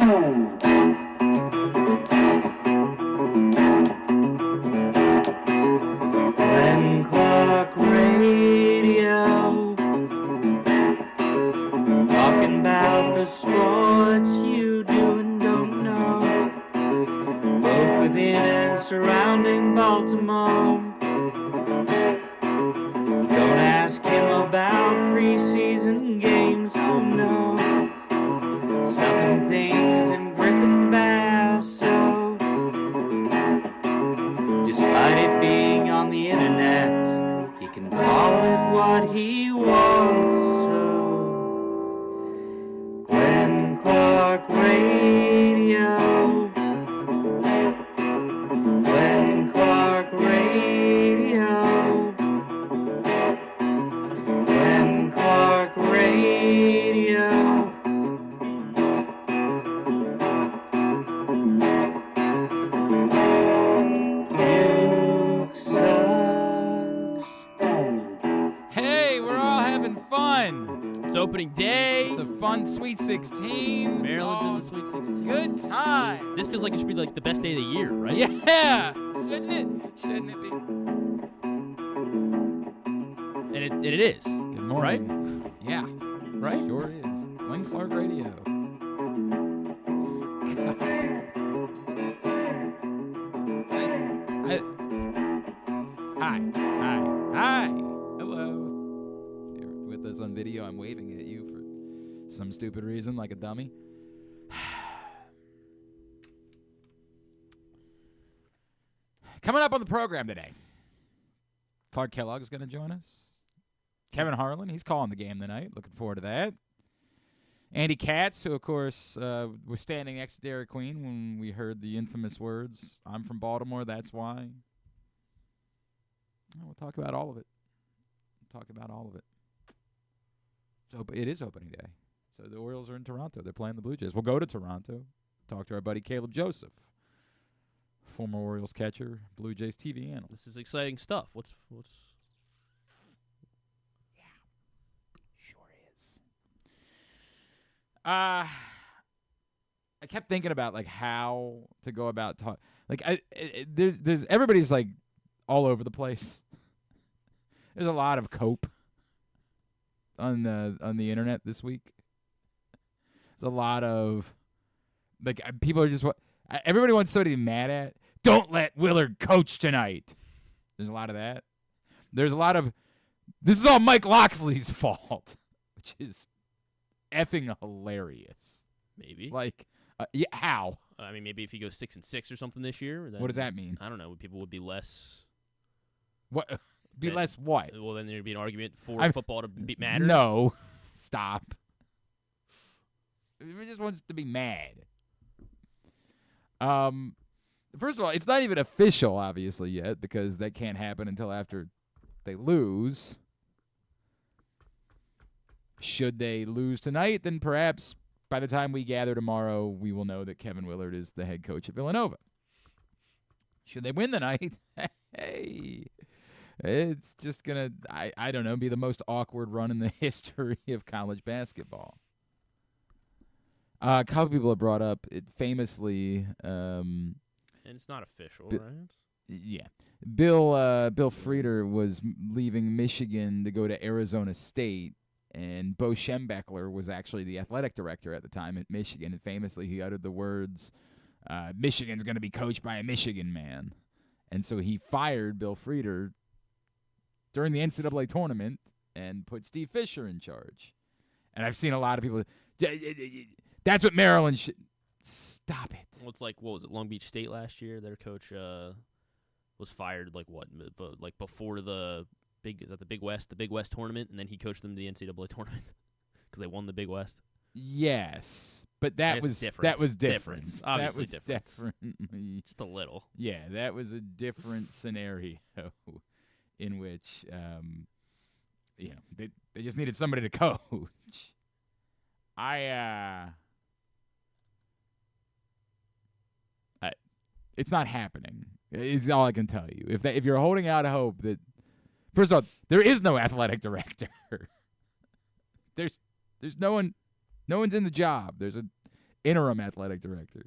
Glenn Clark Radio, talking about the sports you do and don't know, both within and surrounding Baltimore. Don't ask him about preseason games, oh no, stuffing things in Griffin Basso. Despite it being on the internet, he can call it what he wants, so Glenn Clark Radio, Glenn Clark Radio, Glenn Clark Radio. Duke sucks. Hey, we're all having fun. It's opening day. It's a fun Sweet 16. Maryland's in the Sweet 16. Good time. This feels like it should be like the best day of the year, right? Yeah. Shouldn't it? Shouldn't it be? And it is. Good morning. Yeah. Right? Sure is. Glenn Clark Radio. Hi. Hello. If you're with us on video, I'm waving at you for some stupid reason, like a dummy. Coming up on the program today, Clark Kellogg is going to join us. Kevin Harlan, he's calling the game tonight. Looking forward to that. Andy Katz, who, of course, was standing next to Derik Queen when we heard the infamous words, "I'm from Baltimore, that's why." We'll talk about all of it. So it is opening day. So the Orioles are in Toronto. They're playing the Blue Jays. We'll go to Toronto, talk to our buddy Caleb Joseph, former Orioles catcher, Blue Jays TV analyst. This is exciting stuff. What's Sure is. I kept thinking about like how to go about talk. Like there's everybody's like all over the place. There's a lot of cope on the internet this week. There's a lot of like people are just everybody wants somebody to be mad at. Don't let Willard coach tonight. There's a lot of that. There's a lot of this is all Mike Loxley's fault, which is effing hilarious. maybe? Like, yeah, how? I mean, maybe if he goes 6-6 or something this year. Then, What does that mean? I don't know. People would be less. What? Be That- less what? Well, then there'd be an argument for football to matter. No. Stop. He just wants to be mad. First of all, it's not even official, obviously, yet, because that can't happen until after they lose. Should they lose tonight, then perhaps by the time we gather tomorrow, we will know that Kevin Willard is the head coach at Villanova. Should they win tonight, hey, it's just going to, I don't know, be the most awkward run in the history of college basketball. A couple people have brought up it famously. And it's not official, right? Yeah. Bill Frieder was leaving Michigan to go to Arizona State, and Bo Schembechler was actually the athletic director at the time at Michigan, and famously he uttered the words, Michigan's going to be coached by a Michigan man. And so he fired Bill Frieder during the NCAA tournament and put Steve Fisher in charge. And I've seen a lot of people, that's what Maryland should. Stop it. Well, it's like, what was it, Long Beach State last year? Their coach was fired, like, what, like before the Big West tournament, and then he coached them to the NCAA tournament because they won the Big West. Yes, but that was different. Obviously that was different. Just a little. Yeah, that was a different scenario in which they just needed somebody to coach. It's not happening. Is all I can tell you. If you're holding out hope that, first of all, there is no athletic director. There's no one. No one's in the job. There's a interim athletic director.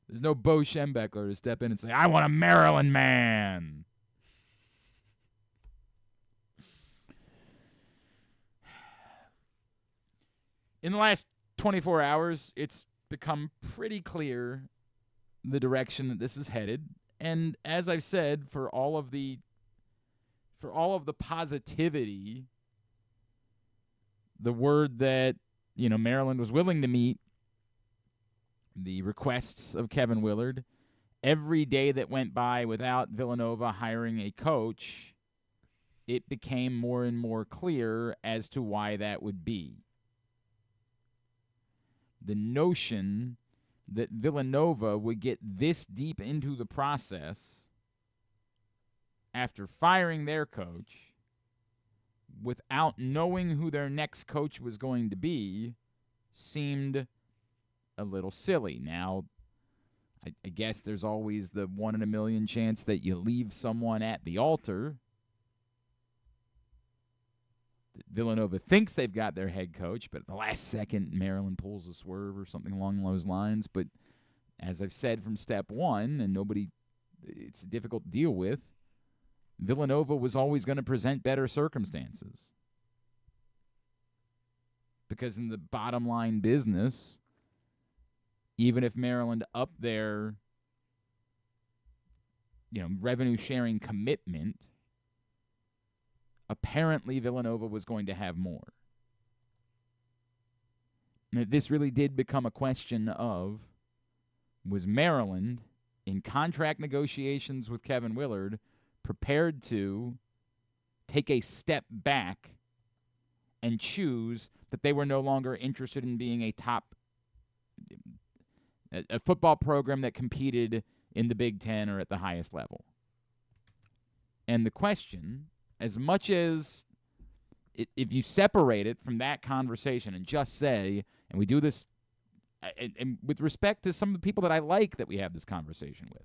There's no Bo Schembechler to step in and say, I want a Maryland man. In the last 24 hours, it's become pretty clear the direction that this is headed. And as I've said, for all of the positivity, the word that, Maryland was willing to meet the requests of Kevin Willard, every day that went by without Villanova hiring a coach, it became more and more clear as to why that would be. The notion that Villanova would get this deep into the process after firing their coach without knowing who their next coach was going to be seemed a little silly. Now, I guess there's always the 1 in a million chance that you leave someone at the altar. Villanova thinks they've got their head coach, but at the last second, Maryland pulls a swerve or something along those lines. But as I've said from step one, and it's difficult to deal with, Villanova was always going to present better circumstances. Because in the bottom line business, even if Maryland upped their, revenue sharing commitment, apparently Villanova was going to have more. Now, this really did become a question of, was Maryland, in contract negotiations with Kevin Willard, prepared to take a step back and choose that they were no longer interested in being a football program that competed in the Big Ten or at the highest level? And the question, as much as if you separate it from that conversation and just say, and we do this and with respect to some of the people that I like that we have this conversation with,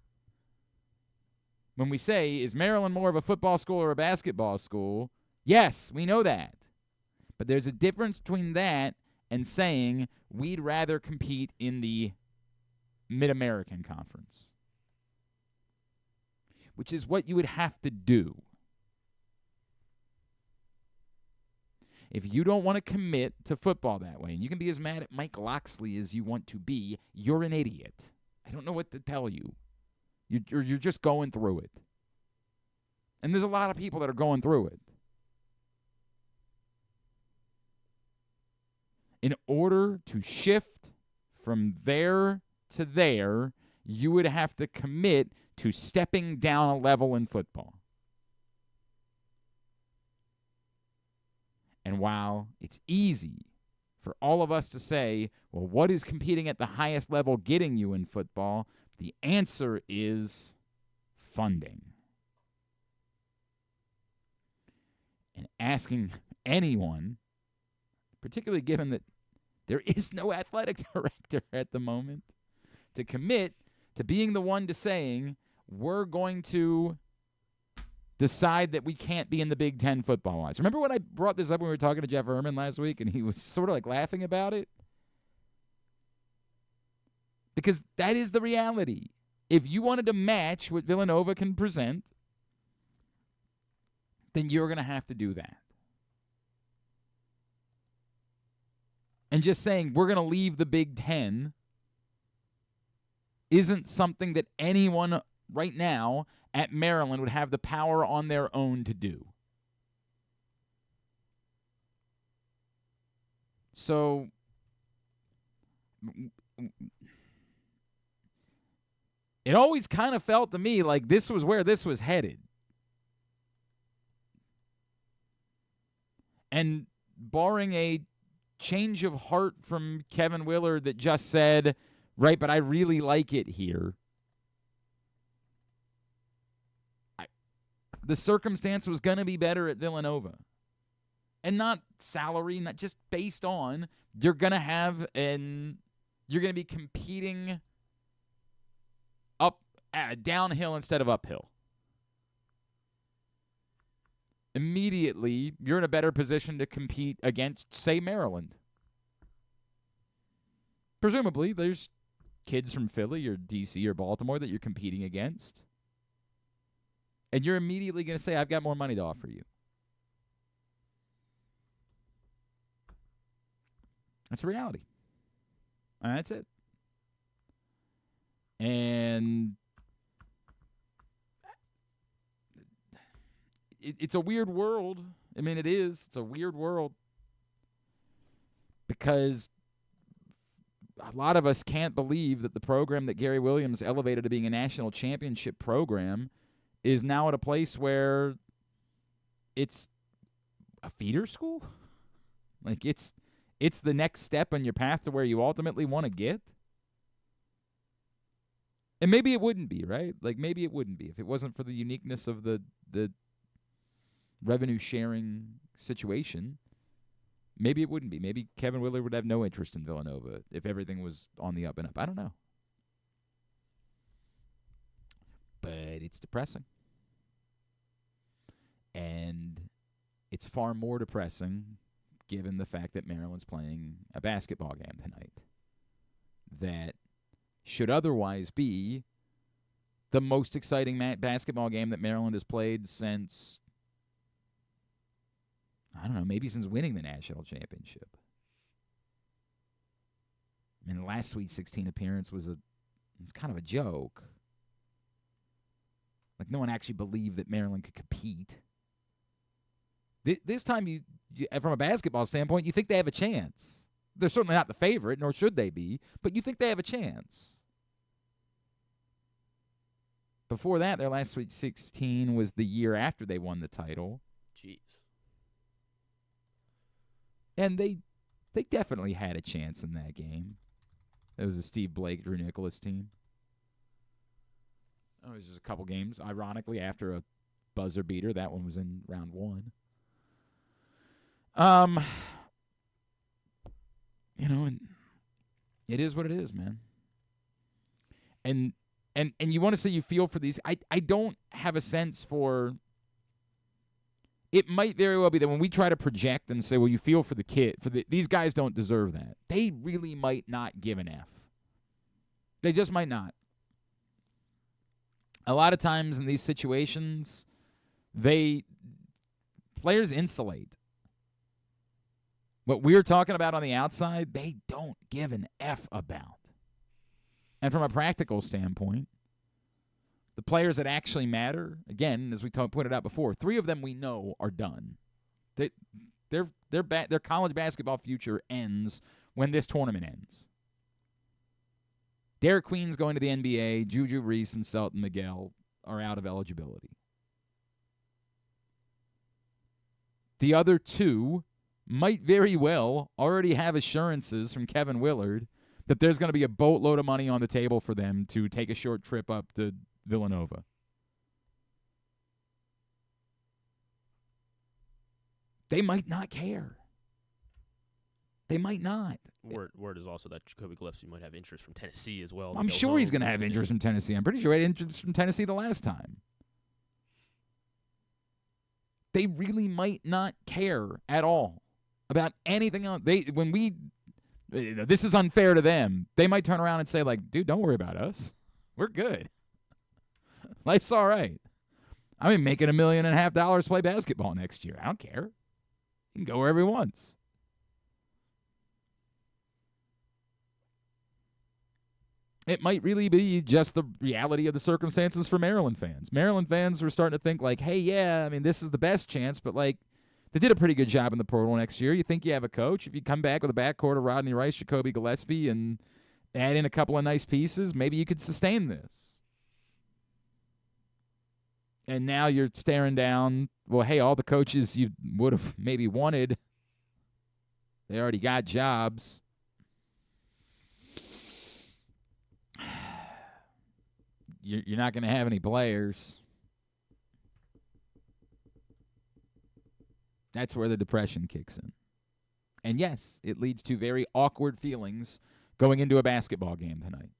when we say, is Maryland more of a football school or a basketball school? Yes, we know that. But there's a difference between that and saying we'd rather compete in the Mid-American Conference, which is what you would have to do. If you don't want to commit to football that way, and you can be as mad at Mike Loxley as you want to be, you're an idiot. I don't know what to tell you. You're just going through it. And there's a lot of people that are going through it. In order to shift from there to there, you would have to commit to stepping down a level in football. And while it's easy for all of us to say, well, what is competing at the highest level getting you in football? The answer is funding. And asking anyone, particularly given that there is no athletic director at the moment, to commit to being the one to saying, we're going to decide that we can't be in the Big Ten football-wise. Remember when I brought this up when we were talking to Jeff Erman last week, and he was sort of like laughing about it? Because that is the reality. If you wanted to match what Villanova can present, then you're going to have to do that. And just saying we're going to leave the Big Ten isn't something that anyone right now at Maryland would have the power on their own to do. So it always kind of felt to me like this was where this was headed. And barring a change of heart from Kevin Willard that just said, right, but I really like it here, the circumstance was going to be better at Villanova. And not salary, not just based on, you're going to be competing downhill instead of uphill. Immediately, you're in a better position to compete against, say, Maryland. presumably there's kids from Philly or D.C. or Baltimore that you're competing against. And you're immediately going to say, I've got more money to offer you. That's reality. And that's it. And it's a weird world. I mean, it is. It's a weird world. Because a lot of us can't believe that the program that Gary Williams elevated to being a national championship program is now at a place where it's a feeder school. Like, it's the next step on your path to where you ultimately want to get. And maybe it wouldn't be, right? Like, maybe it wouldn't be if it wasn't for the uniqueness of the revenue sharing situation. Maybe it wouldn't be. Maybe Kevin Willard would have no interest in Villanova if everything was on the up and up. I don't know. But it's depressing. And it's far more depressing given the fact that Maryland's playing a basketball game tonight that should otherwise be the most exciting basketball game that Maryland has played since, I don't know, maybe since winning the national championship. I mean, the last Sweet 16 appearance was kind of a joke. Like, no one actually believed that Maryland could compete. This time, you, from a basketball standpoint, you think they have a chance. They're certainly not the favorite, nor should they be, but you think they have a chance. Before that, their last Sweet 16 was the year after they won the title. Jeez. And they definitely had a chance in that game. It was a Steve Blake, Drew Nicholas team. Oh, it was just a couple games, ironically, after a buzzer beater. That one was in round 1. You know, and it is what it is, man. And you want to say you feel for these. I don't have a sense for. It might very well be that when we try to project and say, well, you feel for the kid, these guys don't deserve that. They really might not give an F. They just might not. A lot of times in these situations, players insulate. What we're talking about on the outside, they don't give an F about. And from a practical standpoint, the players that actually matter, again, as we pointed out before, 3 of them we know are done. Their college basketball future ends when this tournament ends. Derik Queen's going to the NBA. Juju Reese and Selton Miguel are out of eligibility. The other 2 might very well already have assurances from Kevin Willard that there's going to be a boatload of money on the table for them to take a short trip up to Villanova. They might not care. They might not. Word is also that Jacoby Gillespie might have interest from Tennessee as well. I'm sure he's going to have interest from Tennessee. I'm pretty sure he had interest from Tennessee the last time. They really might not care at all about anything else. This is unfair to them. They might turn around and say, like, dude, don't worry about us. We're good. Life's all right. I'm making $1.5 million to play basketball next year. I don't care. He can go wherever he wants. It might really be just the reality of the circumstances for Maryland fans. Maryland fans were starting to think like, hey, yeah, I mean, this is the best chance, but like they did a pretty good job in the portal next year. You think you have a coach. If you come back with a backcourt of Rodney Rice, Jacoby Gillespie, and add in a couple of nice pieces, maybe you could sustain this. And now you're staring down, well, hey, all the coaches you would have maybe wanted, they already got jobs. You're not going to have any players. That's where the depression kicks in. And yes, it leads to very awkward feelings going into a basketball game tonight.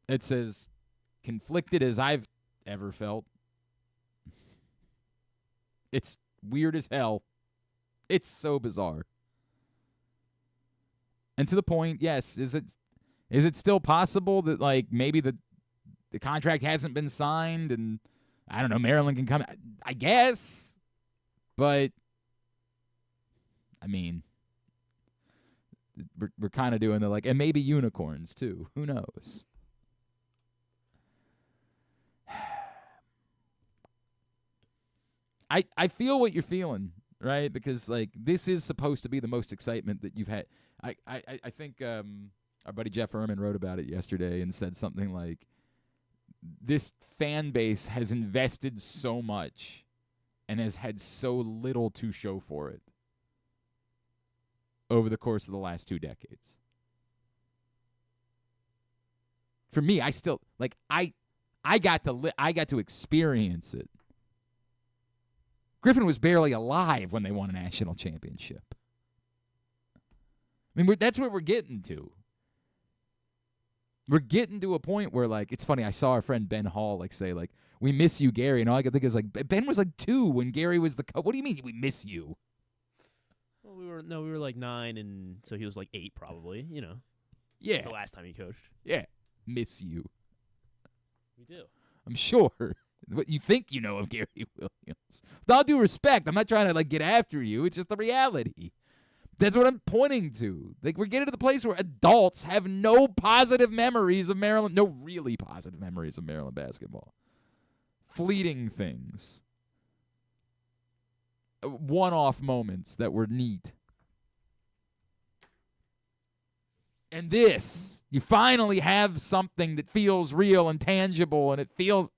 It's as conflicted as I've ever felt. It's weird as hell. It's so bizarre. And to the point, yes, is it still possible that like maybe the contract hasn't been signed and I don't know, Maryland can come? I guess, but I mean, we're kind of doing the like, and maybe unicorns too. Who knows? I feel what you're feeling, right? Because like this is supposed to be the most excitement that you've had. I think our buddy Jeff Ehrman wrote about it yesterday and said something like, this fan base has invested so much and has had so little to show for it over the course of the last 2 decades. For me, I still like I got to experience it. Griffin was barely alive when they won a national championship. I mean, that's where we're getting to. We're getting to a point where, like, it's funny. I saw our friend Ben Hall, like, say, like, we miss you, Gary. And all I could think is, like, Ben was, like, 2 when Gary was the coach. What do you mean we miss you? Well, we were like 9, and so he was like 8 probably, you know. Yeah. The last time he coached. Yeah. Miss you. We do. I'm sure. What you think you know of Gary Williams. With all due respect, I'm not trying to, like, get after you. It's just the reality. That's what I'm pointing to. Like, we're getting to the place where adults have no positive memories of Maryland, no really positive memories of Maryland basketball. Fleeting things. One-off moments that were neat. And this, you finally have something that feels real and tangible, and it feels...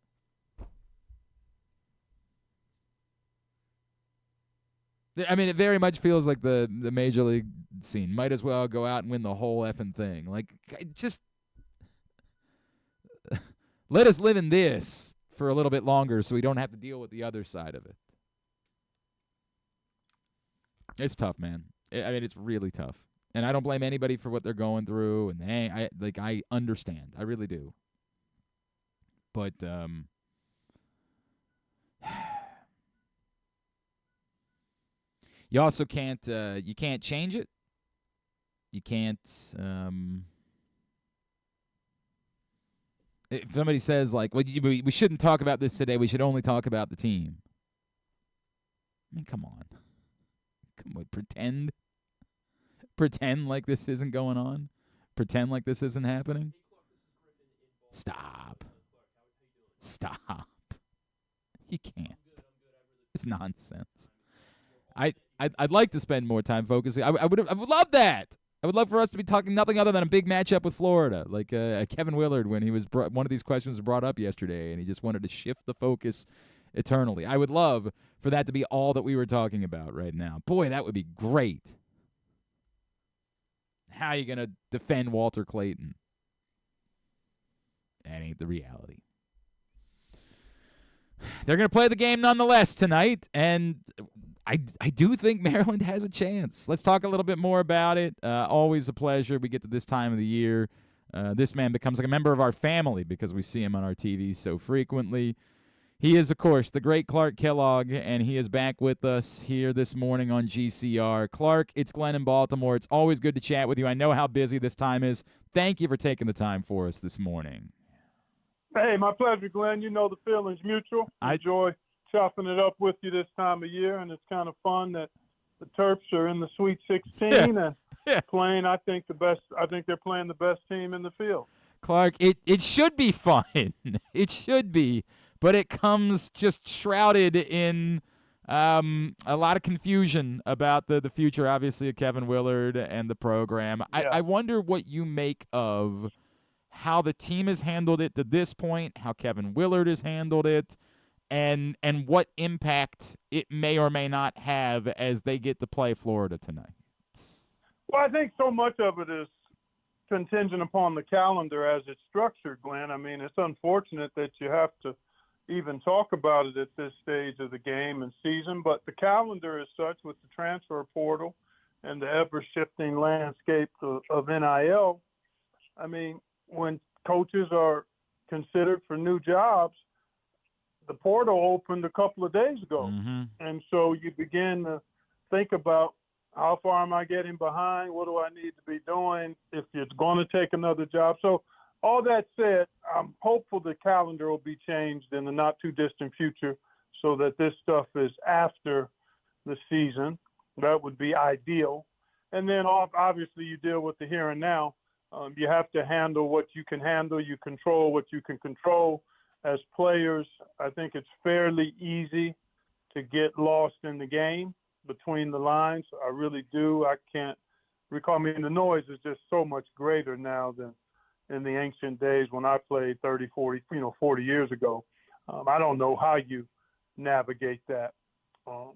I mean, it very much feels like the major league scene. Might as well go out and win the whole effing thing. Like, just let us live in this for a little bit longer so we don't have to deal with the other side of it. It's tough, man. I mean, it's really tough. And I don't blame anybody for what they're going through. And I understand. I really do. But, you also can't you can't change it. You can't if somebody says like, well, we shouldn't talk about this today, we should only talk about the team. I mean, come on. Pretend like this isn't going on. Pretend like this isn't happening. Stop. You can't. It's nonsense. I'd like to spend more time focusing. I would love that. I would love for us to be talking nothing other than a big matchup with Florida, like Kevin Willard when he was one of these questions was brought up yesterday, and he just wanted to shift the focus eternally. I would love for that to be all that we were talking about right now. Boy, that would be great. How are you gonna defend Walter Clayton? That ain't the reality. They're gonna play the game nonetheless tonight, and I do think Maryland has a chance. Let's talk a little bit more about it. Always a pleasure. We get to this time of the year. This man becomes like a member of our family because we see him on our TV so frequently. He is, of course, the great Clark Kellogg, and he is back with us here this morning on GCR. Clark, it's Glenn in Baltimore. It's always good to chat with you. I know how busy this time is. Thank you for taking the time for us this morning. Hey, my pleasure, Glenn. You know the feeling's mutual. I enjoy chopping it up with you this time of year, and it's kind of fun that the Terps are in the Sweet 16 and playing. I think they're playing the best team in the field. Clark, it should be fun. It should be, but it comes just shrouded in a lot of confusion about the future, obviously, of Kevin Willard and the program. Yeah. I wonder what you make of how the team has handled it to this point, how Kevin Willard has handled it, and what impact it may or may not have as they get to play Florida tonight. Well, I think so much of it is contingent upon the calendar as it's structured, Glenn. I mean, it's unfortunate that you have to even talk about it at this stage of the game and season, but the calendar is such with the transfer portal and the ever-shifting landscape of NIL. I mean, when coaches are considered for new jobs, the portal opened a couple of days ago. Mm-hmm. And so you begin to think about How far am I getting behind? What do I need to be doing if it's going to take another job? So all that said, I'm hopeful the calendar will be changed in the not too distant future so that this stuff is after the season. That would be ideal. And then obviously you deal with the here and now. You have to handle what you can handle. You control what you can control. As players, I think it's fairly easy to get lost in the game between the lines. I really do. I can't recall. I mean, the noise is just so much greater now than in the ancient days when I played 30, 40, 40 years ago. I don't know how you navigate that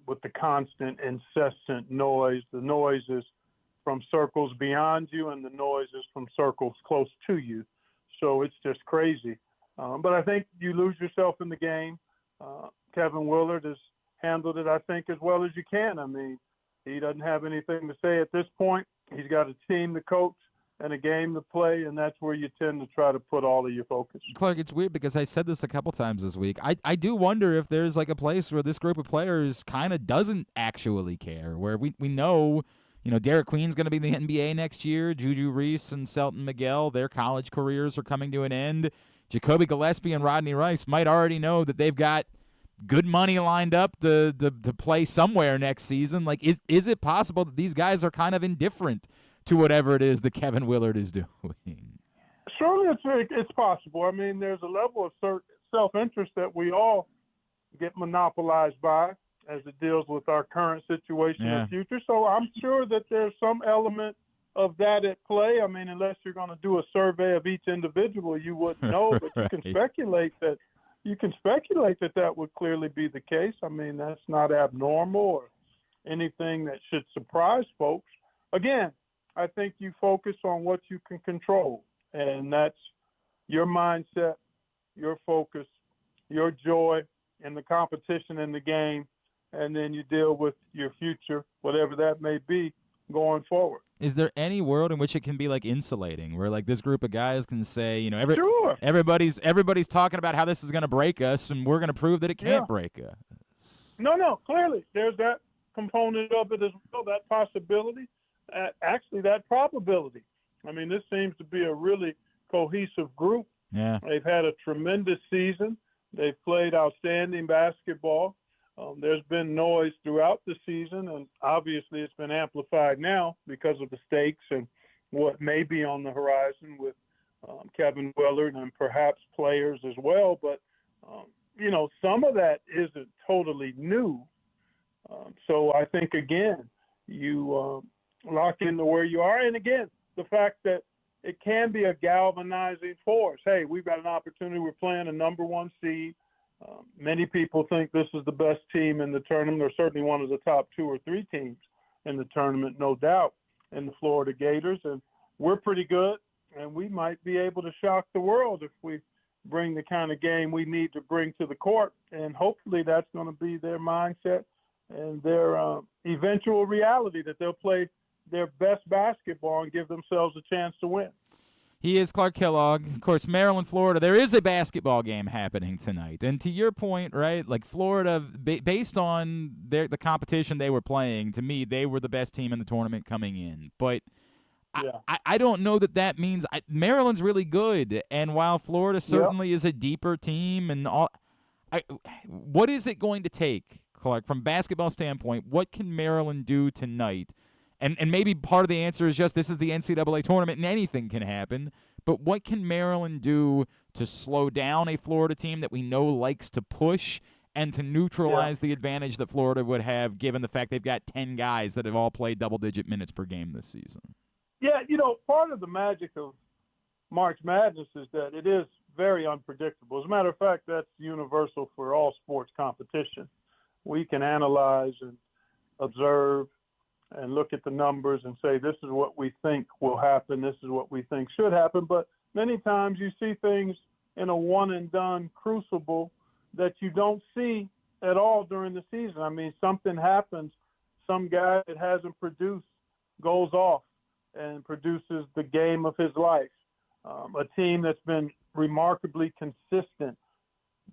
with the constant, incessant noise. The noise is from circles beyond you, and the noise is from circles close to you. So it's just crazy. But I think you lose yourself in the game. Kevin Willard has handled it, I think, as well as you can. I mean, he doesn't have anything to say at this point. He's got a team to coach and a game to play, and that's where you tend to try to put all of your focus. Clark, it's weird because I said this a couple times this week. I do wonder if there's like a place where this group of players kind of doesn't actually care, where we know, Derik Queen's going to be in the NBA next year. Juju Reese and Selton Miguel, their college careers are coming to an end. Jacoby Gillespie and Rodney Rice might already know that they've got good money lined up to play somewhere next season. Like, is it possible that these guys are kind of indifferent to whatever it is that Kevin Willard is doing? Surely it's possible. I mean, there's a level of self-interest that we all get monopolized by as it deals with our current situation and future. So I'm sure that there's some element of that at play. I mean, unless you're going to do a survey of each individual, you wouldn't know, but Right. you can speculate that would clearly be the case. I mean, that's not abnormal or anything that should surprise folks. Again, I think you focus on what you can control, and that's your mindset, your focus, your joy in the competition in the game, and then you deal with your future, whatever that may be, going forward. Is there any world in which it can be like insulating, where like this group of guys can say, Sure. everybody's talking about how this is going to break us, and we're going to prove that it can't break us? No, clearly there's that component of it as well, that possibility, actually that probability. I mean, this seems to be a really cohesive group. Yeah. They've had a tremendous season. They've played outstanding basketball. There's been noise throughout the season, and obviously it's been amplified now because of the stakes and what may be on the horizon with Kevin Willard and perhaps players as well. But, some of that isn't totally new. So I think, again, you lock into where you are. And, again, the fact that it can be a galvanizing force. Hey, we've got an opportunity. We're playing a number one seed. Many people think this is the best team in the tournament, or certainly one of the top 2 or 3 teams in the tournament, no doubt, in the Florida Gators. And we're pretty good, and we might be able to shock the world if we bring the kind of game we need to bring to the court. And hopefully that's going to be their mindset and their eventual reality, that they'll play their best basketball and give themselves a chance to win. He is Clark Kellogg. Of course, Maryland, Florida, there is a basketball game happening tonight. And to your point, right, like Florida, based on the competition they were playing, to me, they were the best team in the tournament coming in. But I don't know that means Maryland's really good. And while Florida certainly is a deeper team and all, what is it going to take, Clark, from a basketball standpoint? What can Maryland do tonight? And maybe part of the answer is just this is the NCAA tournament and anything can happen. But what can Maryland do to slow down a Florida team that we know likes to push and to neutralize the advantage that Florida would have given the fact they've got 10 guys that have all played double-digit minutes per game this season? Yeah, part of the magic of March Madness is that it is very unpredictable. As a matter of fact, that's universal for all sports competition. We can analyze and observe and look at the numbers and say, this is what we think will happen, this is what we think should happen. But many times you see things in a one-and-done crucible that you don't see at all during the season. I mean, something happens, some guy that hasn't produced goes off and produces the game of his life. A team that's been remarkably consistent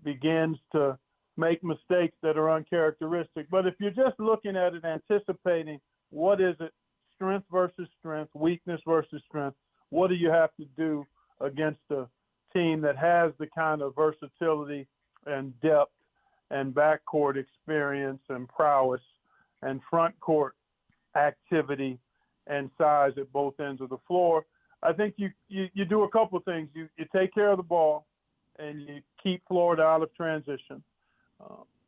begins to make mistakes that are uncharacteristic. But if you're just looking at it, anticipating what is it? Strength versus strength, weakness versus strength. What do you have to do against a team that has the kind of versatility and depth and backcourt experience and prowess and front court activity and size at both ends of the floor? I think you do a couple of things. You take care of the ball and you keep Florida out of transition.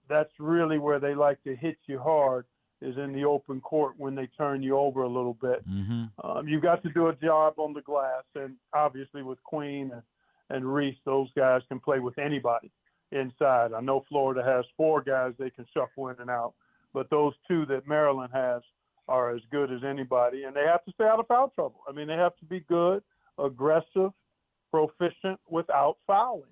That's really where they like to hit you hard, is in the open court when they turn you over a little bit. Mm-hmm. You've got to do a job on the glass, and obviously with Queen and Reese, those guys can play with anybody inside. I know Florida has 4 guys they can shuffle in and out, but those 2 that Maryland has are as good as anybody, and they have to stay out of foul trouble. I mean, they have to be good, aggressive, proficient without fouling.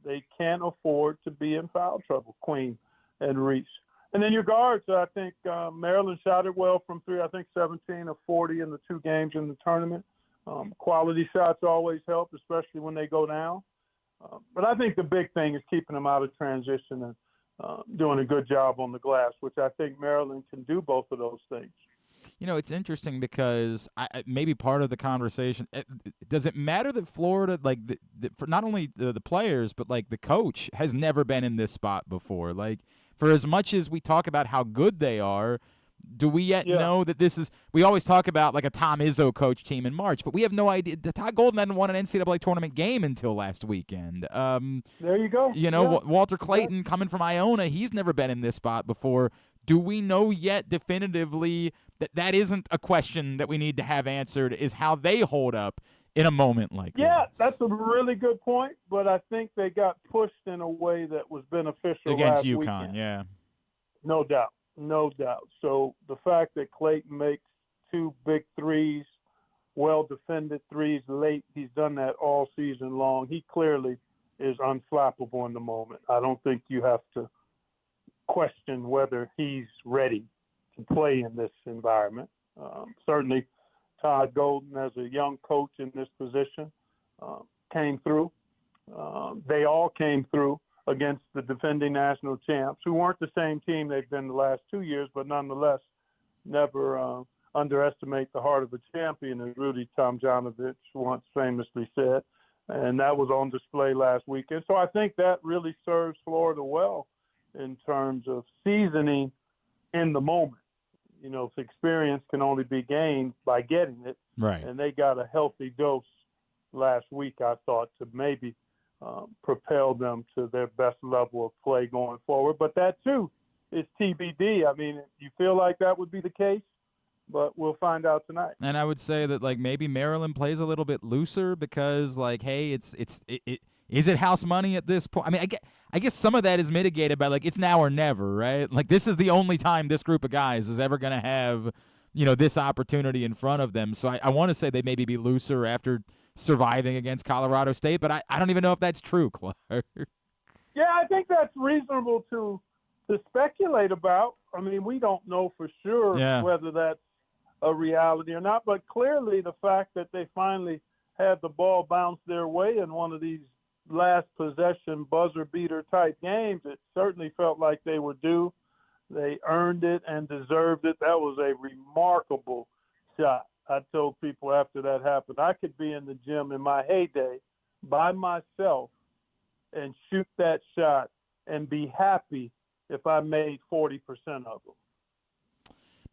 They can't afford to be in foul trouble, Queen and Reese. And then your guards, I think Maryland shot it well from 3, I think 17 of 40 in the 2 games in the tournament. Quality shots always help, especially when they go down. But I think the big thing is keeping them out of transition and doing a good job on the glass, which I think Maryland can do both of those things. You know, it's interesting because maybe part of the conversation, does it matter that Florida, like, for not only the players, but, like, the coach has never been in this spot before? Like, for as much as we talk about how good they are, do we yet know that this is – we always talk about, like, a Tom Izzo coach team in March, but we have no idea. Todd Golden hadn't won an NCAA tournament game until last weekend. There you go. You know, Walter Clayton coming from Iona, he's never been in this spot before. Do we know yet definitively that isn't a question that we need to have answered, is how they hold up in a moment like this? Yeah, that's a really good point, but I think they got pushed in a way that was beneficial against last UConn, weekend. yeah. No doubt. So the fact that Clayton makes 2 big threes, well-defended threes late, he's done that all season long. He clearly is unflappable in the moment. I don't think you have to question whether he's ready to play in this environment. Certainly Todd Golden, as a young coach in this position, came through. They all came through against the defending national champs, who weren't the same team they've been the last 2 years, but nonetheless, never underestimate the heart of a champion, as Rudy Tomjanovich once famously said. And that was on display last weekend. So I think that really serves Florida well in terms of seasoning in the moment. You know, experience can only be gained by getting it. Right. And they got a healthy dose last week, I thought, to maybe propel them to their best level of play going forward. But that, too, is TBD. I mean, you feel like that would be the case, but we'll find out tonight. And I would say that, like, maybe Maryland plays a little bit looser because, like, hey, is it house money at this point? I mean, I guess some of that is mitigated by, like, it's now or never, right? Like, this is the only time this group of guys is ever going to have, you know, this opportunity in front of them. So I want to say they maybe be looser after surviving against Colorado State, but I don't even know if that's true, Clark. Yeah, I think that's reasonable to speculate about. I mean, we don't know for sure whether that's a reality or not, but clearly the fact that they finally had the ball bounce their way in one of these last possession buzzer beater type games, it certainly felt like they were due. They earned it and deserved it. That was a remarkable shot. I told people after that happened, I could be in the gym in my heyday by myself and shoot that shot and be happy if I made 40% of them.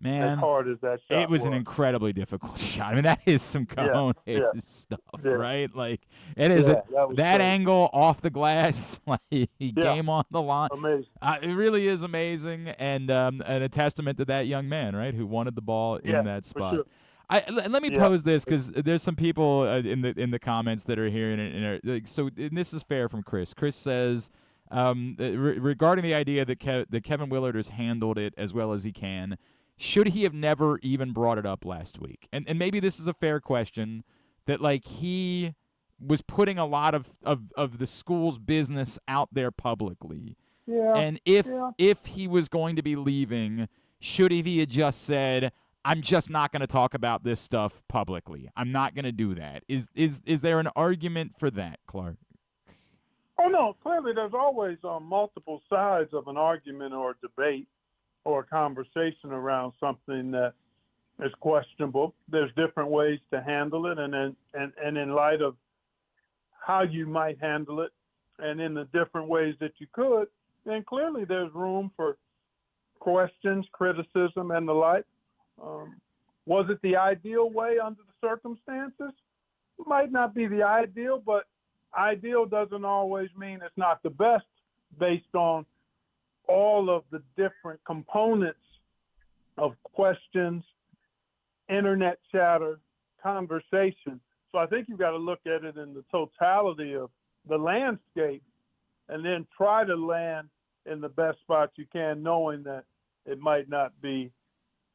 Man, as hard as that shot it was an incredibly difficult shot. I mean, that is some cojones stuff, right? Like, it is that angle off the glass, like game on the line. Amazing. It really is amazing, and a testament to that young man, right, who wanted the ball in that spot. Sure. Let me pose this, because there's some people in the comments that are here, and this is fair from Chris. Chris says, regarding the idea that Kevin Willard has handled it as well as he can, should he have never even brought it up last week? And maybe this is a fair question, that, like, he was putting a lot of the school's business out there publicly. Yeah. And if he was going to be leaving, should he have just said, I'm just not going to talk about this stuff publicly. I'm not going to do that. Is there an argument for that, Clark? Oh, no. Clearly, there's always multiple sides of an argument or a debate or a conversation around something that is questionable. There's different ways to handle it, and in light of how you might handle it, and in the different ways that you could, then clearly there's room for questions, criticism, and the like. Was it the ideal way under the circumstances? It might not be the ideal, but ideal doesn't always mean it's not the best based on all of the different components of questions, internet chatter, conversation. So I think you've got to look at it in the totality of the landscape and then try to land in the best spot you can, knowing that it might not be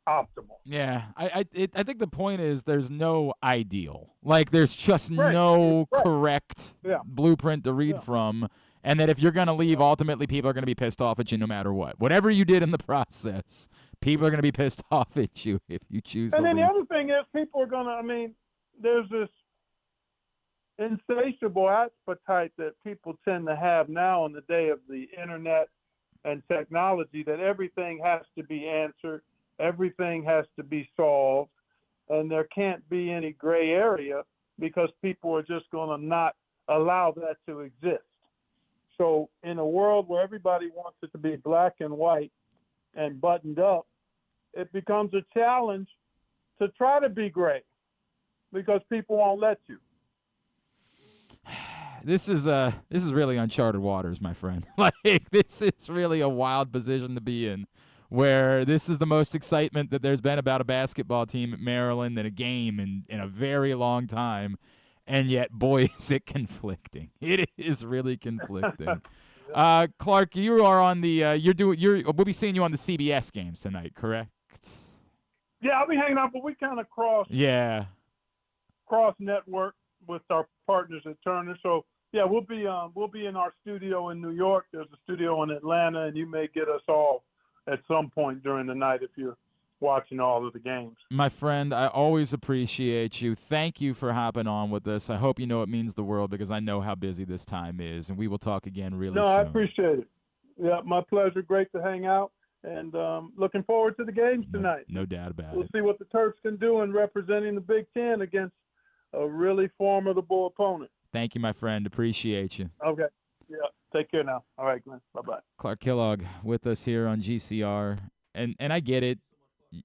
optimal. Yeah, I think the point is there's no ideal. Like there's just no correct blueprint to read from, and that if you're going to leave, ultimately people are going to be pissed off at you no matter what. Whatever you did in the process, people are going to be pissed off at you if you choose to leave. And then the other thing is people are going to, there's this insatiable appetite that people tend to have now in the day of the internet and technology, that everything has to be answered. Everything has to be solved, and there can't be any gray area because people are just going to not allow that to exist. So in a world where everybody wants it to be black and white and buttoned up, it becomes a challenge to try to be gray because people won't let you. This is really uncharted waters, my friend. Like this is really a wild position to be in, where this is the most excitement that there's been about a basketball team at Maryland in a game in a very long time, and yet, boy, is it conflicting. It is really conflicting. Clark, you are on the we'll be seeing you on the CBS games tonight, correct? Yeah, I'll be hanging out, but we kind of cross network with our partners at Turner. So yeah, we'll be in our studio in New York. There's a studio in Atlanta, and you may get us all at some point during the night if you're watching all of the games. My friend, I always appreciate you. Thank you for hopping on with us. I hope you know it means the world because I know how busy this time is, and we will talk again really soon. No, I appreciate it. Yeah, my pleasure. Great to hang out, and looking forward to the games tonight. No doubt about it. We'll see what the Terps can do in representing the Big Ten against a really formidable opponent. Thank you, my friend. Appreciate you. Okay. Yeah. Take care now. All right, Glenn. Bye-bye. Clark Kellogg with us here on GCR. And I get it.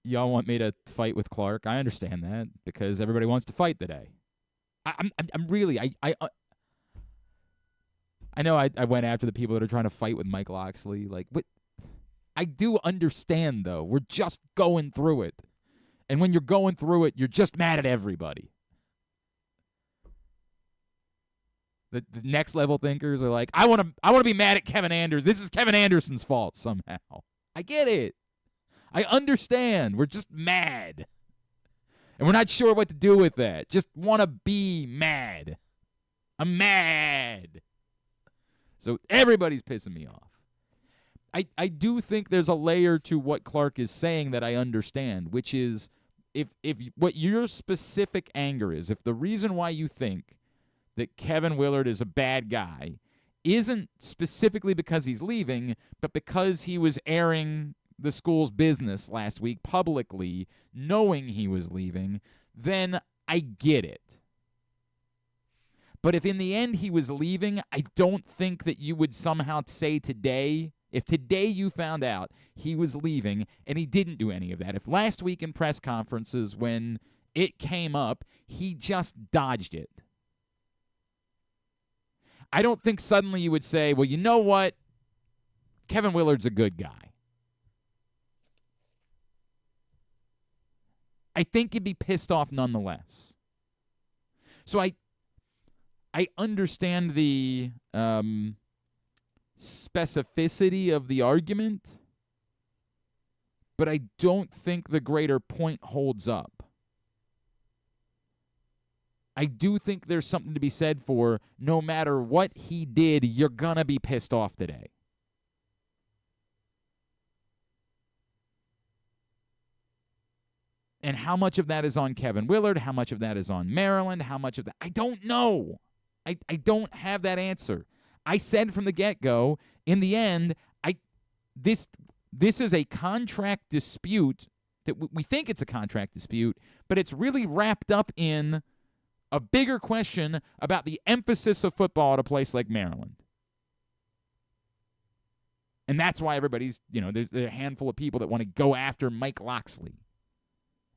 Y'all want me to fight with Clark. I understand that because everybody wants to fight today. I'm really I know I went after the people that are trying to fight with Mike Loxley. Like, what? I do understand, though. We're just going through it. And when you're going through it, you're just mad at everybody. The next level thinkers are like, I want to be mad at Kevin Anderson. This is Kevin Anderson's fault somehow. I get it. I understand. We're just mad. And we're not sure what to do with that. Just want to be mad. I'm mad. So everybody's pissing me off. I do think there's a layer to what Clark is saying that I understand, which is if what your specific anger is, if the reason why you think that Kevin Willard is a bad guy isn't specifically because he's leaving, but because he was airing the school's business last week publicly, knowing he was leaving, then I get it. But if in the end he was leaving, I don't think that you would somehow say today, if today you found out he was leaving and he didn't do any of that, if last week in press conferences when it came up, he just dodged it, I don't think suddenly you would say, well, you know what? Kevin Willard's a good guy. I think you'd be pissed off nonetheless. So I understand the specificity of the argument, but I don't think the greater point holds up. I do think there's something to be said for no matter what he did, you're going to be pissed off today. And how much of that is on Kevin Willard? How much of that is on Maryland? How much of that? I don't know. I don't have that answer. I said from the get-go, in the end, this is a contract dispute that we think it's a contract dispute, but it's really wrapped up in a bigger question about the emphasis of football at a place like Maryland. And that's why everybody's, there's a handful of people that want to go after Mike Locksley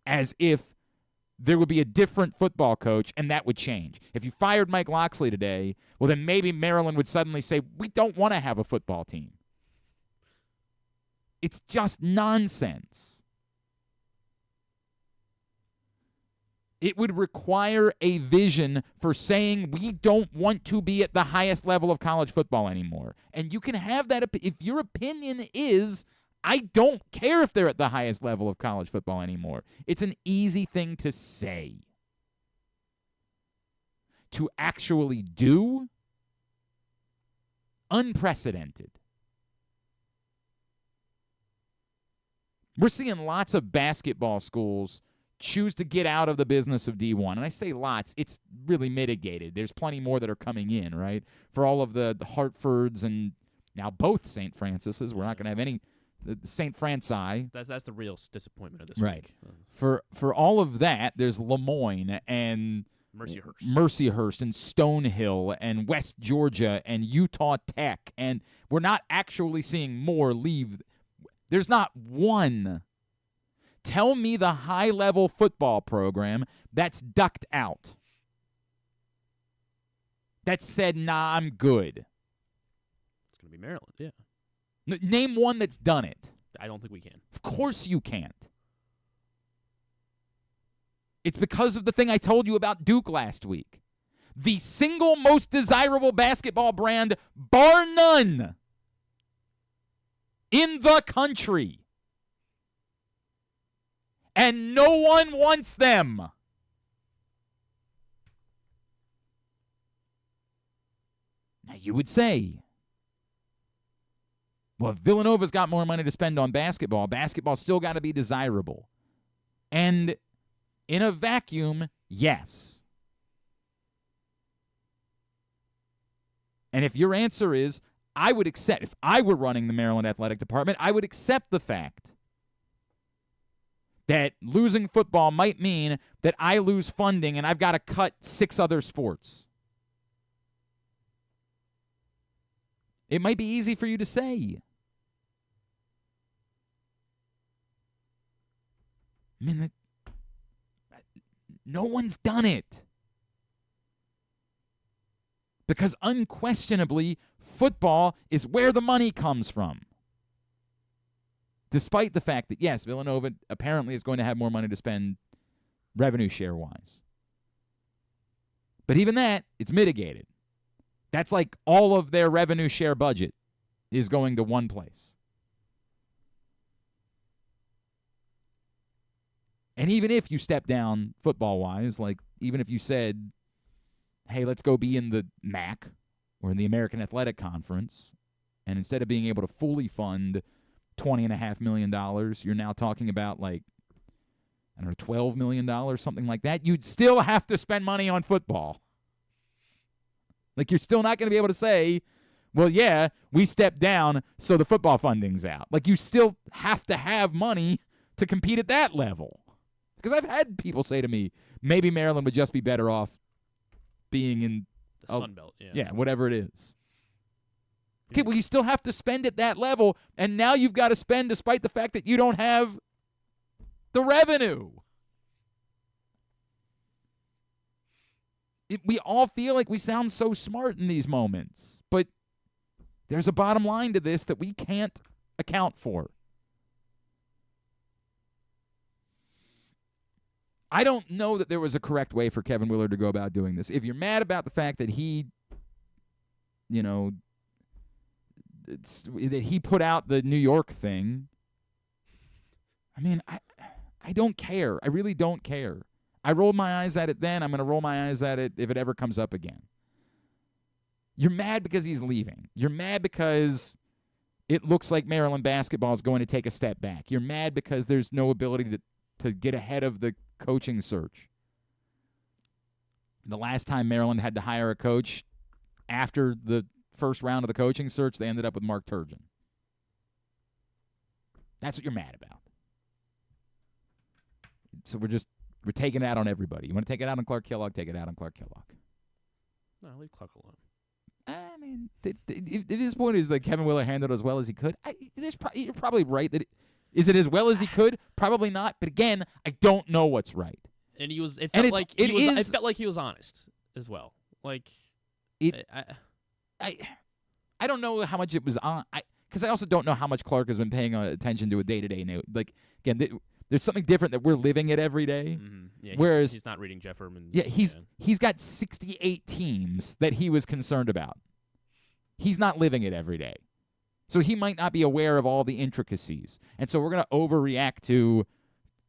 as if there would be a different football coach and that would change. If you fired Mike Locksley today, well, then maybe Maryland would suddenly say, we don't want to have a football team. It's just nonsense. It would require a vision for saying we don't want to be at the highest level of college football anymore. And you can have that if your opinion is, I don't care if they're at the highest level of college football anymore. It's an easy thing to say. To actually do, unprecedented. We're seeing lots of basketball schools choose to get out of the business of D1. And I say lots, it's really mitigated. There's plenty more that are coming in, right? For all of the Hartfords and now both St. Francis's. We're not going to have any St. Franci. That's the real disappointment of this right. week. For all of that, there's Lemoyne and Mercyhurst and Stonehill and West Georgia and Utah Tech. And we're not actually seeing more leave. There's not one. Tell me the high-level football program that's ducked out. That said, nah, I'm good. It's going to be Maryland, yeah. Name one that's done it. I don't think we can. Of course you can't. It's because of the thing I told you about Duke last week. The single most desirable basketball brand, bar none, in the country. And no one wants them. Now you would say, well, if Villanova's got more money to spend on basketball's still got to be desirable. And in a vacuum, yes. And if your answer is, I would accept, if I were running the Maryland Athletic Department, I would accept the fact that losing football might mean that I lose funding and I've got to cut 6 other sports. It might be easy for you to say. I mean, no one's done it. Because unquestionably, football is where the money comes from. Despite the fact that, yes, Villanova apparently is going to have more money to spend revenue share-wise. But even that, it's mitigated. That's like all of their revenue share budget is going to one place. And even if you step down football-wise, like even if you said, hey, let's go be in the MAC or in the American Athletic Conference, and instead of being able to fully fund $20.5 million, you're now talking about like, I don't know, $12 million, something like that, you'd still have to spend money on football. Like, you're still not going to be able to say, well, yeah, we stepped down, so the football funding's out. Like, you still have to have money to compete at that level. Because I've had people say to me, maybe Maryland would just be better off being in the Sun Belt, yeah. Yeah, whatever it is. Okay, well, you still have to spend at that level, and now you've got to spend despite the fact that you don't have the revenue. We all feel like we sound so smart in these moments, but there's a bottom line to this that we can't account for. I don't know that there was a correct way for Kevin Willard to go about doing this. If you're mad about the fact that he, that he put out the New York thing, I mean, I don't care. I really don't care. I rolled my eyes at it then. I'm going to roll my eyes at it if it ever comes up again. You're mad because he's leaving. You're mad because it looks like Maryland basketball is going to take a step back. You're mad because there's no ability to get ahead of the coaching search. The last time Maryland had to hire a coach after the first round of the coaching search, they ended up with Mark Turgeon. That's what you're mad about. So we're taking it out on everybody. You want to take it out on Clark Kellogg? Take it out on Clark Kellogg. No, leave Clark alone. I mean, if this point is that Kevin Willard handled it as well as he could. You're probably right. Is it as well as he could? Probably not. But again, I don't know what's right. And he was. It And felt like it he was, is- it felt like he was honest as well. Like It- I I don't know how much it was on. Because I also don't know how much Clark has been paying attention to a day-to-day. Like again, there's something different that we're living it every day. yeah, Whereas he's not reading Jeff Herman. Yeah, he's got 68 teams that he was concerned about. He's not living it every day. So he might not be aware of all the intricacies. And so we're going to overreact to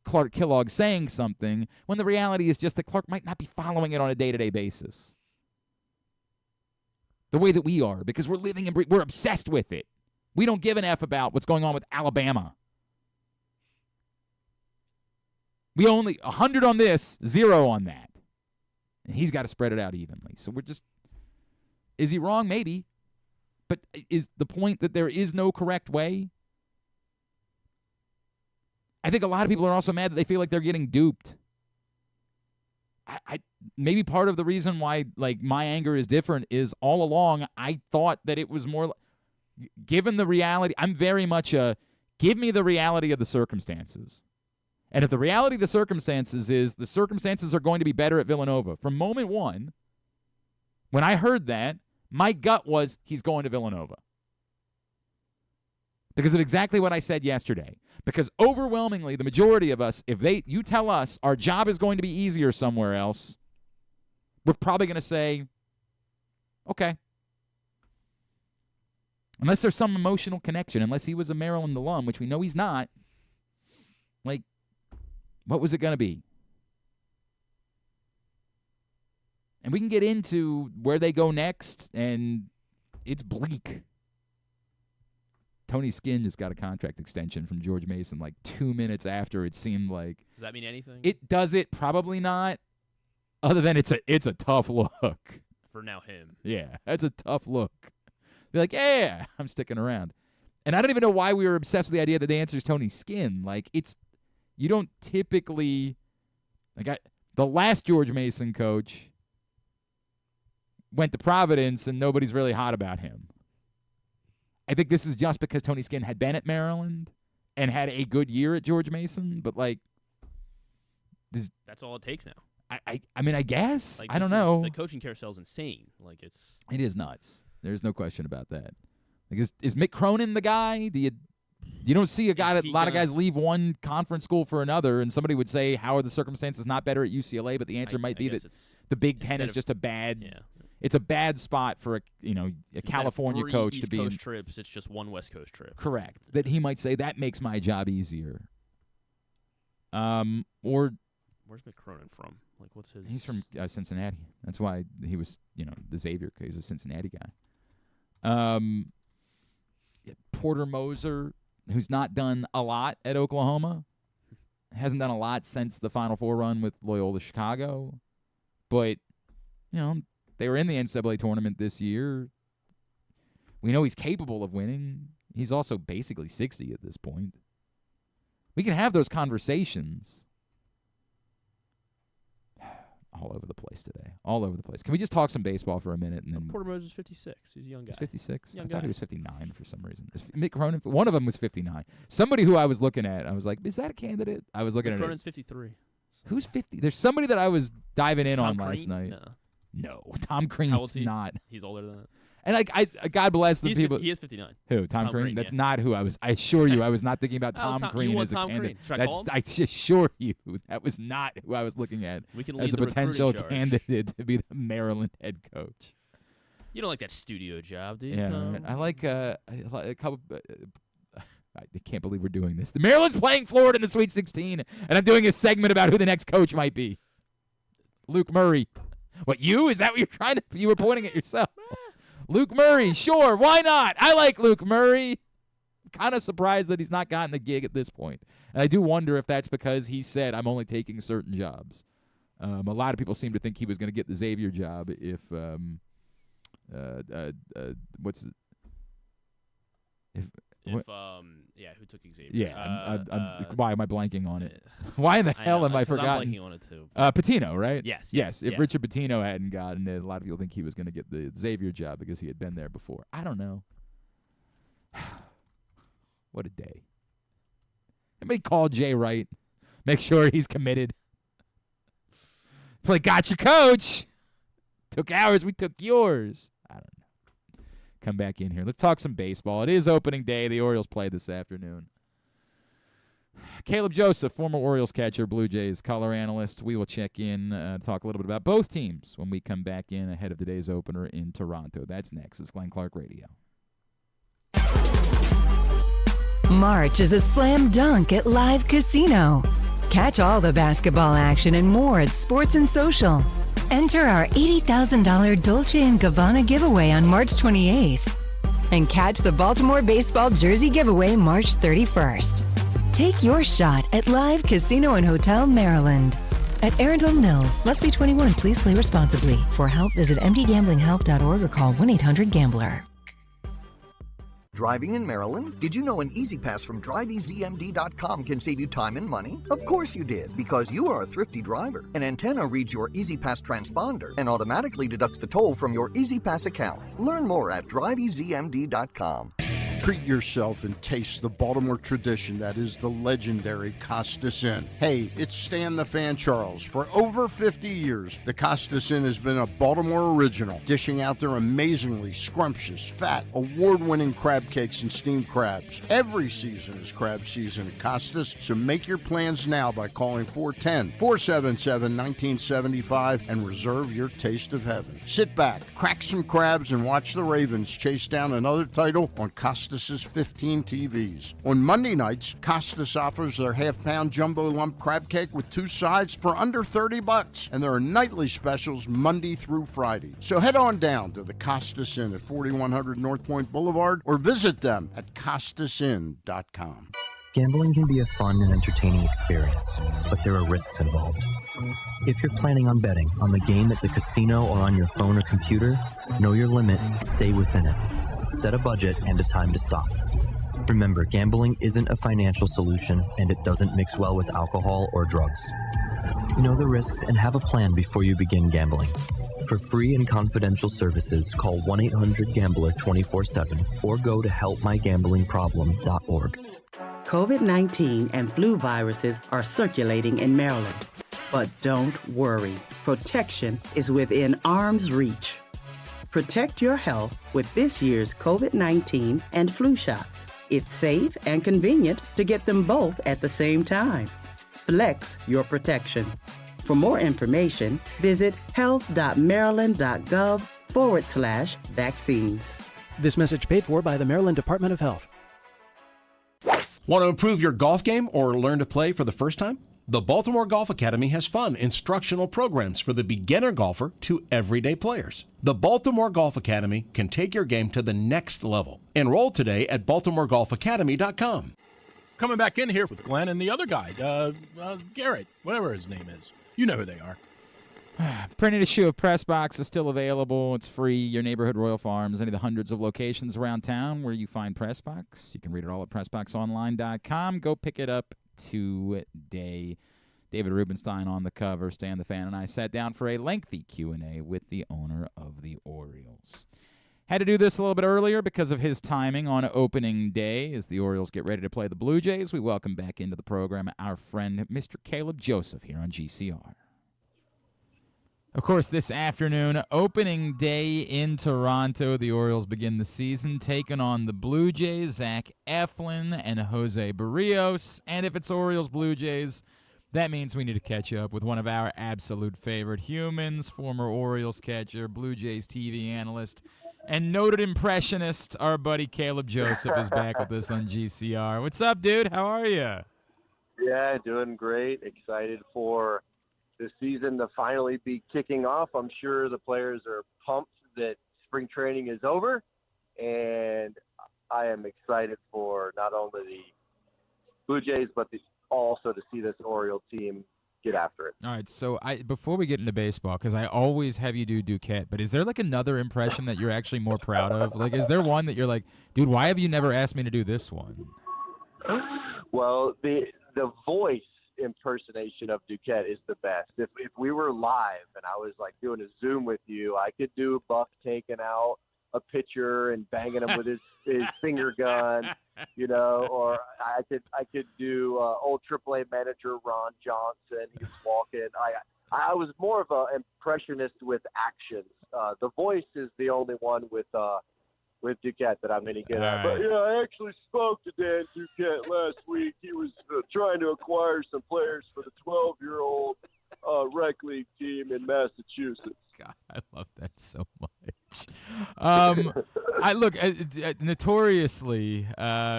Clark Kellogg saying something when the reality is just that Clark might not be following it on a day-to-day basis. The way that we are, because we're living and we're obsessed with it. We don't give an F about what's going on with Alabama. We only 100 on this, 0 on that. And he's got to spread it out evenly. So we're just, is he wrong? Maybe. But is the point that there is no correct way? I think a lot of people are also mad that they feel like they're getting duped. I maybe part of the reason why like my anger is different is all along I thought that it was more given the reality. I'm very much give me the reality of the circumstances. And if the reality of the circumstances is the circumstances are going to be better at Villanova, from moment one, when I heard that, my gut was he's going to Villanova. Because of exactly what I said yesterday. Because overwhelmingly, the majority of us, if you tell us our job is going to be easier somewhere else, we're probably going to say, okay. Unless there's some emotional connection, unless he was a Maryland alum, which we know he's not, like, what was it going to be? And we can get into where they go next, and it's bleak. Tony Skinn just got a contract extension from George Mason like 2 minutes after it seemed like. Does that mean anything? It does it? Probably not. Other than it's a tough look. For now, him. Yeah, that's a tough look. Be like, yeah, I'm sticking around. And I don't even know why we were obsessed with the idea that the answer is Tony Skinn. Like, you don't typically, the last George Mason coach went to Providence and nobody's really hot about him. I think this is just because Tony Skinn had been at Maryland and had a good year at George Mason, but That's all it takes now. I mean, I guess. Like, I don't know. The coaching carousel is insane. Like It is nuts. There's no question about that. Like, is Mick Cronin the guy? You don't see a lot of guys leave one conference school for another, and somebody would say, how are the circumstances not better at UCLA? But the answer might be that the Big Ten is just a bad. Yeah. It's a bad spot for a California coach to be. Coast trips, it's just one West Coast trip. Correct. That he might say that makes my job easier. Or where's Mick Cronin from? Like, what's his? He's from Cincinnati. That's why he was, the Xavier. He's a Cincinnati guy. Porter Moser, who's not done a lot at Oklahoma, hasn't done a lot since the Final Four run with Loyola Chicago, but they were in the NCAA tournament this year. We know he's capable of winning. He's also basically 60 at this point. We can have those conversations. All over the place today. All over the place. Can we just talk some baseball for a minute? And then Porter Moser's 56. He's a young guy. He's 56? Young I thought guy. he was 59 for some reason. Mick Cronin, one of them was 59. Somebody who I was looking at, I was like, is that a candidate? I was looking Mick at Cronin's 53. Who's 50? There's somebody that I was diving in Tom on last Crean? night. No. No, Tom Crean How old is is he? not. He's older than that. And I God bless the people. He is 59. Who? Tom Tom Crean? Crean, That's yeah. not who I was. I assure you, I was not thinking about Oh, Tom you Crean want as a Tom candidate. Crean. Should I call him? I assure you, that was not who I was looking at We can as lead a the potential recruiting charge. candidate to be the Maryland head coach. You don't like that studio job, do you, Yeah, Tom? right. I like a couple. I can't believe we're doing this. The Maryland's playing Florida in the Sweet 16, and I'm doing a segment about who the next coach might be. Luke Murray. What, you? Is that what you're trying to? You were pointing at yourself. Luke Murray, sure, why not? I like Luke Murray. Kind of surprised that he's not gotten the gig at this point. And I do wonder if that's because he said, I'm only taking certain jobs. A lot of people seem to think he was going to get the Xavier job if If who took Xavier? Yeah, why am I blanking on it? Why in the hell am I forgotten? I'm blanking on it too. Patino, right? Yes. If yeah. Richard Patino hadn't gotten it, a lot of people think he was going to get the Xavier job because he had been there before. I don't know. What a day. Anybody call Jay Wright? Make sure he's committed. Play gotcha, coach. Took ours, we took yours. I don't know. Come back in here. Let's talk some baseball. It is opening day. The Orioles play this afternoon. Caleb Joseph, former Orioles catcher, Blue Jays color analyst. We will check in, talk a little bit about both teams when we come back in ahead of today's opener in Toronto. That's next. It's Glenn Clark Radio. March is a slam dunk at Live Casino. Catch all the basketball action and more at Sports and Social. Enter our $80,000 Dolce & Gabbana giveaway on March 28th. And catch the Baltimore baseball jersey giveaway March 31st. Take your shot at Live Casino and Hotel Maryland. At Arundel Mills, must be 21. Please play responsibly. For help, visit mdgamblinghelp.org or call 1-800-GAMBLER. Driving in Maryland? Did you know an Easy Pass from DriveEasyMD.com can save you time and money? Of course you did, because you are a thrifty driver. An antenna reads your Easy Pass transponder and automatically deducts the toll from your Easy Pass account. Learn more at DriveEasyMD.com. Treat yourself and taste the Baltimore tradition that is the legendary Costas Inn. Hey, it's Stan the Fan Charles. For over 50 years, the Costas Inn has been a Baltimore original, dishing out their amazingly scrumptious, fat, award-winning crab cakes and steamed crabs. Every season is crab season at Costas, so make your plans now by calling 410-477-1975 and reserve your taste of heaven. Sit back, crack some crabs, and watch the Ravens chase down another title on Costas' 15 TVs. On Monday nights, Costas offers their half-pound jumbo lump crab cake with 2 sides for under $30, and there are nightly specials Monday through Friday. So head on down to the Costas Inn at 4100 North Point Boulevard or visit them at costasinn.com. Gambling can be a fun and entertaining experience, but there are risks involved. If you're planning on betting on the game at the casino or on your phone or computer, know your limit, stay within it. Set a budget and a time to stop. Remember, gambling isn't a financial solution, and it doesn't mix well with alcohol or drugs. Know the risks and have a plan before you begin gambling. For free and confidential services, call 1-800-GAMBLER 24/7 or go to helpmygamblingproblem.org. COVID-19 and flu viruses are circulating in Maryland. But don't worry, protection is within arm's reach. Protect your health with this year's COVID-19 and flu shots. It's safe and convenient to get them both at the same time. Flex your protection. For more information, visit health.maryland.gov/vaccines. This message paid for by the Maryland Department of Health. Want to improve your golf game or learn to play for the first time? The Baltimore Golf Academy has fun, instructional programs for the beginner golfer to everyday players. The Baltimore Golf Academy can take your game to the next level. Enroll today at baltimoregolfacademy.com. Coming back in here with Glenn and the other guy, Garrett, whatever his name is. You know who they are. Printed issue of Press Box is still available. It's free. Your neighborhood Royal Farms, any of the hundreds of locations around town where you find Press Box. You can read it all at PressBoxOnline.com. Go pick it up today. David Rubenstein on the cover. Stan the Fan and I sat down for a lengthy Q&A with the owner of the Orioles. Had to do this a little bit earlier because of his timing on opening day as the Orioles get ready to play the Blue Jays. We welcome back into the program our friend, Mr. Caleb Joseph, here on GCR. Of course, this afternoon, opening day in Toronto, the Orioles begin the season taking on the Blue Jays, Zach Eflin and Jose Barrios. And if it's Orioles Blue Jays, that means we need to catch up with one of our absolute favorite humans, former Orioles catcher, Blue Jays TV analyst, and noted impressionist. Our buddy Caleb Joseph is back with us on GCR. What's up, dude? How are you? Yeah, doing great. Excited for the season to finally be kicking off. I'm sure the players are pumped that spring training is over, and I am excited for not only the Blue Jays, but also to see this Oriole team get after it. All right, so before we get into baseball, because I always have you do Duquette, but is there like another impression that you're actually more proud of? Like, is there one that you're like, dude, why have you never asked me to do this one? Well, the voice impersonation of Duquette is the best. If we were live and I was like doing a Zoom with you, I could do Buck taking out a pitcher and banging him with his finger gun, or I could do old AAA manager Ron Johnson. He was walking. I was more of an impressionist with actions. The voice is the only one with Duquette that I'm any good at. But yeah, I actually spoke to Dan Duquette last week. He was trying to acquire some players for the 12-year-old rec league team in Massachusetts. God, I love that so much. Notoriously,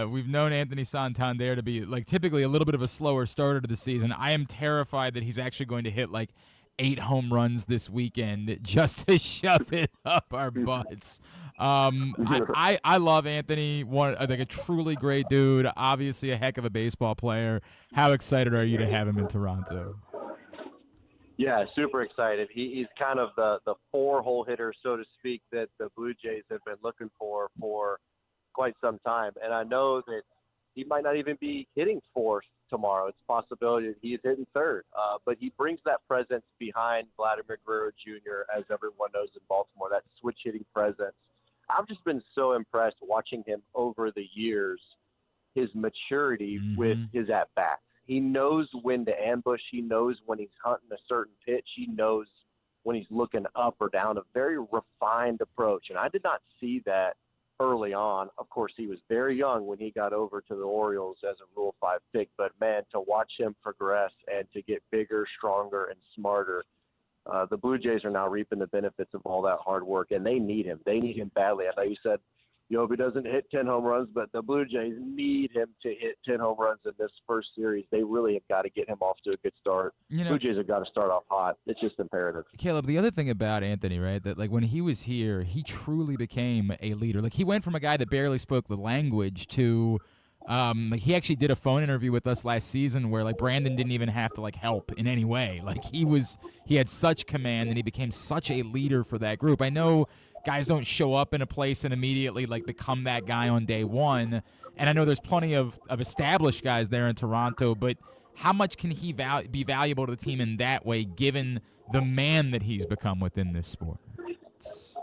we've known Anthony Santander to be like typically a little bit of a slower starter to the season. I am terrified that he's actually going to hit like 8 home runs this weekend just to shove it up our butts. I love Anthony, like a truly great dude, obviously a heck of a baseball player. How excited are you to have him in Toronto? Yeah, super excited. He's kind of the 4-hole hitter, so to speak, that the Blue Jays have been looking for quite some time. And I know that he might not even be hitting 4th tomorrow. It's a possibility that he's hitting 3rd. But he brings that presence behind Vladimir Guerrero Jr., as everyone knows in Baltimore, that switch hitting presence. I've just been so impressed watching him over the years, his maturity with his at-bats. He knows when to ambush. He knows when he's hunting a certain pitch. He knows when he's looking up or down, a very refined approach. And I did not see that early on. Of course, he was very young when he got over to the Orioles as a Rule 5 pick. But, man, to watch him progress and to get bigger, stronger, and smarter, the Blue Jays are now reaping the benefits of all that hard work, and they need him. They need him badly. I know you said Yobi doesn't hit 10 home runs, but the Blue Jays need him to hit 10 home runs in this first series. They really have got to get him off to a good start. Blue Jays have got to start off hot. It's just imperative. Caleb, the other thing about Anthony, right, that like when he was here, he truly became a leader. Like he went from a guy that barely spoke the language to he actually did a phone interview with us last season where like Brandon didn't even have to like help in any way. Like he had such command and he became such a leader for that group. I know guys don't show up in a place and immediately like become that guy on day one. And I know there's plenty of established guys there in Toronto, but how much can he be valuable to the team in that way, given the man that he's become within this sport?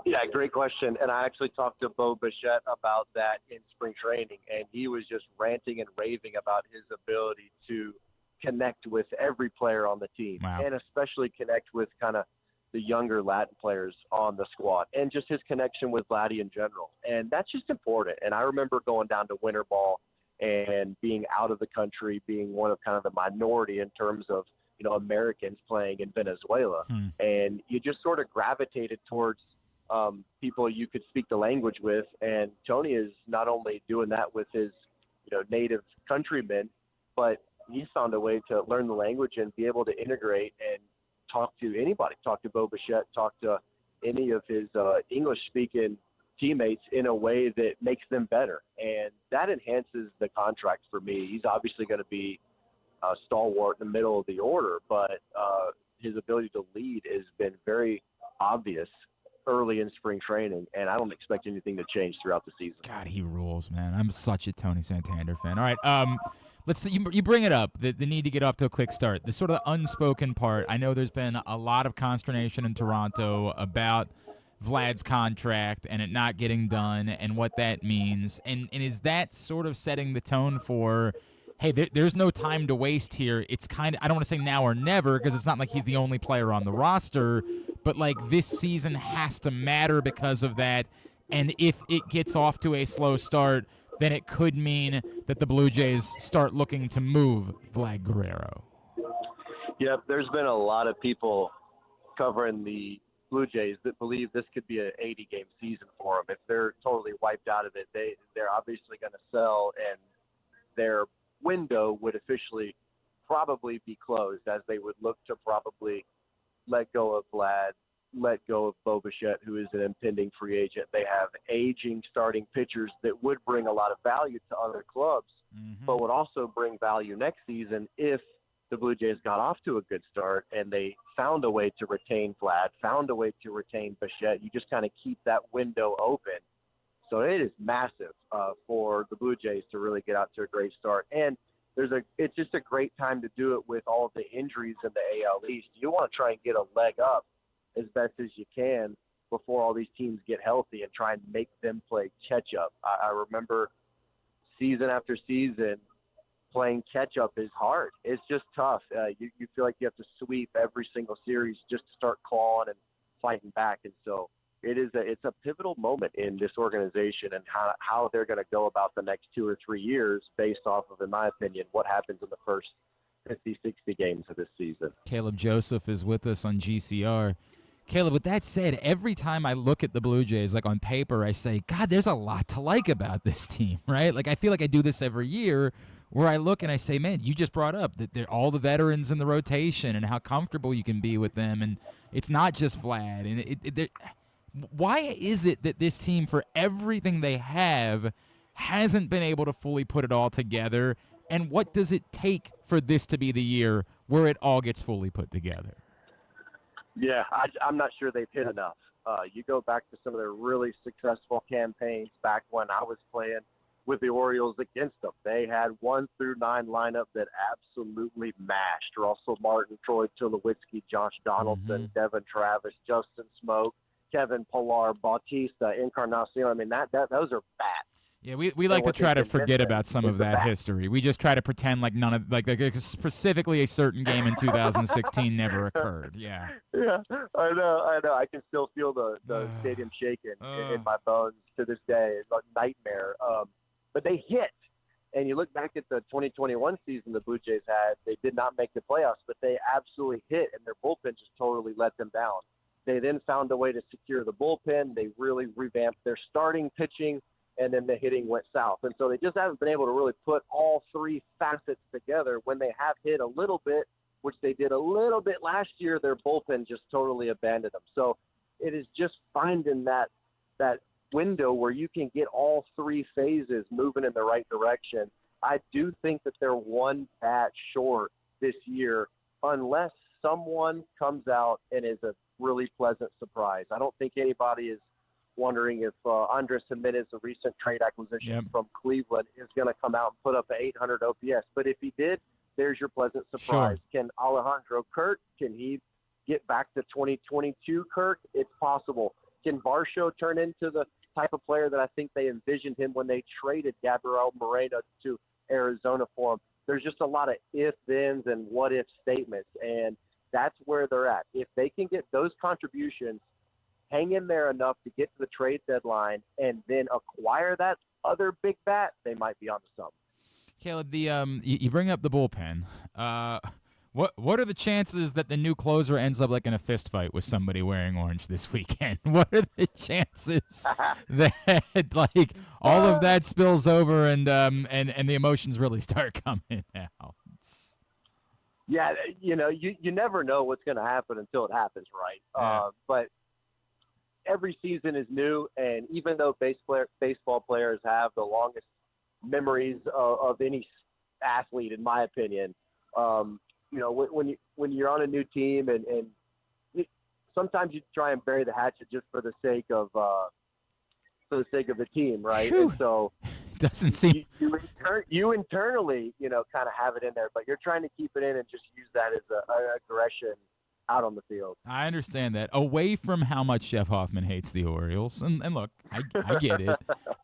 Yeah, great question. And I actually talked to Bo Bichette about that in spring training, and he was just ranting and raving about his ability to connect with every player on the team, and especially connect with kind of the younger Latin players on the squad, and just his connection with Vladdy in general. And that's just important. And I remember going down to winter ball and being out of the country, being one of kind of the minority in terms of, Americans playing in Venezuela. And you just sort of gravitated towards people you could speak the language with. And Tony is not only doing that with his, native countrymen, but he's found a way to learn the language and be able to integrate and talk to anybody, talk to Bo Bichette, talk to any of his English-speaking teammates in a way that makes them better. And that enhances the contract for me. He's obviously going to be a stalwart in the middle of the order, but his ability to lead has been very obvious early in spring training, and I don't expect anything to change throughout the season. God, he rules, man. I'm such a Tony Santander fan. All right, let's see, you bring it up, the need to get off to a quick start. The sort of unspoken part, I know there's been a lot of consternation in Toronto about Vlad's contract and it not getting done and what that means. And is that sort of setting the tone for, hey, there's no time to waste here. It's kind of, I don't want to say now or never because it's not like he's the only player on the roster, but like this season has to matter because of that. And if it gets off to a slow start, then it could mean that the Blue Jays start looking to move Vlad Guerrero. Yep, there's been a lot of people covering the Blue Jays that believe this could be an 80-game season for them. If they're totally wiped out of it, they're obviously going to sell, and their window would officially probably be closed, as they would look to probably let go of Vlad, let go of Bo Bichette, who is an impending free agent. They have aging starting pitchers that would bring a lot of value to other clubs, but would also bring value next season if the Blue Jays got off to a good start, and they found a way to retain Vlad, found a way to retain Bichette. You just kind of keep that window open. So it is massive for the Blue Jays to really get out to a great start. And it's just a great time to do it with all of the injuries in the AL East. You want to try and get a leg up as best as you can before all these teams get healthy and try and make them play catch-up. I remember season after season, playing catch-up is hard. It's just tough. You feel like you have to sweep every single series just to start clawing and fighting back. And so it's a pivotal moment in this organization and how they're going to go about the next 2 or 3 years based off of, in my opinion, what happens in the first 50, 60 games of this season. Caleb Joseph is with us on GCR. Caleb, with that said, every time I look at the Blue Jays, like on paper, I say, God, there's a lot to like about this team, right? Like I feel like I do this every year where I look and I say, man, you just brought up that they're all the veterans in the rotation and how comfortable you can be with them. And it's not just Vlad. And why is it that this team, for everything they have, hasn't been able to fully put it all together? And what does it take for this to be the year where it all gets fully put together? Yeah, I'm not sure they've hit enough. You go back to some of their really successful campaigns back when I was playing with the Orioles against them. They had 1 through 9 lineup that absolutely mashed. Russell Martin, Troy Tulowitzki, Josh Donaldson, Devin Travis, Justin Smoke, Kevin Pillar, Bautista, Encarnacion. I mean, those are bats. Yeah, we like to try to forget about some of that history. We just try to pretend like none of like specifically a certain game in 2016 never occurred. Yeah. Yeah, I know. I can still feel the stadium shaking in my bones to this day. It's a nightmare. But they hit. And you look back at the 2021 season the Blue Jays had, they did not make the playoffs, but they absolutely hit, and their bullpen just totally let them down. They then found a way to secure the bullpen. They really revamped their starting pitching, and then the hitting went south. And so they just haven't been able to really put all three facets together. When they have hit a little bit, which they did a little bit last year, their bullpen just totally abandoned them. So it is just finding that window where you can get all three phases moving in the right direction. I do think that they're one bat short this year unless someone comes out and is a really pleasant surprise. I don't think anybody is wondering if Andres Jimenez, a recent trade acquisition from Cleveland, is going to come out and put up an 800 OPS. But if he did, there's your pleasant surprise. Sure. Can Alejandro Kirk, can he get back to 2022 Kirk? It's possible. Can Varsho turn into the type of player that I think they envisioned him when they traded Gabriel Moreno to Arizona for him? There's just a lot of if-thens and what-if statements, and that's where they're at. If they can get those contributions, hang in there enough to get to the trade deadline, and then acquire that other big bat, they might be onto something. Caleb, you bring up the bullpen. What are the chances that the new closer ends up like in a fist fight with somebody wearing orange this weekend? What are the chances that like all of that spills over and the emotions really start coming out? Yeah, you never know what's going to happen until it happens, right? Yeah. But every season is new, and even though baseball players have the longest memories of any athlete, in my opinion, when you're on a new team and sometimes you try and bury the hatchet just for the sake of the team, right? Whew. And so doesn't seem you internally, kind of have it in there, but you're trying to keep it in and just use that as an aggression out on the field. I understand that. Away from how much Jeff Hoffman hates the Orioles, and look, I get it.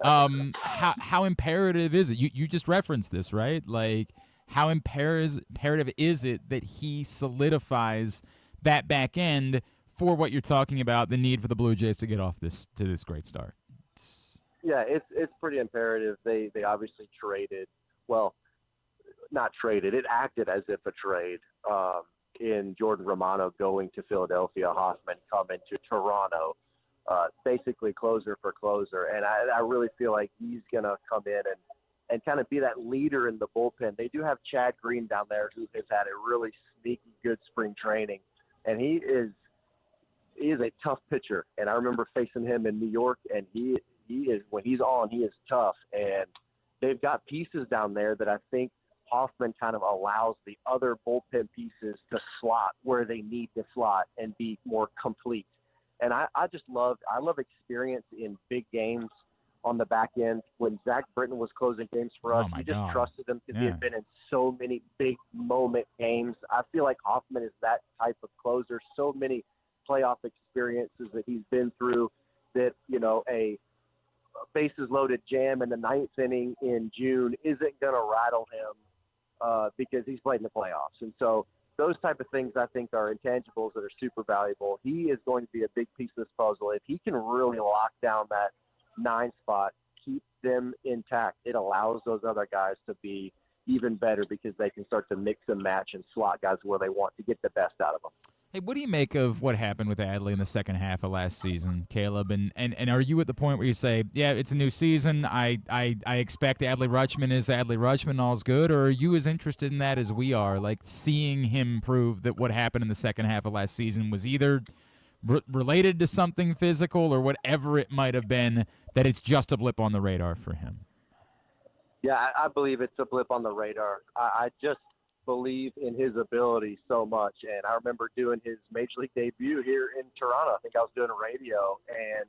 How imperative is it? You just referenced this, right? Like, how imperative is it that he solidifies that back end for what you're talking about, the need for the Blue Jays to get off to this great start? Yeah, it's pretty imperative. They obviously traded. Well, not traded. It acted as if a trade. In Jordan Romano going to Philadelphia, Hoffman coming to Toronto, basically closer for closer. And I really feel like he's going to come in and kind of be that leader in the bullpen. They do have Chad Green down there who has had a really sneaky good spring training. And he is a tough pitcher. And I remember facing him in New York, and he is, when he's on, he is tough. And they've got pieces down there that I think Hoffman kind of allows the other bullpen pieces to slot where they need to slot and be more complete. And I love experience in big games on the back end. When Zach Britton was closing games for us, we just trusted him because he had been in so many big moment games. I feel like Hoffman is that type of closer. So many playoff experiences that he's been through that, a bases loaded jam in the ninth inning in June isn't going to rattle him because he's played in the playoffs. And so those type of things I think are intangibles that are super valuable. He is going to be a big piece of this puzzle. If he can really lock down that 9 spot, keep them intact, it allows those other guys to be even better because they can start to mix and match and slot guys where they want to get the best out of them. Hey, what do you make of what happened with Adley in the second half of last season, Caleb? And are you at the point where you say, yeah, it's a new season, I expect Adley Rutschman is Adley Rutschman, all's good, or are you as interested in that as we are, like seeing him prove that what happened in the second half of last season was either related to something physical or whatever it might have been, that it's just a blip on the radar for him? Yeah, I believe it's a blip on the radar. I just believe in his ability so much. And I remember doing his major league debut here in Toronto. I think I was doing radio. And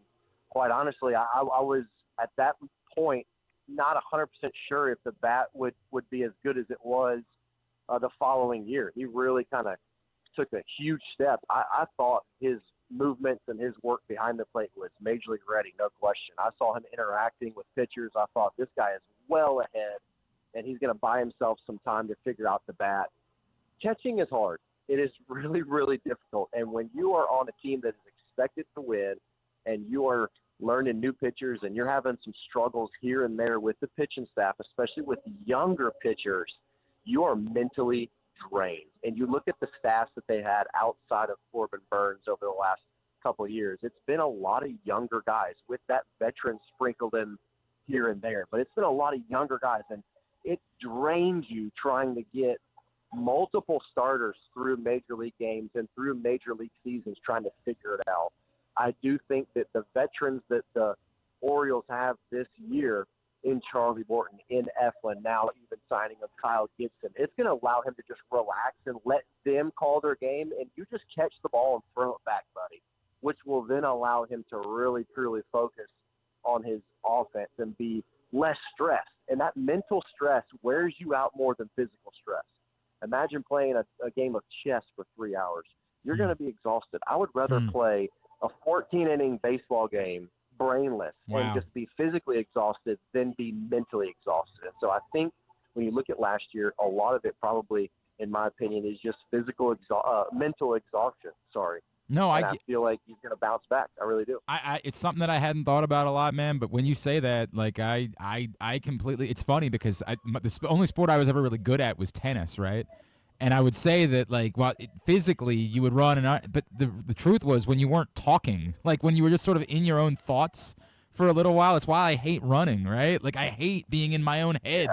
quite honestly, I was at that point not 100% sure if the bat would be as good as it was the following year. He really kind of took a huge step. I thought his movements and his work behind the plate was major league ready, no question. I saw him interacting with pitchers. I thought this guy is well ahead, and he's going to buy himself some time to figure out the bat. Catching is hard. It is really, really difficult. And when you are on a team that is expected to win and you are learning new pitchers and you're having some struggles here and there with the pitching staff, especially with younger pitchers, you are mentally drained. And you look at the stats that they had outside of Corbin Burns over the last couple of years. It's been a lot of younger guys with that veteran sprinkled in here and there. But it's been a lot of younger guys, and it drains you trying to get multiple starters through major league games and through major league seasons trying to figure it out. I do think that the veterans that the Orioles have this year in Charlie Morton, in Eflin, now even signing of Kyle Gibson, it's going to allow him to just relax and let them call their game, and you just catch the ball and throw it back, buddy, which will then allow him to really, truly focus on his offense and be less stressed. And that mental stress wears you out more than physical stress. Imagine playing a game of chess for 3 hours. You're going to be exhausted. I would rather play a 14-inning baseball game brainless and just be physically exhausted than be mentally exhausted. And so I think when you look at last year, a lot of it probably, in my opinion, is just mental exhaustion. No, I feel like he's going to bounce back. I really do. It's something that I hadn't thought about a lot, man. But when you say that, like I completely. It's funny because the only sport I was ever really good at was tennis, right? And I would say that, like, physically you would run, but the truth was when you weren't talking, like when you were just sort of in your own thoughts for a little while. It's why I hate running, right? Like I hate being in my own head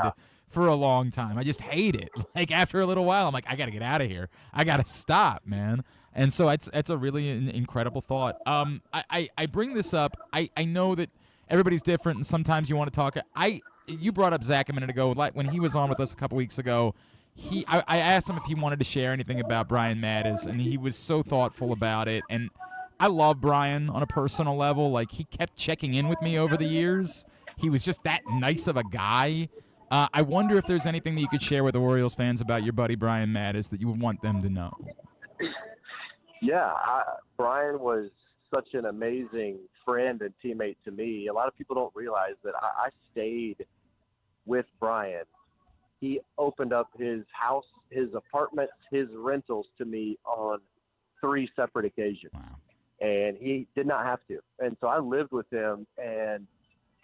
for a long time. I just hate it. Like after a little while, I'm like, I got to get out of here. I got to stop, man. And so it's a really incredible thought. I bring this up. I know that everybody's different, and sometimes you want to talk. You brought up Zach a minute ago. Like when he was on with us a couple weeks ago, I asked him if he wanted to share anything about Brian Mattis, and he was so thoughtful about it. And I love Brian on a personal level. Like he kept checking in with me over the years. He was just that nice of a guy. I wonder if there's anything that you could share with the Orioles fans about your buddy Brian Mattis that you would want them to know. Yeah, Brian was such an amazing friend and teammate to me. A lot of people don't realize that I stayed with Brian. He opened up his house, his apartments, his rentals to me on 3 separate occasions. Wow. And he did not have to. And so I lived with him and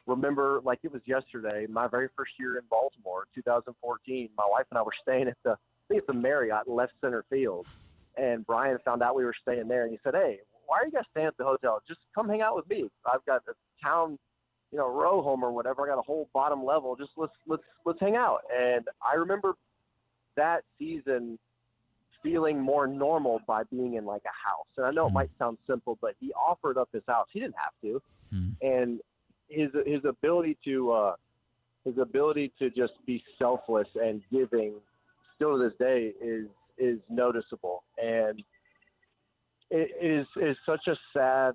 remember like it was yesterday, my very first year in Baltimore, 2014, my wife and I were staying at I think it's the Marriott in left center field. And Brian found out we were staying there, and he said, "Hey, why are you guys staying at the hotel? Just come hang out with me. I've got a town, row home or whatever. I got a whole bottom level. Just let's hang out." And I remember that season feeling more normal by being in like a house. And I know it might sound simple, but he offered up his house. He didn't have to, and his ability to his ability to just be selfless and giving still to this day is noticeable. And it is such a sad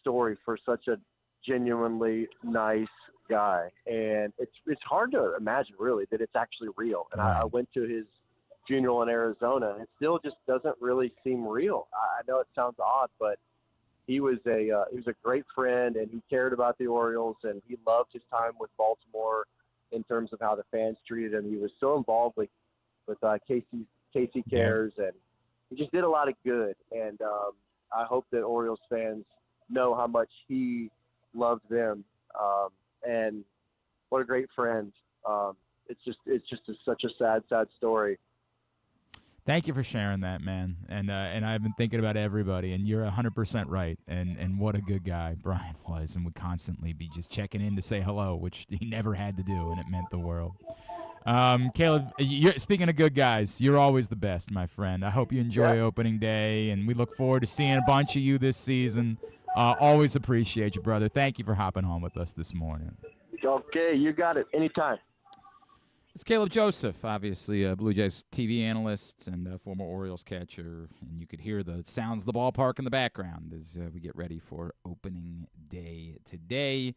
story for such a genuinely nice guy. And it's hard to imagine really that it's actually real. And I went to his funeral in Arizona, and it still just doesn't really seem real. I know it sounds odd, but he was a great friend, and he cared about the Orioles, and he loved his time with Baltimore in terms of how the fans treated him. He was so involved with Casey Cares, and he just did a lot of good. And I hope that Orioles fans know how much he loved them, and what a great friend. It's just such a sad story. Thank you for sharing that, man. And I've been thinking about everybody, and you're 100% right. And what a good guy Brian was, and would constantly be just checking in to say hello, which he never had to do, and it meant the world. Caleb, speaking of good guys, you're always the best, my friend. I hope you enjoy opening day, and we look forward to seeing a bunch of you this season. Always appreciate you, brother. Thank you for hopping on with us this morning. Okay, you got it. Anytime. It's Caleb Joseph, obviously a Blue Jays TV analyst and a former Orioles catcher, and you could hear the sounds of the ballpark in the background as we get ready for opening day today.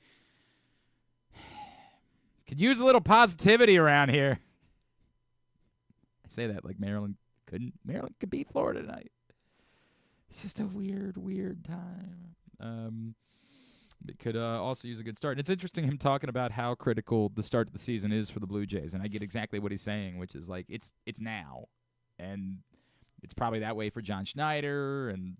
Could use a little positivity around here. I say that like Maryland could beat Florida tonight. It's just a weird time. It could also use a good start. And it's interesting him talking about how critical the start of the season is for the Blue Jays, and I get exactly what he's saying, which is like it's now, and it's probably that way for John Schneider, and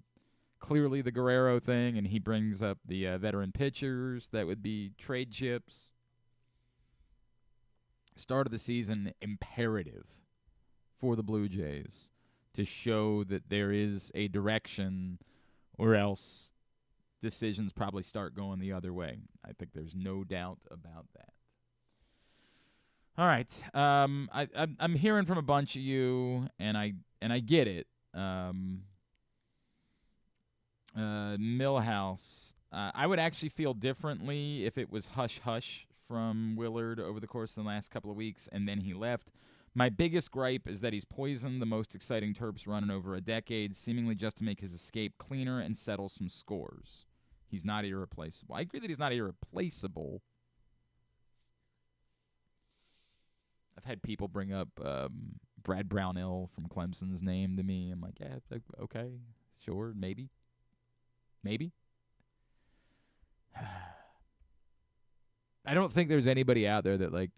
clearly the Guerrero thing, and he brings up the veteran pitchers that would be trade chips. Start of the season imperative for the Blue Jays to show that there is a direction, or else decisions probably start going the other way. I think there's no doubt about that. All right, I'm hearing from a bunch of you, and I get it. Millhouse, I would actually feel differently if it was hush hush from Willard over the course of the last couple of weeks, and then he left. My biggest gripe is that he's poisoned the most exciting Terps run in over a decade, seemingly just to make his escape cleaner and settle some scores. He's not irreplaceable. I agree that he's not irreplaceable. I've had people bring up Brad Brownell from Clemson's name to me. I'm like, yeah, okay, sure, maybe. I don't think there's anybody out there that like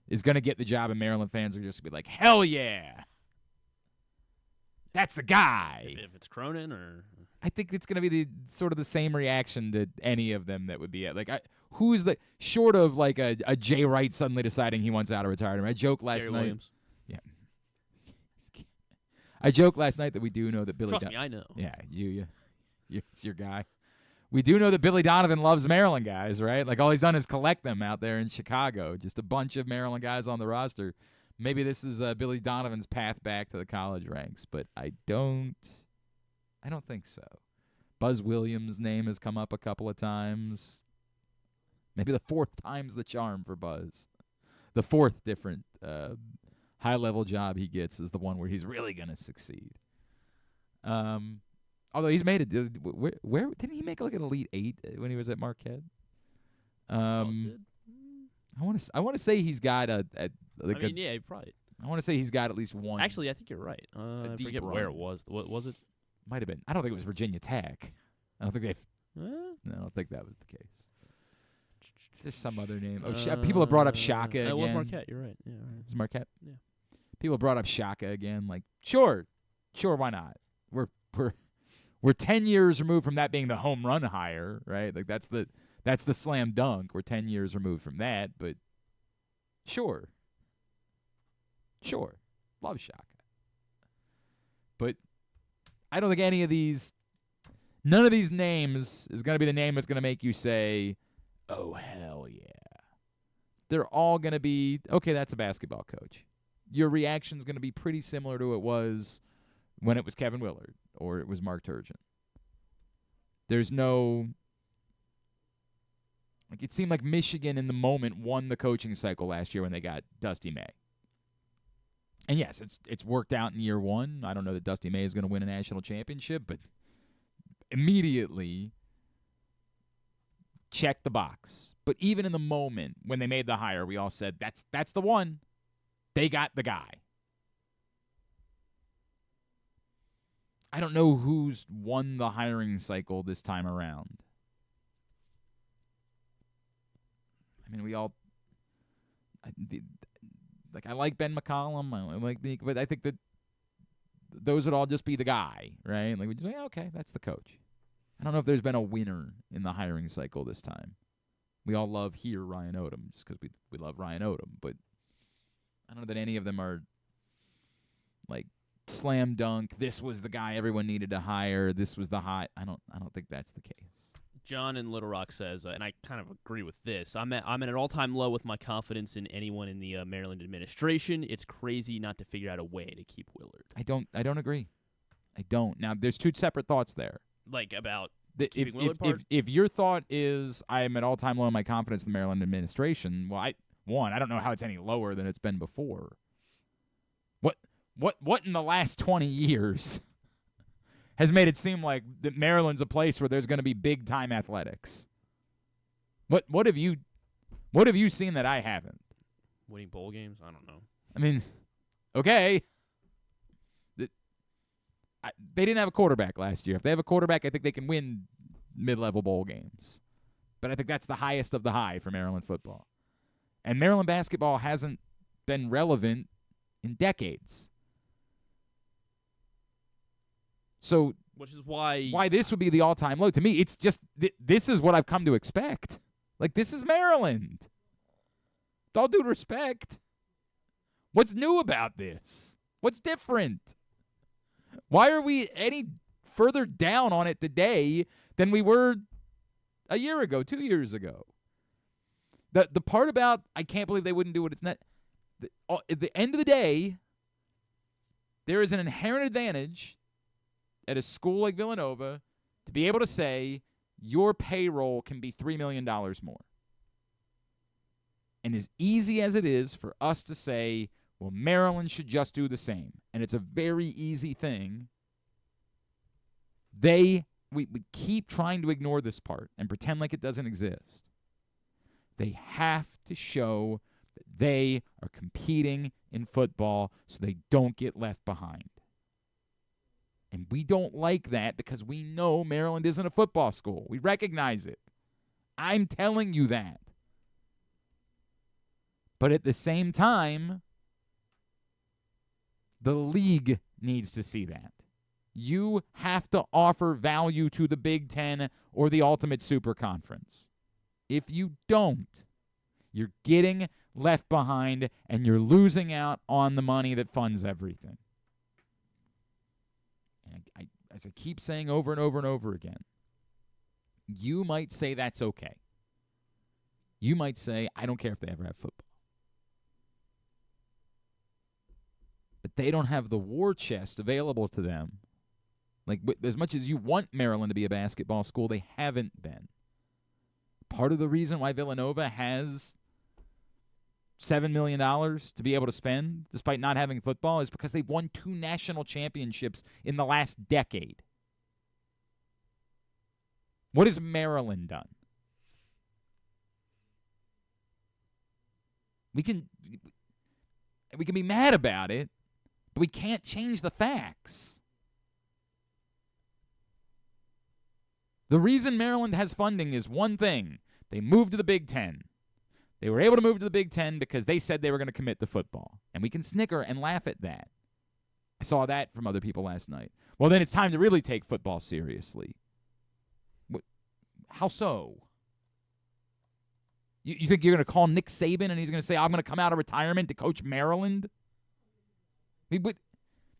is going to get the job, and Maryland fans are just going to be like, hell yeah, that's the guy. If it's Cronin or... I think it's going to be the sort of the same reaction to any of them that would be at. Like, who's the short of like a Jay Wright suddenly deciding he wants out of retirement? I joked last Gary night. Williams. Yeah. I joked last night that we do know that Billy. Trust me, I know. Yeah, it's your guy. We do know that Billy Donovan loves Maryland guys, right? Like all he's done is collect them out there in Chicago. Just a bunch of Maryland guys on the roster. Maybe this is Billy Donovan's path back to the college ranks, but I don't think so. Buzz Williams' name has come up a couple of times. Maybe the fourth time's the charm for Buzz. The fourth different high-level job he gets is the one where he's really going to succeed. Although he's made it. Where didn't he make like an Elite Eight when he was at Marquette? I want to say he's got yeah, probably. I want to say he's got at least one. Actually, I think you're right. I forget where it was. What was it? Might have been. I don't think it was Virginia Tech. I don't think No, I don't think that was the case. There's some other name. People have brought up Shaka again. It was Marquette. You're right. Yeah, right. It was Marquette? Yeah. People brought up Shaka again. Like, sure, why not? We're 10 years removed from that being the home run hire, right? Like that's the slam dunk. We're 10 years removed from that, but sure. Love Shaka. But I don't think none of these names is going to be the name that's going to make you say, oh, hell yeah. They're all going to be, okay, that's a basketball coach. Your reaction is going to be pretty similar to it was when it was Kevin Willard or it was Mark Turgeon. There's no Like, it seemed like Michigan in the moment won the coaching cycle last year when they got Dusty May. And yes, it's worked out in year one. I don't know that Dusty May is going to win a national championship, but immediately check the box. But even in the moment when they made the hire, we all said, that's the one. They got the guy. I don't know who's won the hiring cycle this time around. I mean, we all I like Ben McCollum. I like but I think that those would all just be the guy, right? Like, we just say, okay, that's the coach. I don't know if there's been a winner in the hiring cycle this time. We all love Ryan Odom just because we love Ryan Odom, but I don't know that any of them are like slam dunk. This was the guy everyone needed to hire. This was the hot. I don't think that's the case. John in Little Rock says, and I kind of agree with this, I'm at an all-time low with my confidence in anyone in the Maryland administration. It's crazy not to figure out a way to keep Willard. I don't agree. I don't. Now, there's two separate thoughts there. Like about keeping Willard part? If your thought is I am at all-time low in my confidence in the Maryland administration, well, I don't know how it's any lower than it's been before. What in the last 20 years has made it seem like that Maryland's a place where there's going to be big-time athletics? What have you seen that I haven't? Winning bowl games? I don't know. I mean, okay. They didn't have a quarterback last year. If they have a quarterback, I think they can win mid-level bowl games. But I think that's the highest of the high for Maryland football. And Maryland basketball hasn't been relevant in decades. So, which is why this would be the all-time low. To me, it's just this is what I've come to expect. Like, this is Maryland. With all due respect. What's new about this? What's different? Why are we any further down on it today than we were a year ago, 2 years ago? The part about I can't believe they wouldn't do it, it's not. At the end of the day, there is an inherent advantage at a school like Villanova to be able to say your payroll can be $3 million more. And as easy as it is for us to say, well, Maryland should just do the same, and it's a very easy thing, we keep trying to ignore this part and pretend like it doesn't exist. They have to show that they are competing in football so they don't get left behind. And we don't like that because we know Maryland isn't a football school. We recognize it. I'm telling you that. But at the same time, the league needs to see that. You have to offer value to the Big Ten or the Ultimate Super Conference. If you don't, you're getting left behind and you're losing out on the money that funds everything. And as I keep saying over and over and over again, you might say that's okay. You might say, I don't care if they ever have football. But they don't have the war chest available to them. Like, as much as you want Maryland to be a basketball school, they haven't been. Part of the reason why Villanova has $7 million to be able to spend, despite not having football, is because they've won 2 national championships in the last decade. What has Maryland done? We can be mad about it, but we can't change the facts. The reason Maryland has funding is one thing. They moved to the Big Ten. They were able to move to the Big Ten because they said they were going to commit to football. And we can snicker and laugh at that. I saw that from other people last night. Well, then it's time to really take football seriously. How so? You think you're going to call Nick Saban and he's going to say, I'm going to come out of retirement to coach Maryland? I mean, but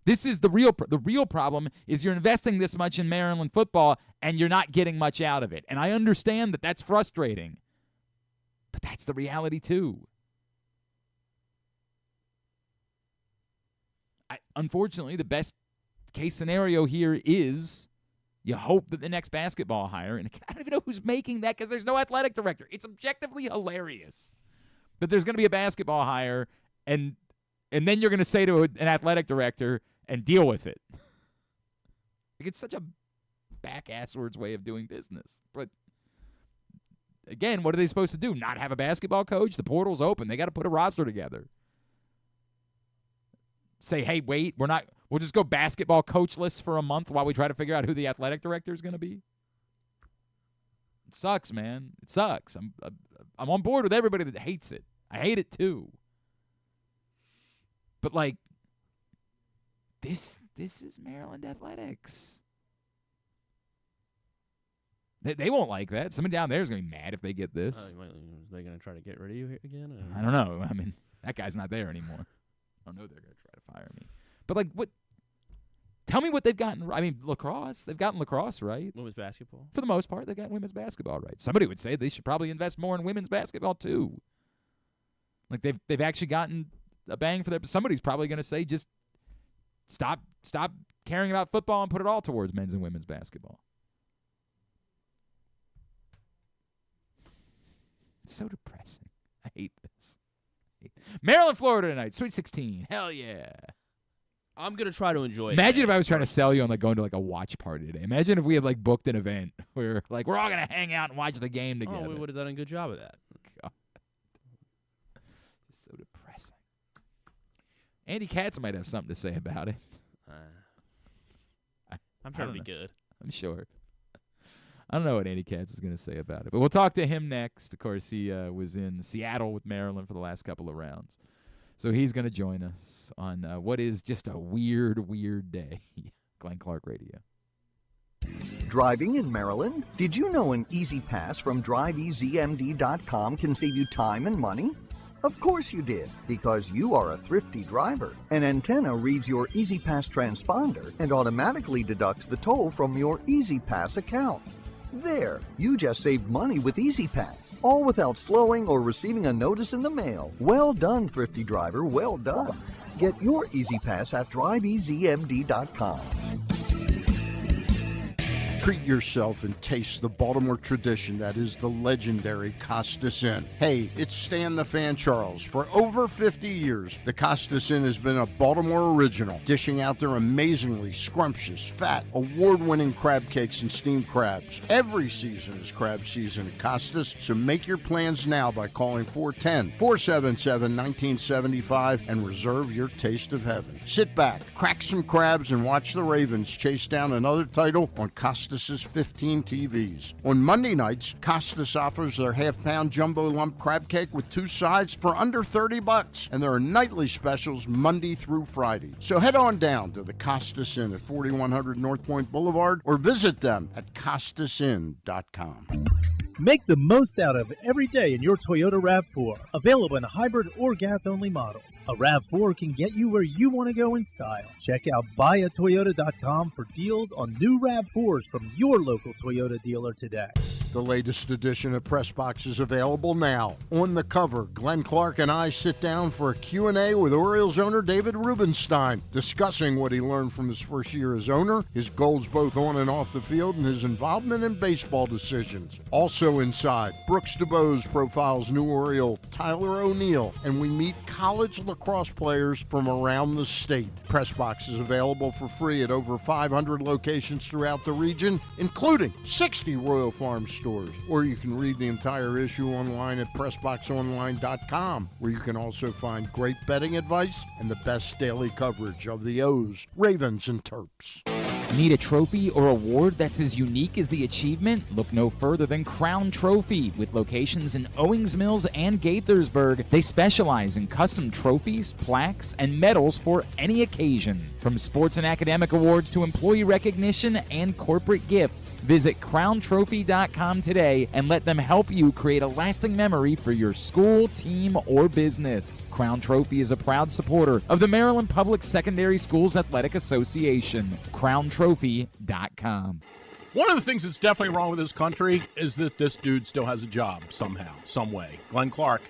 this is the real problem is you're investing this much in Maryland football and you're not getting much out of it. And I understand that that's frustrating. But that's the reality too. Unfortunately, the best case scenario here is You hope that the next basketball hire, and I don't even know who's making that because there's no athletic director. It's objectively hilarious that there's going to be a basketball hire, and then you're going to say to an athletic director and deal with it. Like, it's such a back-asswards way of doing business. But again, what are they supposed to do? Not have a basketball coach? The portal's open. They got to put a roster together. Say, hey, wait, we'll just go basketball coachless for a month while we try to figure out who the athletic director is going to be. It sucks, man. It sucks. I'm on board with everybody that hates it. I hate it too. But like, this is Maryland athletics. They won't like that. Somebody down there is going to be mad if they get this. Are they going to try to get rid of you again? I don't know. I mean, that guy's not there anymore. I don't know they're going to try to fire me. But, like, what? Tell me what they've gotten. I mean, lacrosse. They've gotten lacrosse right. Women's basketball? For the most part, they've got women's basketball right. Somebody would say they should probably invest more in women's basketball, too. Like, they've actually gotten a bang for their. Somebody's probably going to say just stop caring about football and put it all towards men's and women's basketball. It's so depressing. I hate this. Maryland, Florida tonight. Sweet 16. Hell yeah. I'm going to try to enjoy it. Imagine if I was trying to sell you on like going to like a watch party today. Imagine if we had like booked an event where like we're all going to hang out and watch the game together. Oh, we would have done a good job of that. God. It's so depressing. Andy Katz might have something to say about it. I'm trying to be good. I'm sure. I don't know what Andy Katz is going to say about it, but we'll talk to him next. Of course, he was in Seattle with Maryland for the last couple of rounds. So he's going to join us on what is just a weird, weird day. Glenn Clark Radio. Driving in Maryland? Did you know an Easy Pass from DriveEasyMD.com can save you time and money? Of course you did, because you are a thrifty driver. An antenna reads your Easy Pass transponder and automatically deducts the toll from your Easy Pass account. There, you just saved money with Easy Pass, all without slowing or receiving a notice in the mail. Well done, thrifty driver, well done. Get your Easy Pass at DriveEasyMD.com. Treat yourself and taste the Baltimore tradition that is the legendary Costas Inn. Hey, it's Stan the Fan Charles. For over 50 years, the Costas Inn has been a Baltimore original, dishing out their amazingly scrumptious, fat, award-winning crab cakes and steamed crabs. Every season is crab season at Costas, so make your plans now by calling 410-477-1975 and reserve your taste of heaven. Sit back, crack some crabs, and watch the Ravens chase down another title on Costas' 15 TVs. On Monday nights, Costas offers their half-pound jumbo lump crab cake with 2 sides for under $30, and there are nightly specials Monday through Friday. So head on down to the Costas Inn at 4100 North Point Boulevard or visit them at CostasInn.com. Make the most out of every day in your Toyota RAV4. Available in hybrid or gas-only models. A RAV4 can get you where you want to go in style. Check out buyatoyota.com for deals on new RAV4s from your local Toyota dealer today. The latest edition of Press Box is available now. On the cover, Glenn Clark and I sit down for a Q&A with Orioles owner David Rubenstein, discussing what he learned from his first year as owner, his goals both on and off the field, and his involvement in baseball decisions. Also inside, Brooks DeBose profiles new Oriole Tyler O'Neill, and we meet college lacrosse players from around the state. Press Box is available for free at over 500 locations throughout the region, including 60 Royal Farm stores. Or you can read the entire issue online at PressBoxOnline.com, where you can also find great betting advice and the best daily coverage of the O's, Ravens, and Terps. Need a trophy or award that's as unique as the achievement? Look no further than Crown Trophy. With locations in Owings Mills and Gaithersburg, they specialize in custom trophies, plaques, and medals for any occasion. From sports and academic awards to employee recognition and corporate gifts, visit crowntrophy.com today and let them help you create a lasting memory for your school, team, or business. Crown Trophy is a proud supporter of the Maryland Public Secondary Schools Athletic Association. crowntrophy.com. One of the things that's definitely wrong with this country is that this dude still has a job somehow, some way. Glenn Clark.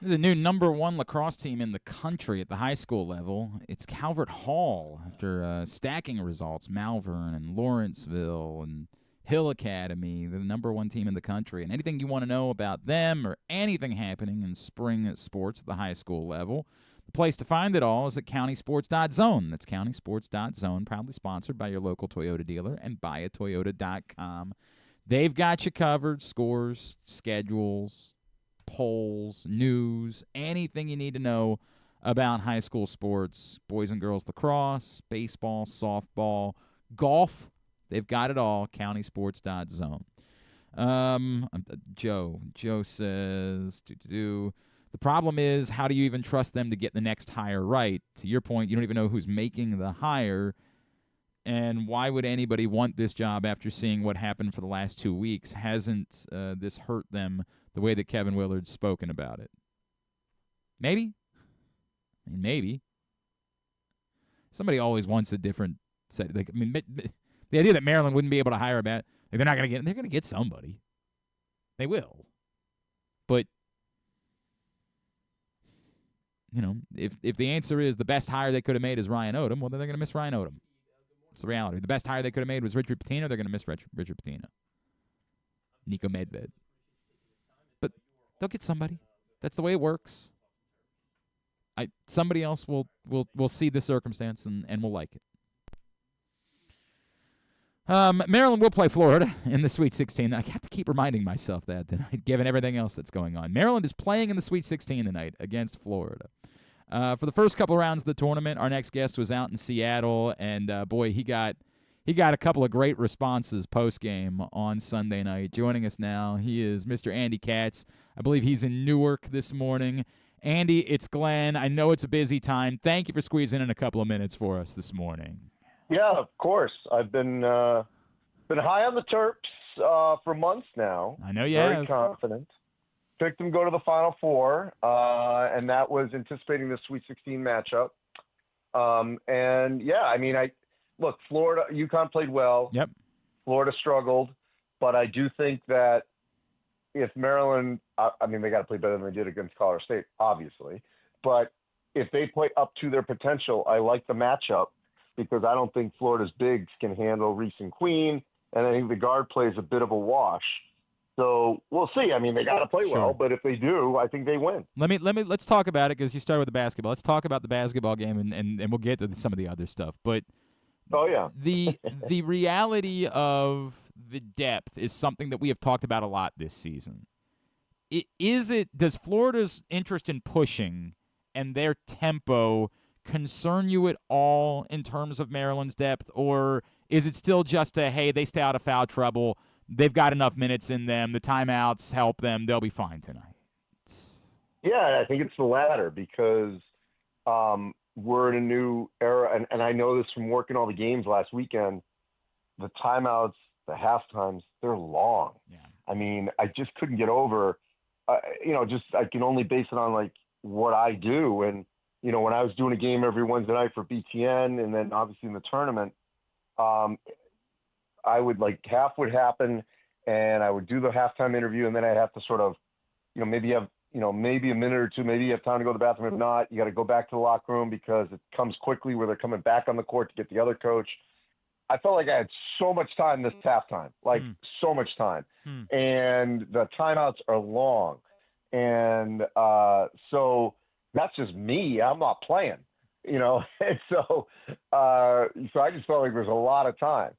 There's a new number 1 lacrosse team in the country at the high school level. It's Calvert Hall after stacking results. Malvern and Lawrenceville and Hill Academy, the number 1 team in the country. And anything you want to know about them or anything happening in spring sports at the high school level, the place to find it all is at countysports.zone. That's countysports.zone, proudly sponsored by your local Toyota dealer and buyatoyota.com. They've got you covered. Scores, schedules, polls, news, anything you need to know about high school sports, boys and girls lacrosse, baseball, softball, golf. They've got it all, countysports.zone. Joe says, the problem is, how do you even trust them to get the next hire right? To your point, you don't even know who's making the hire. And why would anybody want this job after seeing what happened for the last 2 weeks? Hasn't this hurt them the way that Kevin Willard's spoken about it? Maybe. I mean, maybe. Somebody always wants a different set. Like, I mean, the idea that Maryland wouldn't be able to hire they're not going to get. They're going to get somebody. They will. But if the answer is the best hire they could have made is Ryan Odom, well, then they're going to miss Ryan Odom. It's the reality. The best hire they could have made was Richard Pitino. They're going to miss Richard Pitino. Nico Medved. But they'll get somebody. That's the way it works. Somebody else will see the circumstance and will like it. Maryland will play Florida in the Sweet 16. I have to keep reminding myself that tonight, given everything else that's going on. Maryland is playing in the Sweet 16 tonight against Florida. For the first couple rounds of the tournament, our next guest was out in Seattle, and boy, he got a couple of great responses post-game on Sunday night. Joining us now, he is Mr. Andy Katz. I believe he's in Newark this morning. Andy, it's Glenn. I know it's a busy time. Thank you for squeezing in a couple of minutes for us this morning. Yeah, of course. I've been high on the Terps for months now. I know you Very have. confident. Picked them to go to the Final Four, and that was anticipating the Sweet 16 matchup. And yeah, I mean, look, Florida, UConn played well. Yep. Florida struggled, but I do think that if Maryland, I mean, they got to play better than they did against Colorado State, obviously. But if they play up to their potential, I like the matchup because I don't think Florida's bigs can handle Reese and Queen, and I think the guard play is a bit of a wash. So we'll see. I mean, they got to play well, but if they do, I think they win. Let's talk about it because you started with the basketball. Let's talk about the basketball game, and we'll get to some of the other stuff. But the reality of the depth is something that we have talked about a lot this season. Does Florida's interest in pushing and their tempo concern you at all in terms of Maryland's depth, or is it still just hey, they stay out of foul trouble, they've got enough minutes in them, the timeouts help them, they'll be fine tonight? Yeah, I think it's the latter because we're in a new era, and I know this from working all the games last weekend. The timeouts, the half times, they're long. Yeah. I mean, I just couldn't get over, I can only base it on like what I do. And, when I was doing a game every Wednesday night for BTN and then obviously in the tournament, I would half would happen and I would do the halftime interview and then I'd have to sort of, maybe have, maybe a minute or two, maybe you have time to go to the bathroom. If not, you got to go back to the locker room because it comes quickly where they're coming back on the court to get the other coach. I felt like I had so much time this halftime, so much time. And the timeouts are long. And so that's just me. I'm not playing, And so I just felt like there's a lot of time.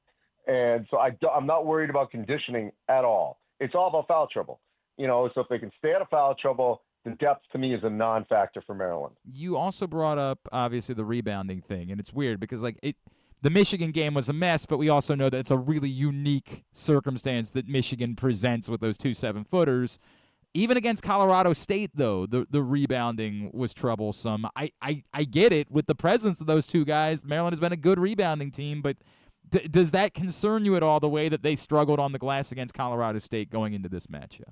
And so I'm not worried about conditioning at all. It's all about foul trouble. So if they can stay out of foul trouble, the depth to me is a non-factor for Maryland. You also brought up, obviously, the rebounding thing, and it's weird because, the Michigan game was a mess, but we also know that it's a really unique circumstance that Michigan presents with those 2 7-footers. Even against Colorado State, though, the rebounding was troublesome. I get it. With the presence of those two guys, Maryland has been a good rebounding team, but does that concern you at all, the way that they struggled on the glass against Colorado State going into this matchup?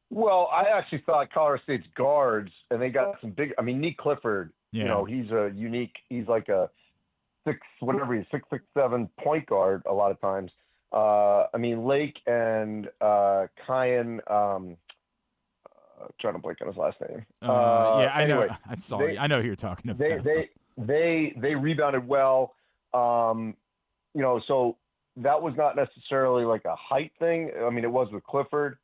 Well, I actually thought Colorado State's guards, and they got some big – I mean, Nick Clifford, he's a unique – he's like a 6'7" point guard a lot of times. I mean, Lake and Kyan, trying to blank on his last name. Yeah, I anyway, know. I'm sorry. I know who you're talking about. They rebounded well. So that was not necessarily like a height thing. I mean, it was with Clifford,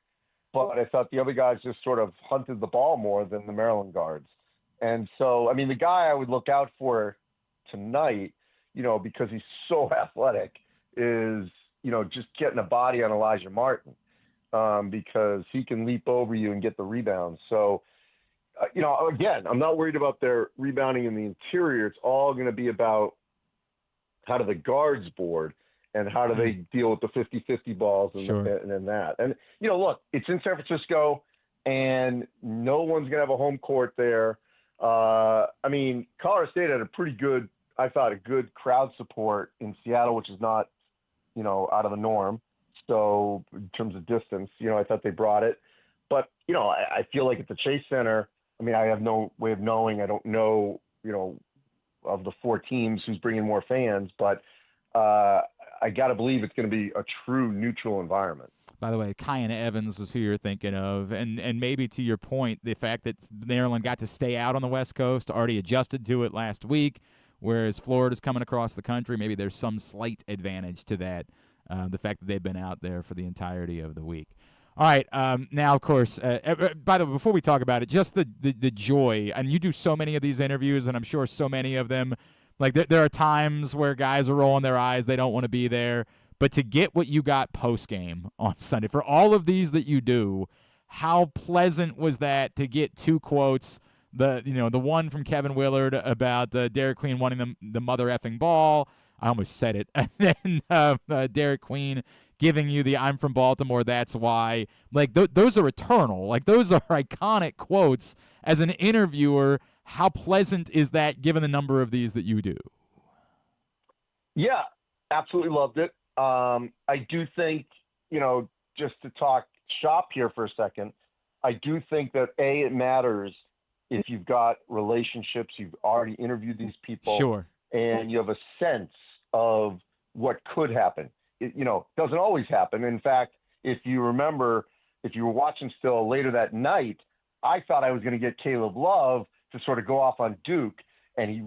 but I thought the other guys just sort of hunted the ball more than the Maryland guards. And so, I mean, the guy I would look out for tonight, because he's so athletic, is, just getting a body on Elijah Martin, because he can leap over you and get the rebounds. So, again, I'm not worried about their rebounding in the interior. It's all going to be about how do the guards board and how do they deal with the 50-50 balls and that. And, look, it's in San Francisco, and no one's going to have a home court there. I mean, Colorado State had a good crowd support in Seattle, which is not, out of the norm. So in terms of distance, I thought they brought it. But, I feel like at the Chase Center, I mean, I have no way of knowing. I don't know, of the 4 teams who's bringing more fans, but I got to believe it's going to be a true neutral environment. By the way, Kyan Evans was who you're thinking of. And maybe to your point, the fact that Maryland got to stay out on the West Coast, already adjusted to it last week, whereas Florida's coming across the country, maybe there's some slight advantage to that, the fact that they've been out there for the entirety of the week. All right, now, of course, by the way, before we talk about it, just the joy, and you do so many of these interviews, and I'm sure so many of them, like there are times where guys are rolling their eyes, they don't want to be there, but to get what you got post-game on Sunday, for all of these that you do, how pleasant was that to get 2 quotes, the one from Kevin Willard about Derik Queen wanting the mother effing ball, I almost said it, and then Derik Queen giving you the "I'm from Baltimore, that's why." Like, those are eternal. Like, those are iconic quotes. As an interviewer, how pleasant is that given the number of these that you do? Yeah, absolutely loved it. I do think, just to talk shop here for a second, I do think that, it matters if you've got relationships, you've already interviewed these people. Sure. And you have a sense of what could happen. It, doesn't always happen. In fact, if you remember, if you were watching still later that night, I thought I was going to get Caleb Love to sort of go off on Duke, and he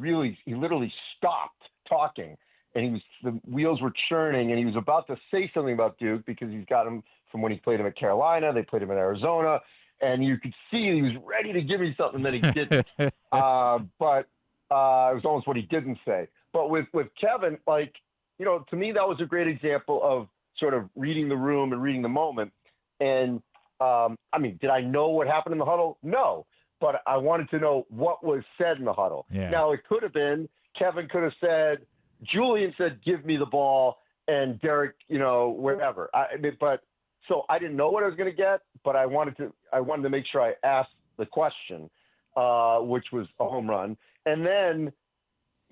literally stopped talking, and the wheels were churning, and he was about to say something about Duke because he's got him from when he played him at Carolina, they played him at Arizona, and you could see he was ready to give me something that he didn't. But it was almost what he didn't say. But with Kevin, to me, that was a great example of sort of reading the room and reading the moment. And, did I know what happened in the huddle? No. But I wanted to know what was said in the huddle. Yeah. Now, it could have been, Kevin could have said, Julian said, give me the ball, and Derik, wherever. So I didn't know what I was going to get, but I wanted to make sure I asked the question, which was a home run. And then,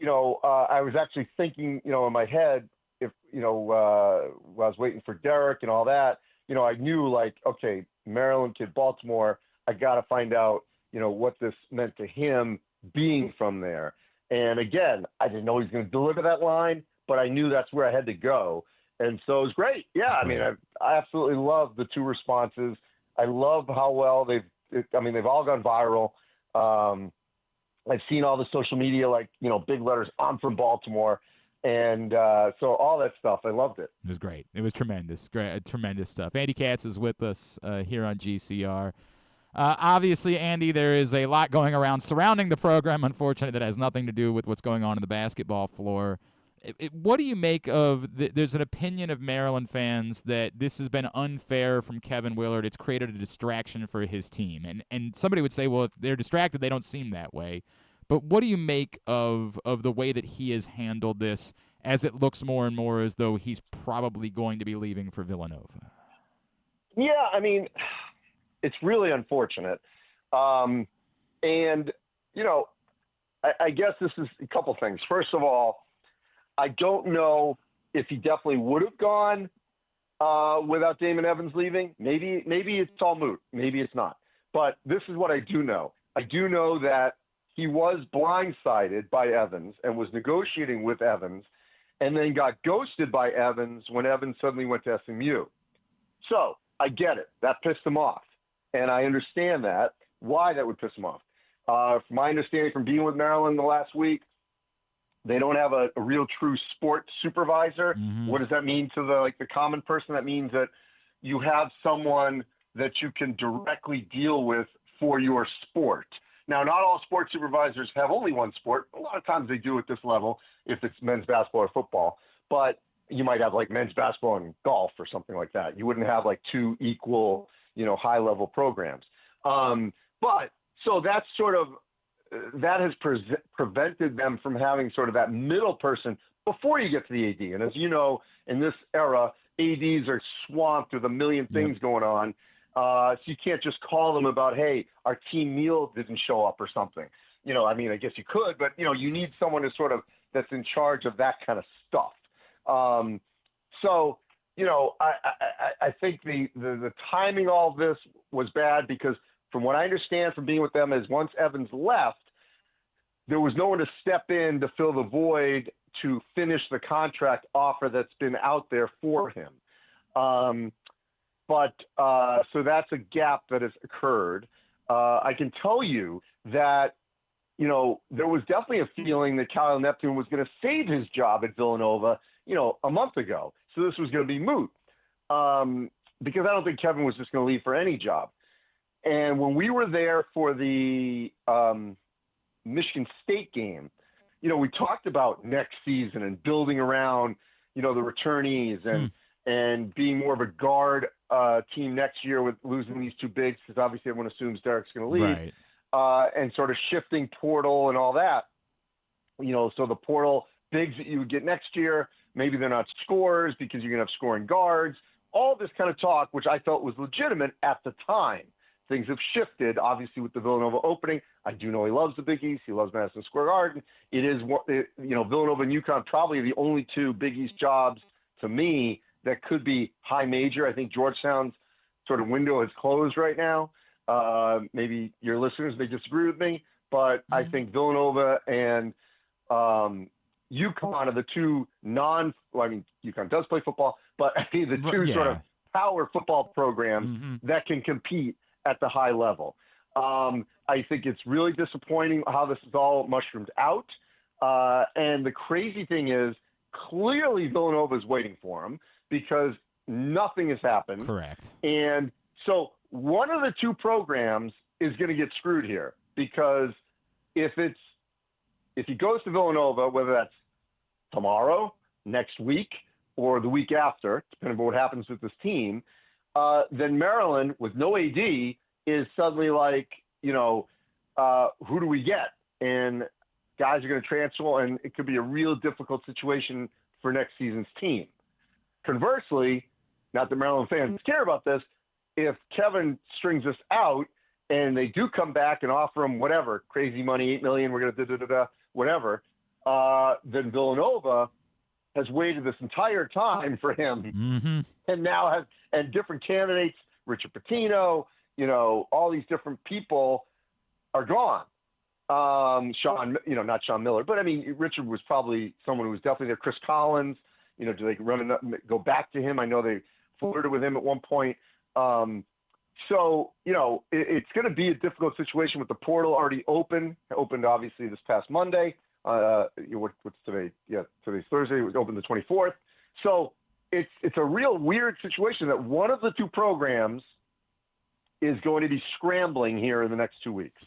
I was actually thinking, in my head, if, while I was waiting for Derik and all that, I knew okay, Maryland kid, Baltimore, I got to find out, what this meant to him being from there. And again, I didn't know he was going to deliver that line, but I knew that's where I had to go. And so it was great. Yeah. I absolutely love the 2 responses. I love how well they've all gone viral. I've seen all the social media, big letters, "I'm from Baltimore." And so all that stuff, I loved it. It was great. It was tremendous. Great, tremendous stuff. Andy Katz is with us here on GCR. Obviously, Andy, there is a lot going around surrounding the program, unfortunately, that has nothing to do with what's going on in the basketball floor. What do you make of there's an opinion of Maryland fans that this has been unfair from Kevin Willard. It's created a distraction for his team. And somebody would say, well, if they're distracted, they don't seem that way. But what do you make of the way that he has handled this as it looks more and more as though he's probably going to be leaving for Villanova? Yeah, it's really unfortunate. And, I guess this is a couple things. First of all, I don't know if he definitely would have gone without Damon Evans leaving. Maybe it's all moot. Maybe it's not. But this is what I do know. I do know that he was blindsided by Evans and was negotiating with Evans and then got ghosted by Evans when Evans suddenly went to SMU. So I get it. That pissed him off. and I understand why that would piss them off. From my understanding from being with Maryland the last week, they don't have a real true sports supervisor. What does that mean to the common person? That means that you have someone that you can directly deal with for your sport. Now, not all sports supervisors have only one sport. A lot of times they do at this level if it's men's basketball or football, but you might have like men's basketball and golf or something like that. You wouldn't have like two equal, high-level programs. But so that's sort of that has prevented them from having sort of that middle person before you get to the AD. And as you know, in this era, ADs are swamped with a million things going on. So you can't just call them about, hey, our team meal didn't show up or something. I guess you could, but, you need someone to sort of that's in charge of that kind of stuff. I think the timing of all this was bad because from what I understand from being with them is once Evans left, there was no one to step in to fill the void to finish the contract offer that's been out there for him. So that's a gap that has occurred. I can tell you that, there was definitely a feeling that Kyle Neptune was going to save his job at Villanova, a month ago. So this was going to be moot because I don't think Kevin was just going to leave for any job. And when we were there for the Michigan State game, we talked about next season and building around, the returnees and being more of a guard team next year with losing these two bigs because obviously everyone assumes Derik's going to leave, and sort of shifting portal and all that. So the portal bigs that you would get next year, maybe they're not scorers because you're going to have scoring guards. All this kind of talk, which I felt was legitimate at the time. Things have shifted, obviously, with the Villanova opening. I do know he loves the Big East. He loves Madison Square Garden. It is, Villanova and UConn probably the only two Big East jobs to me that could be high major. I think Georgetown's sort of window has closed right now. Maybe your listeners may disagree with me, but I think Villanova and UConn are the two UConn does play football, but I think the two sort of power football programs that can compete at the high level. I think it's really disappointing how this is all mushroomed out. And the crazy thing is, clearly Villanova is waiting for him because nothing has happened. Correct. And so one of the two programs is going to get screwed here because if he goes to Villanova, whether that's tomorrow, next week, or the week after, depending on what happens with this team, then Maryland with no AD is suddenly like, who do we get? And guys are going to transfer, and it could be a real difficult situation for next season's team. Conversely, not that Maryland fans care about this, if Kevin strings this out and they do come back and offer him whatever, crazy money, $8 million, we're going to whatever, then Villanova has waited this entire time for him and now has different candidates, Richard Pitino, all these different people are gone. Not Sean Miller, but I mean, Richard was probably someone who was definitely there. Chris Collins, do they go back to him? I know they flirted with him at one point. It's going to be a difficult situation with the portal already opened obviously this past Monday. What's today? Yeah, today's Thursday. It was open the 24th. So it's a real weird situation that one of the two programs is going to be scrambling here in the next 2 weeks.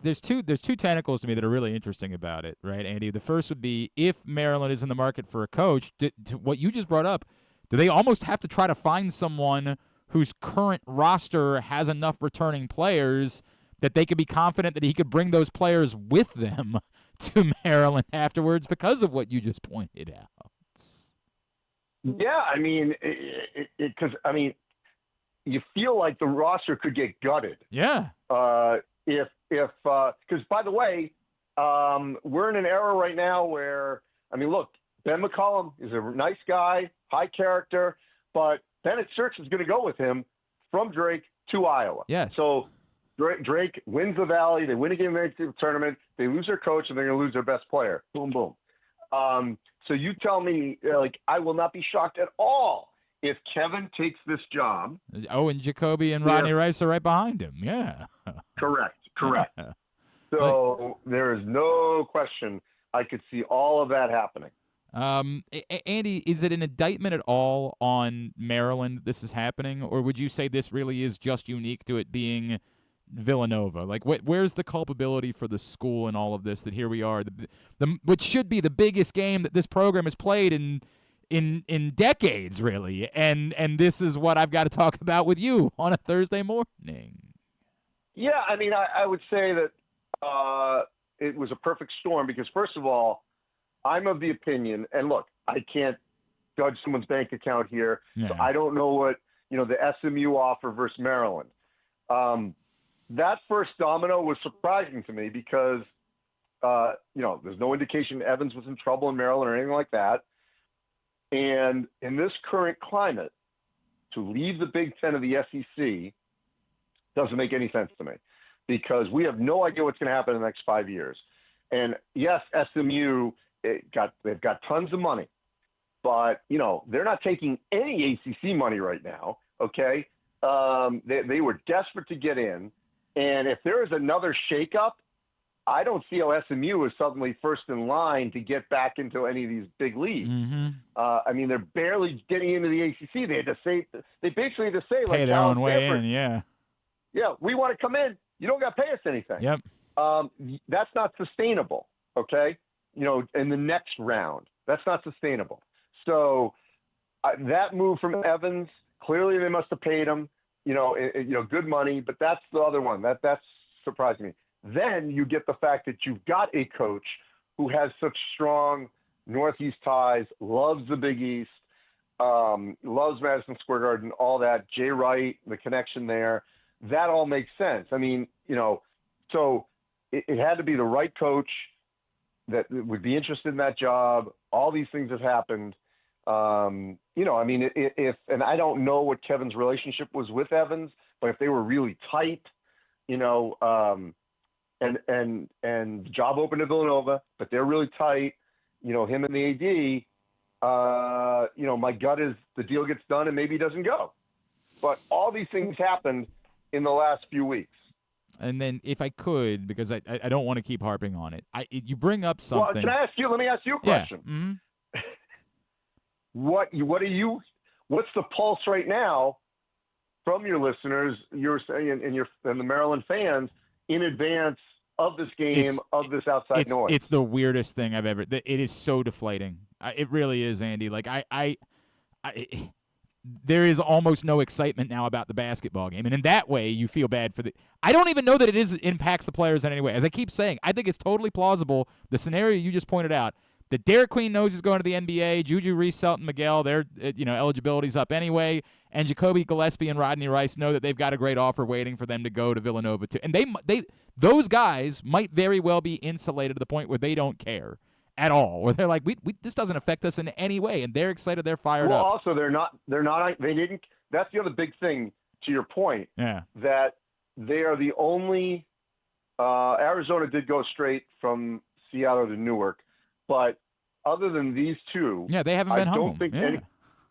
There's two tentacles to me that are really interesting about it, right, Andy? The first would be if Maryland is in the market for a coach, to what you just brought up, do they almost have to try to find someone whose current roster has enough returning players that they could be confident that he could bring those players with them to Maryland afterwards because of what you just pointed out? Yeah, I mean, you feel like the roster could get gutted. Yeah. Because by the way, we're in an era right now where, look, Ben McCollum is a nice guy, high character, but Bennett Search is going to go with him from Drake to Iowa. Yes. So Drake wins the Valley. They win a game in the tournament. They lose their coach, and they're going to lose their best player. Boom, boom. So you tell me, I will not be shocked at all if Kevin takes this job. Oh, and Jacoby and Rodney Rice are right behind him. Yeah. Correct. So there is no question I could see all of that happening. Andy, is it an indictment at all on Maryland that this is happening, or would you say this really is just unique to it being Villanova? Like, where's the culpability for the school in all of this? That here we are, what should be the biggest game that this program has played in decades, really, and this is what I've got to talk about with you on a Thursday morning. Yeah, I mean, I would say that it was a perfect storm because, first of all, I'm of the opinion, and look, I can't judge someone's bank account here, so I don't know what, the SMU offer versus Maryland. That first domino was surprising to me because, there's no indication Evans was in trouble in Maryland or anything like that. And in this current climate, to leave the Big Ten of the SEC doesn't make any sense to me because we have no idea what's going to happen in the next 5 years. And yes, SMU, they've got tons of money, but they're not taking any ACC money right now. Okay, they were desperate to get in, and if there is another shakeup, I don't see how SMU is suddenly first in line to get back into any of these big leagues. Mm-hmm. I mean, they're barely getting into the ACC. They basically had to say, pay their own way in, yeah. Yeah, we want to come in. You don't got to pay us anything. Yep. That's not sustainable. Okay, in the next round, that's not sustainable. So that move from Evans, clearly they must have paid him, good money. But that's the other one that's surprising me. Then you get the fact that you've got a coach who has such strong Northeast ties, loves the Big East, loves Madison Square Garden, all that. Jay Wright, the connection there, that all makes sense. I mean, so it had to be the right coach that would be interested in that job. All these things have happened. I mean, if and I don't know what Kevin's relationship was with Evans, but if they were really tight, and the job opened at Villanova, but they're really tight, him and the AD, my gut is the deal gets done and maybe he doesn't go. But all these things happened in the last few weeks. And then if I could, because I don't want to keep harping on it, you bring up something. Well, let me ask you a question. Yeah. Mm-hmm. What's the pulse right now from your listeners, and the Maryland fans in advance of this game, of this outside noise? It's the weirdest thing I've ever. It is so deflating. It really is, Andy. Like there is almost no excitement now about the basketball game, and in that way, you feel bad for the. I don't even know that it impacts the players in any way. As I keep saying, I think it's totally plausible. The scenario you just pointed out. That Derik Queen knows he's going to the NBA. Juju Reese, Selton Miguel, their eligibility's up anyway. And Jacoby Gillespie and Rodney Rice know that they've got a great offer waiting for them to go to Villanova too. And those guys might very well be insulated to the point where they don't care at all. Where they're like, this doesn't affect us in any way, and they're excited, they're fired up. Well, also they didn't. That's the other big thing to your point. Yeah. That they are the only. Arizona did go straight from Seattle to Newark. But other than these two, they haven't been home. I don't think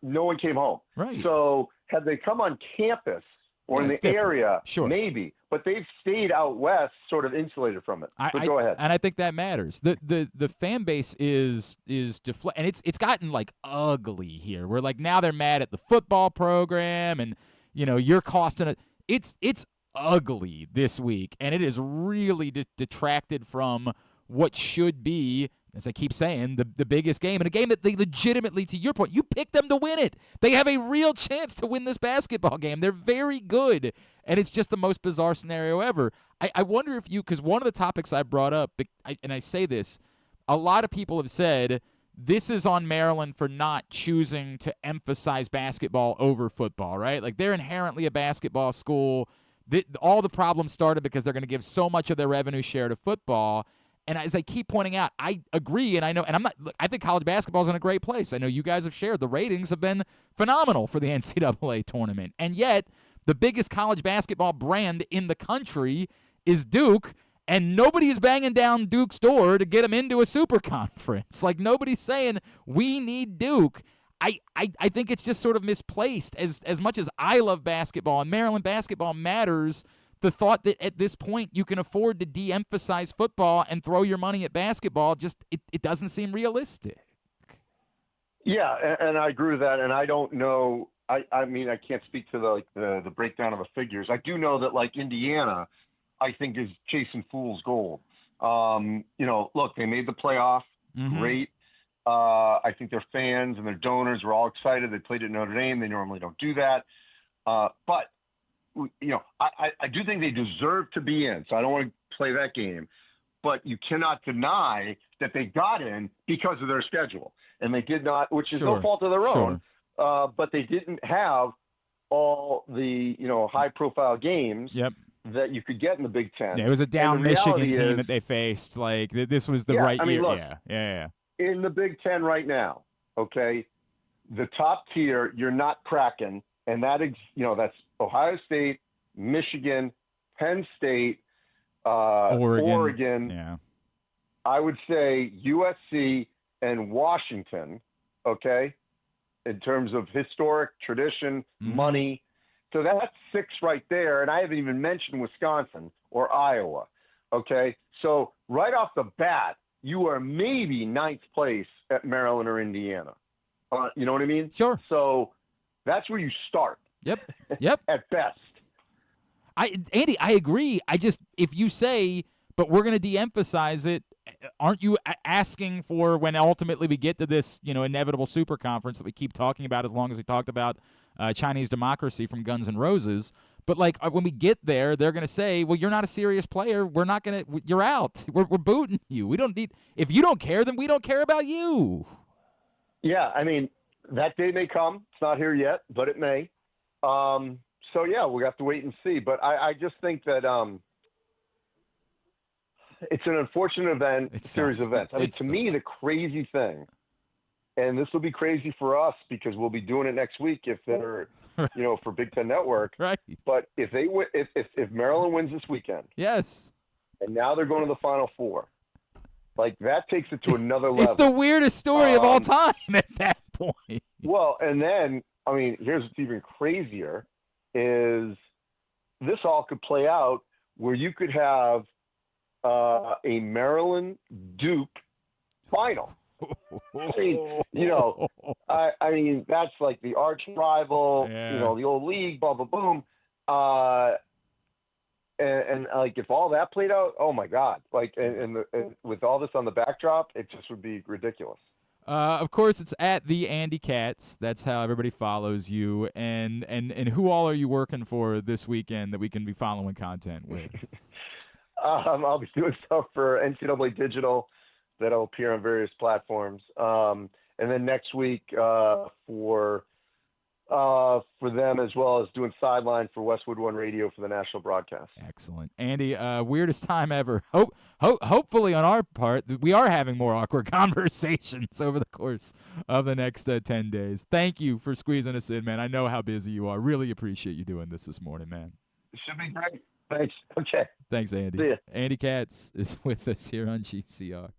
no one came home. Right. So had they come on campus or in the area, sure, maybe. But they've stayed out west, sort of insulated from it. Go ahead. And I think that matters. The fan base is and it's gotten like ugly here. Where like now they're mad at the football program, and you're costing it. It's ugly this week, and it is really detracted from what should be, as I keep saying, the biggest game, and a game that they legitimately, to your point, you picked them to win it. They have a real chance to win this basketball game. They're very good, and it's just the most bizarre scenario ever. I wonder if because one of the topics I brought up, and I say this, a lot of people have said this is on Maryland for not choosing to emphasize basketball over football, right? Like they're inherently a basketball school. All the problems started because they're going to give so much of their revenue share to football. And as I keep pointing out, I agree, and I know, and I think college basketball is in a great place. I know you guys have shared the ratings have been phenomenal for the NCAA tournament, and yet the biggest college basketball brand in the country is Duke, and nobody is banging down Duke's door to get them into a super conference. Like nobody's saying we need Duke. I think it's just sort of misplaced. As much as I love basketball and Maryland basketball matters, the thought that at this point you can afford to de-emphasize football and throw your money at basketball, just it doesn't seem realistic. Yeah, and I agree with that. And I don't know. I mean, I can't speak to the breakdown of the figures. I do know that like Indiana, I think is chasing fool's gold. Look, they made the playoff. Mm-hmm. Great. I think their fans and their donors were all excited. They played at Notre Dame. They normally don't do that. But I do think they deserve to be in. So I don't want to play that game. But you cannot deny that they got in because of their schedule. And they did not, which is no fault of their own. But they didn't have all the, high-profile games that you could get in the Big Ten. Yeah, it was a down Michigan team that they faced. Like, this was the right year. Look, yeah. In the Big Ten right now, okay, the top tier, you're not cracking. And that is, that's Ohio State, Michigan, Penn State, Oregon. Yeah. I would say USC and Washington, okay, in terms of historic tradition, money. So that's 6 right there. And I haven't even mentioned Wisconsin or Iowa, okay? So right off the bat, you are maybe 9th place at Maryland or Indiana. You know what I mean? Sure. So that's where you start. Yep. At best. Andy, I agree. If you say, but we're going to de-emphasize it, aren't you asking for when ultimately we get to this, inevitable super conference that we keep talking about as long as we talked about Chinese democracy from Guns N' Roses? But like when we get there, they're going to say, well, you're not a serious player. We're not going to, you're out. We're booting you. We don't need, if you don't care, then we don't care about you. Yeah. I mean, that day may come. It's not here yet, but it may. So yeah, we'll have to wait and see. But I just think that, it's an unfortunate event, series of events. I mean, to me, the crazy thing, and this will be crazy for us because we'll be doing it next week if they're, for Big Ten Network. Right. But if they if Maryland wins this weekend, yes, and now they're going to the Final Four, like that takes it to another level. It's the weirdest story of all time at that point. Well, and then I mean, here's what's even crazier: is this all could play out where you could have a Maryland Duke final. I mean, that's like the arch rival, the old league, blah, blah, boom. And like, if all that played out, oh my God, like, and with all this on the backdrop, it just would be ridiculous. Of course, it's at the Andy Katz. That's how everybody follows you. And who all are you working for this weekend that we can be following content with? I'll be doing stuff for NCAA Digital that'll appear on various platforms. And then next week for them, as well as doing sideline for Westwood One Radio for the national broadcast. Excellent. Andy, weirdest time ever. Hopefully on our part, we are having more awkward conversations over the course of the next 10 days. Thank you for squeezing us in, man. I know how busy you are. Really appreciate you doing this morning, man. It should be great. Thanks. Okay. Thanks, Andy. See ya. Andy Katz is with us here on GCR.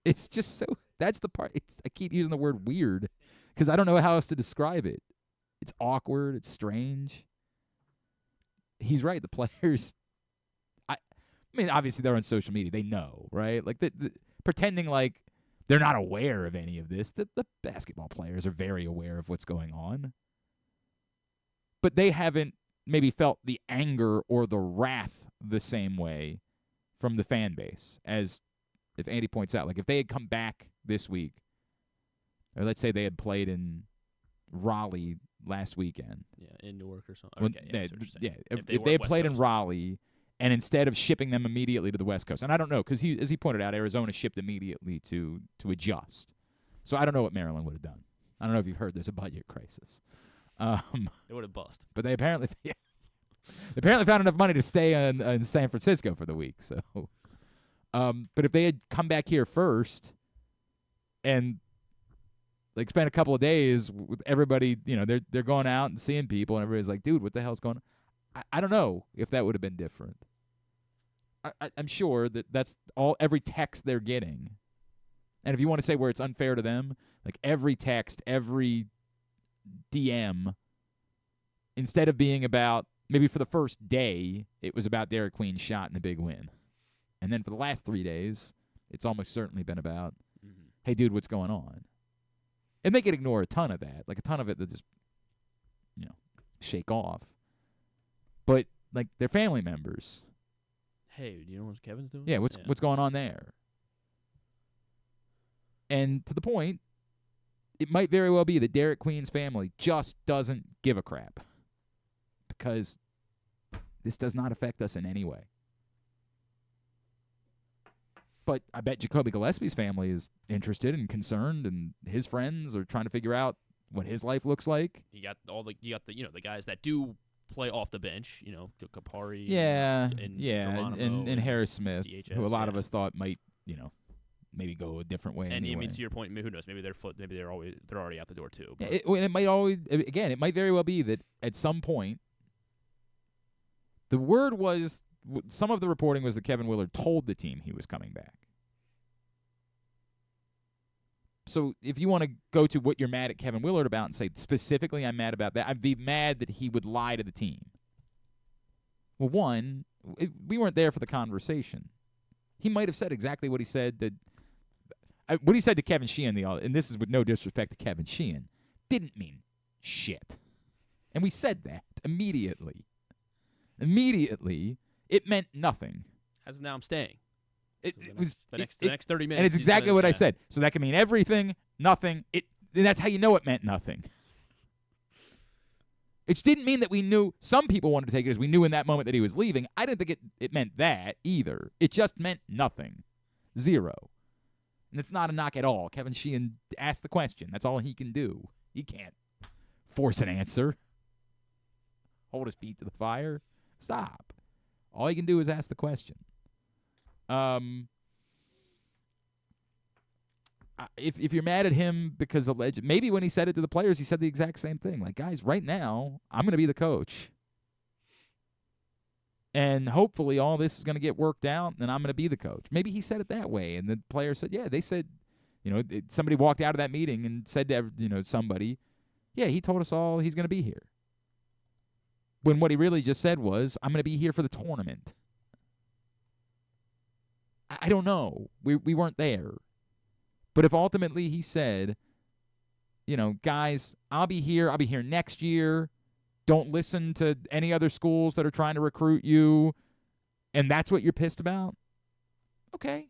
It's just so, that's the part. I keep using the word weird because I don't know how else to describe it. It's awkward. It's strange. He's right. The players, I mean, obviously they're on social media. They know, right? Like pretending like they're not aware of any of this. The basketball players are very aware of what's going on. But they haven't maybe felt the anger or the wrath the same way from the fan base as if Andy points out, like if they had come back this week, or let's say they had played in Raleigh last weekend. Yeah, in Newark or something. Okay, if they had played in Raleigh and instead of shipping them immediately to the West Coast, and I don't know, because as he pointed out, Arizona shipped immediately to adjust. So I don't know what Maryland would have done. I don't know if you've heard there's a budget crisis. They would have bust. But they apparently found enough money to stay in San Francisco for the week. So, but if they had come back here first and like spent a couple of days with everybody, they're going out and seeing people, and everybody's like, dude, what the hell's going on? I don't know if that would have been different. I'm sure that's every text they're getting. And if you want to say where it's unfair to them, Like every text, every DM, instead of being about, maybe for the first day, it was about Derik Queen's shot and a big win. And then for the last 3 days, it's almost certainly been about, hey, dude, what's going on? And they could ignore a ton of that. Like a ton of it they'll just, shake off. But, like, their family members. Hey, do you know what Kevin's doing? Yeah, what's going on there? And to the point, it might very well be that Derik Queen's family just doesn't give a crap. Because this does not affect us in any way. But I bet Jacoby Gillespie's family is interested and concerned, and his friends are trying to figure out what his life looks like. You got the guys that do play off the bench, Kapari. And Harris Smith, DHS, who a lot of us thought might, maybe go a different way. And anyway. I mean, to your point, who knows? Maybe they're already out the door too. Yeah, it might always, again, it might very well be that at some point, the word was, some of the reporting was that Kevin Willard told the team he was coming back. So if you want to go to what you're mad at Kevin Willard about and say, specifically I'm mad about that, I'd be mad that he would lie to the team. Well, one, we weren't there for the conversation. He might have said exactly what he said what he said to Kevin Sheehan, and this is with no disrespect to Kevin Sheehan, didn't mean shit. And we said that immediately. Immediately, it meant nothing. As of now, I'm staying. It was the next 30 minutes. And it's exactly what I said. So that can mean everything, nothing. And that's how you know it meant nothing. It didn't mean that we knew. Some people wanted to take it as we knew in that moment that he was leaving. I didn't think it meant that either. It just meant nothing. Zero. And it's not a knock at all. Kevin Sheehan asked the question. That's all he can do. He can't force an answer. Hold his feet to the fire. Stop. All he can do is ask the question. If you're mad at him because maybe when he said it to the players, he said the exact same thing. Like, guys, right now, I'm going to be the coach. And hopefully all this is going to get worked out, and I'm going to be the coach. Maybe he said it that way, and the players said, yeah, they said, somebody walked out of that meeting and said to, somebody, yeah, he told us all he's going to be here. When what he really just said was, I'm going to be here for the tournament. I don't know. We weren't there. But if ultimately he said, guys, I'll be here next year. Don't listen to any other schools that are trying to recruit you. And that's what you're pissed about? Okay.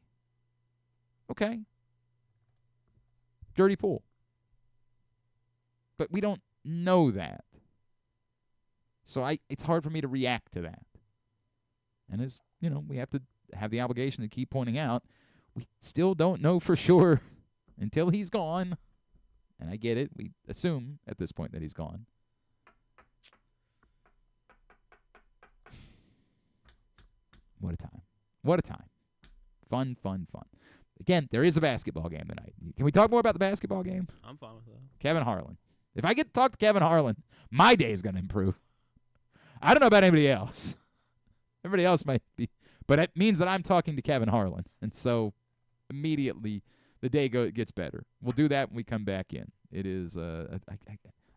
Dirty pool. But we don't know that. So it's hard for me to react to that. And as, we have to have the obligation to keep pointing out, we still don't know for sure until he's gone. And I get it. We assume at this point that he's gone. What a time. What a time. Fun. Again, there is a basketball game tonight. Can we talk more about the basketball game? I'm fine with that. Kevin Harlan. If I get to talk to Kevin Harlan, my day is going to improve. I don't know about anybody else. Everybody else might be. But it means that I'm talking to Kevin Harlan. And so immediately the day gets better. We'll do that when we come back in. It is, I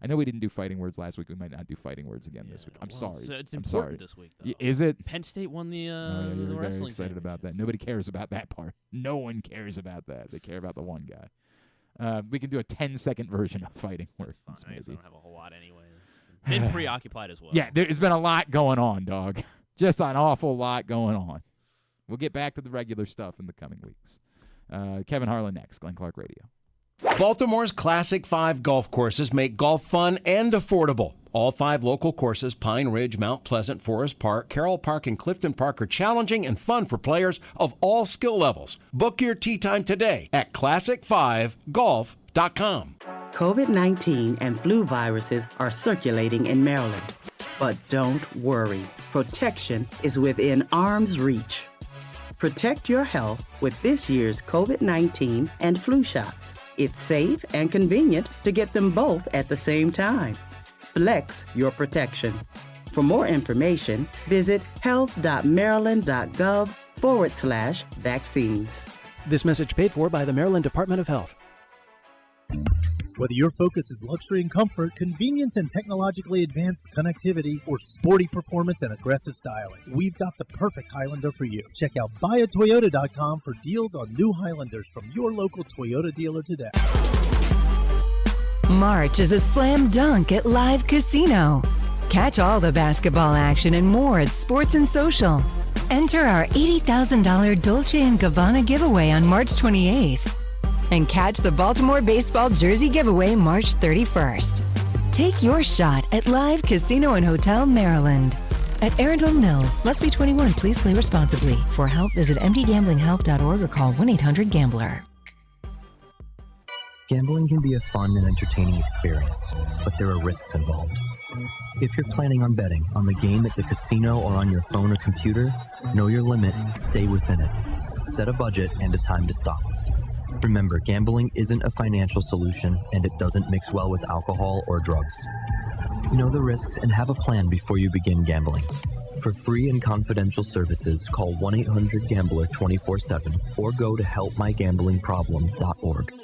know we didn't do fighting words last week. We might not do fighting words again this week. I'm sorry. It's I'm important sorry. this week, though. Is it? Penn State won the you're the very wrestling excited about that. Nobody cares about that part. No one cares about that. They care about the one guy. We can do a 10-second version of fighting words. I guess I don't have a whole lot anyways. Been preoccupied as well. Yeah, there's been a lot going on, dog. Just an awful lot going on. We'll get back to the regular stuff in the coming weeks. Kevin Harlan next, Glenn Clark Radio. Baltimore's Classic 5 golf courses make golf fun and affordable. All 5 local courses, Pine Ridge, Mount Pleasant, Forest Park, Carroll Park, and Clifton Park, are challenging and fun for players of all skill levels. Book your tee time today at classic5golf.com. COVID-19 and flu viruses are circulating in Maryland. But don't worry, protection is within arm's reach. Protect your health with this year's COVID-19 and flu shots. It's safe and convenient to get them both at the same time. Flex your protection. For more information, visit health.maryland.gov/vaccines. This message paid for by the Maryland Department of Health. Whether your focus is luxury and comfort, convenience and technologically advanced connectivity, or sporty performance and aggressive styling, we've got the perfect Highlander for you. Check out buyatoyota.com for deals on new Highlanders from your local Toyota dealer today. March is a slam dunk at Live Casino. Catch all the basketball action and more at Sports and Social. Enter our $80,000 Dolce & Gabbana giveaway on March 28th. And catch the Baltimore baseball jersey giveaway March 31st. Take your shot at Live Casino and Hotel Maryland. At Arundel Mills, must be 21. Please play responsibly. For help, visit mdgamblinghelp.org or call 1-800-GAMBLER. Gambling can be a fun and entertaining experience, but there are risks involved. If you're planning on betting on the game at the casino or on your phone or computer, know your limit, stay within it. Set a budget and a time to stop. Remember, gambling isn't a financial solution, and it doesn't mix well with alcohol or drugs. Know the risks and have a plan before you begin gambling. For free and confidential services, call 1-800-GAMBLER 24/7 or go to helpmygamblingproblem.org.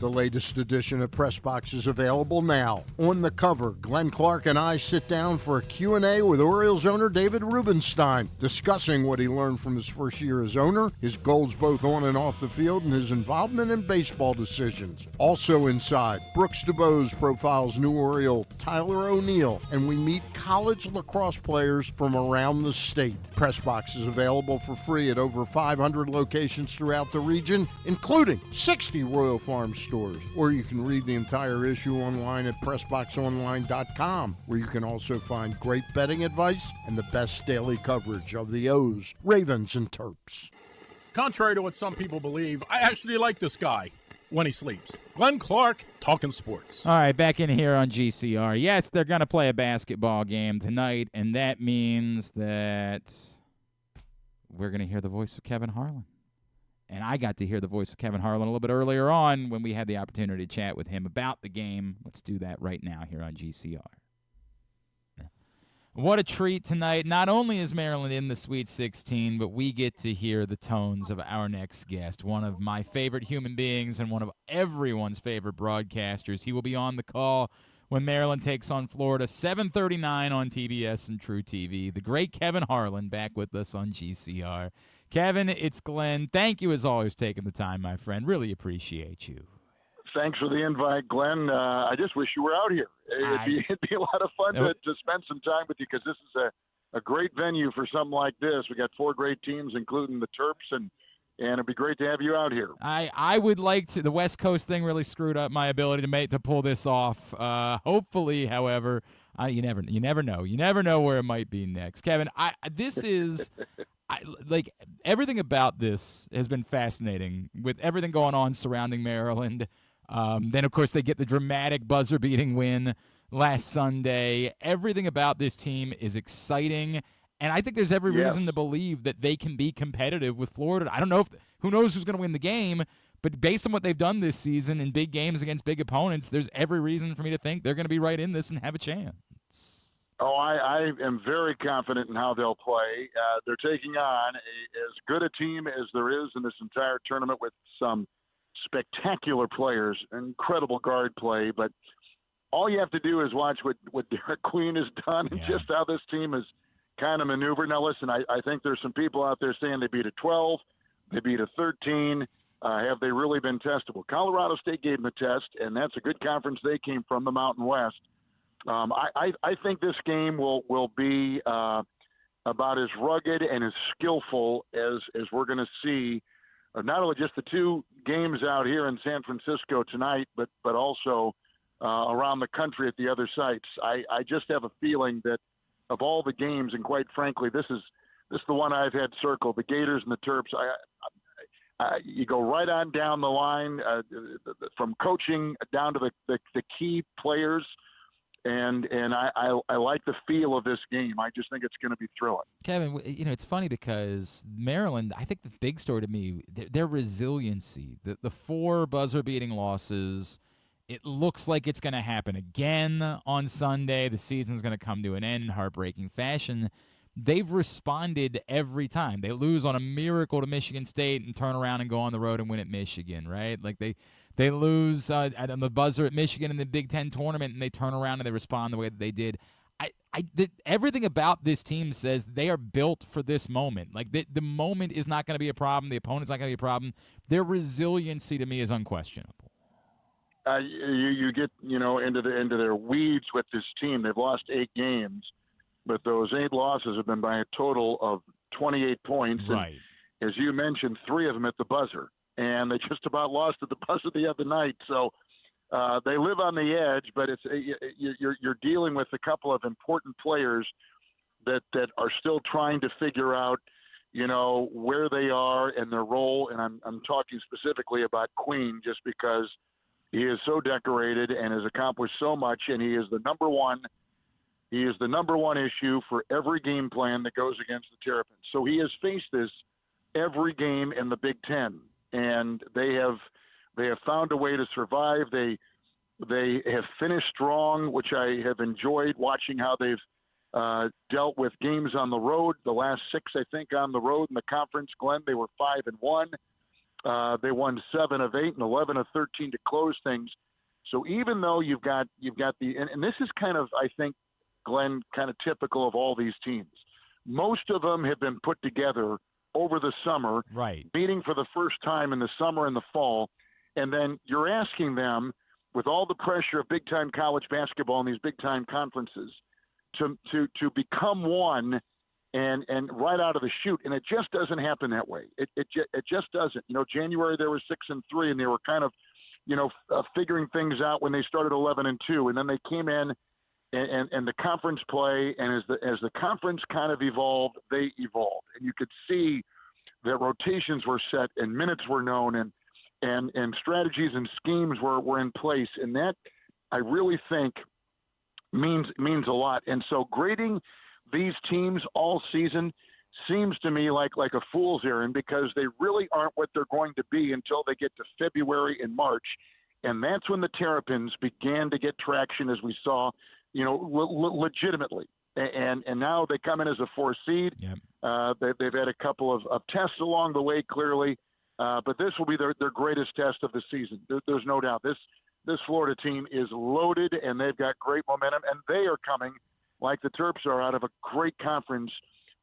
The latest edition of Press Box is available now. On the cover, Glenn Clark and I sit down for a Q&A with Orioles owner David Rubenstein, discussing what he learned from his first year as owner, his goals both on and off the field, and his involvement in baseball decisions. Also inside, Brooks DeBose profiles new Oriole Tyler O'Neill, and we meet college lacrosse players from around the state. Press Box is available for free at over 500 locations throughout the region, including 60 Royal Farms stores. Or you can read the entire issue online at PressBoxOnline.com, where you can also find great betting advice and the best daily coverage of the O's, Ravens, and Terps. Contrary to what some people believe, I actually like this guy when he sleeps. Glenn Clark, talking sports. All right, back in here on GCR. Yes, they're going to play a basketball game tonight, and that means that we're going to hear the voice of Kevin Harlan. And I got to hear the voice of Kevin Harlan a little bit earlier on when we had the opportunity to chat with him about the game. Let's do that right now here on GCR. What a treat tonight. Not only is Maryland in the Sweet 16, but we get to hear the tones of our next guest, one of my favorite human beings and one of everyone's favorite broadcasters. He will be on the call when Maryland takes on Florida, 7:39 on TBS and True TV. The great Kevin Harlan back with us on GCR. Kevin, it's Glenn. Thank you, as always, for taking the time, my friend. Really appreciate you. Thanks for the invite, Glenn. I just wish you were out here. It'd be a lot of fun to spend some time with you, because this is a great venue for something like this. We got 4 great teams, including the Terps, and it'd be great to have you out here. I would like to. The West Coast thing really screwed up my ability to pull this off. Hopefully, however, you never know. You never know where it might be next. Kevin, this is. Like, everything about this has been fascinating with everything going on surrounding Maryland. Then, of course, they get the dramatic buzzer-beating win last Sunday. Everything about this team is exciting, and I think there's every reason to believe that they can be competitive with Florida. I don't know who knows who's going to win the game, but based on what they've done this season in big games against big opponents, there's every reason for me to think they're going to be right in this and have a chance. Oh, I am very confident in how they'll play. They're taking on as good a team as there is in this entire tournament, with some spectacular players, incredible guard play. But all you have to do is watch what Derik Queen has done and just how this team has kind of maneuvered. Now, listen, I think there's some people out there saying they beat a 12, they beat a 13. Have they really been testable? Colorado State gave them a test, and that's a good conference they came from, the Mountain West. I think this game will be about as rugged and as skillful as we're going to see, not only just the 2 games out here in San Francisco tonight, but also around the country at the other sites. I just have a feeling that of all the games, and quite frankly, this is the one I've had circled, the Gators and the Terps. You go right on down the line, from coaching down to the key players. And I like the feel of this game. I just think it's going to be thrilling. Kevin, it's funny because Maryland, I think the big story to me, their resiliency, the 4 buzzer-beating losses, it looks like it's going to happen again on Sunday. The season's going to come to an end in heartbreaking fashion. They've responded every time. They lose on a miracle to Michigan State and turn around and go on the road and win at Michigan, right? Like They lose on the buzzer at Michigan in the Big Ten tournament, and they turn around and they respond the way that they did. Everything about this team says they are built for this moment. Like the moment is not going to be a problem. The opponent's not going to be a problem. Their resiliency to me is unquestionable. You get into their weeds with this team. They've lost 8 games, but those 8 losses have been by a total of 28 points. Right. And as you mentioned, 3 of them at the buzzer, and they just about lost at the buzzer the other night. So they live on the edge, but you're dealing with a couple of important players that are still trying to figure out, where they are and their role. And I'm talking specifically about Queen, just because he is so decorated and has accomplished so much, and he is the number one. He is the number one issue for every game plan that goes against the Terrapins. So he has faced this every game in the Big Ten, and they have found a way to survive. They have finished strong, which I have enjoyed watching how they've dealt with games on the road. The last 6, I think, on the road in the conference, Glenn, they were 5-1. They won 7 of 8 and 11 of 13 to close things. So even though you've got and this is kind of, I think, Glenn, kind of typical of all these teams. Most of them have been put together over the summer, right? Meeting for the first time in the summer and the fall, and then you're asking them, with all the pressure of big-time college basketball and these big-time conferences, to become one. And right out of the chute, and it just doesn't happen that way. It just doesn't. January they were 6-3, and they were kind of, figuring things out when they started 11-2, and then they came in, and the conference play, and as the conference kind of evolved, they evolved, and you could see that rotations were set and minutes were known, and strategies and schemes were in place, and that I really think means a lot. And so grading these teams all season seems to me like a fool's errand, because they really aren't what they're going to be until they get to February and March. And that's when the Terrapins began to get traction, as we saw, legitimately. And now they come in as a 4 seed. Yep. They've had a couple of tests along the way, clearly. But this will be their greatest test of the season. There's no doubt. This Florida team is loaded, and they've got great momentum, and they are coming, like the Terps are, out of a great conference,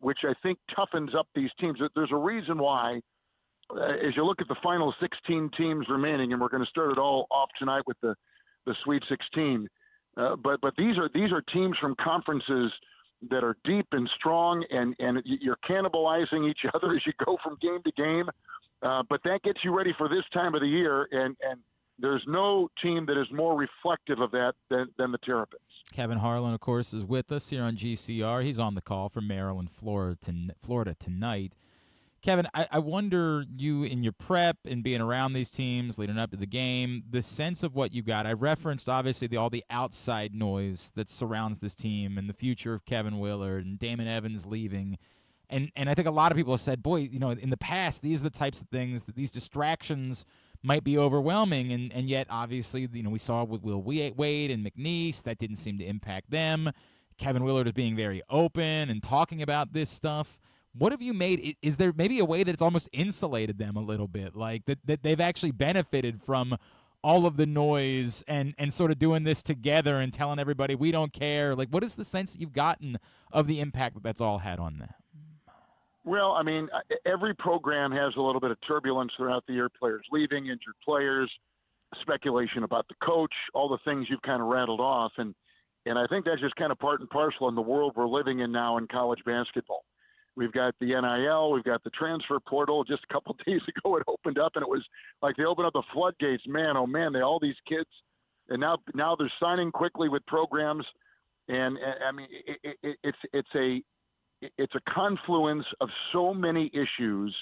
which I think toughens up these teams. There's a reason why, as you look at the final 16 teams remaining, and we're going to start it all off tonight with the Sweet 16. But these are teams from conferences that are deep and strong, and you're cannibalizing each other as you go from game to game. But that gets you ready for this time of the year, and there's no team that is more reflective of that than the Terrapins. Kevin Harlan, of course, is with us here on GCR. He's on the call from Maryland, Florida tonight. Kevin, I wonder, you in your prep and being around these teams leading up to the game, the sense of what you got. I referenced, obviously, all the outside noise that surrounds this team and the future of Kevin Willard and Damon Evans leaving. And I think a lot of people have said, boy, in the past, these are the types of things that these distractions might be overwhelming, and yet, obviously, we saw with Will Wade and McNeese, that didn't seem to impact them. Kevin Willard is being very open and talking about this stuff. What have you made? Is there maybe a way that it's almost insulated them a little bit, like that they've actually benefited from all of the noise and sort of doing this together and telling everybody we don't care? Like, what is the sense that you've gotten of the impact that's all had on them? Well, I mean, every program has a little bit of turbulence throughout the year, players leaving, injured players, speculation about the coach, all the things you've kind of rattled off. And I think that's just kind of part and parcel in the world we're living in now in college basketball. We've got the NIL, we've got the transfer portal. Just a couple of days ago, it opened up, and it was like they opened up the floodgates. Man, oh man, all these kids, and now they're signing quickly with programs. And I mean, it's a confluence of so many issues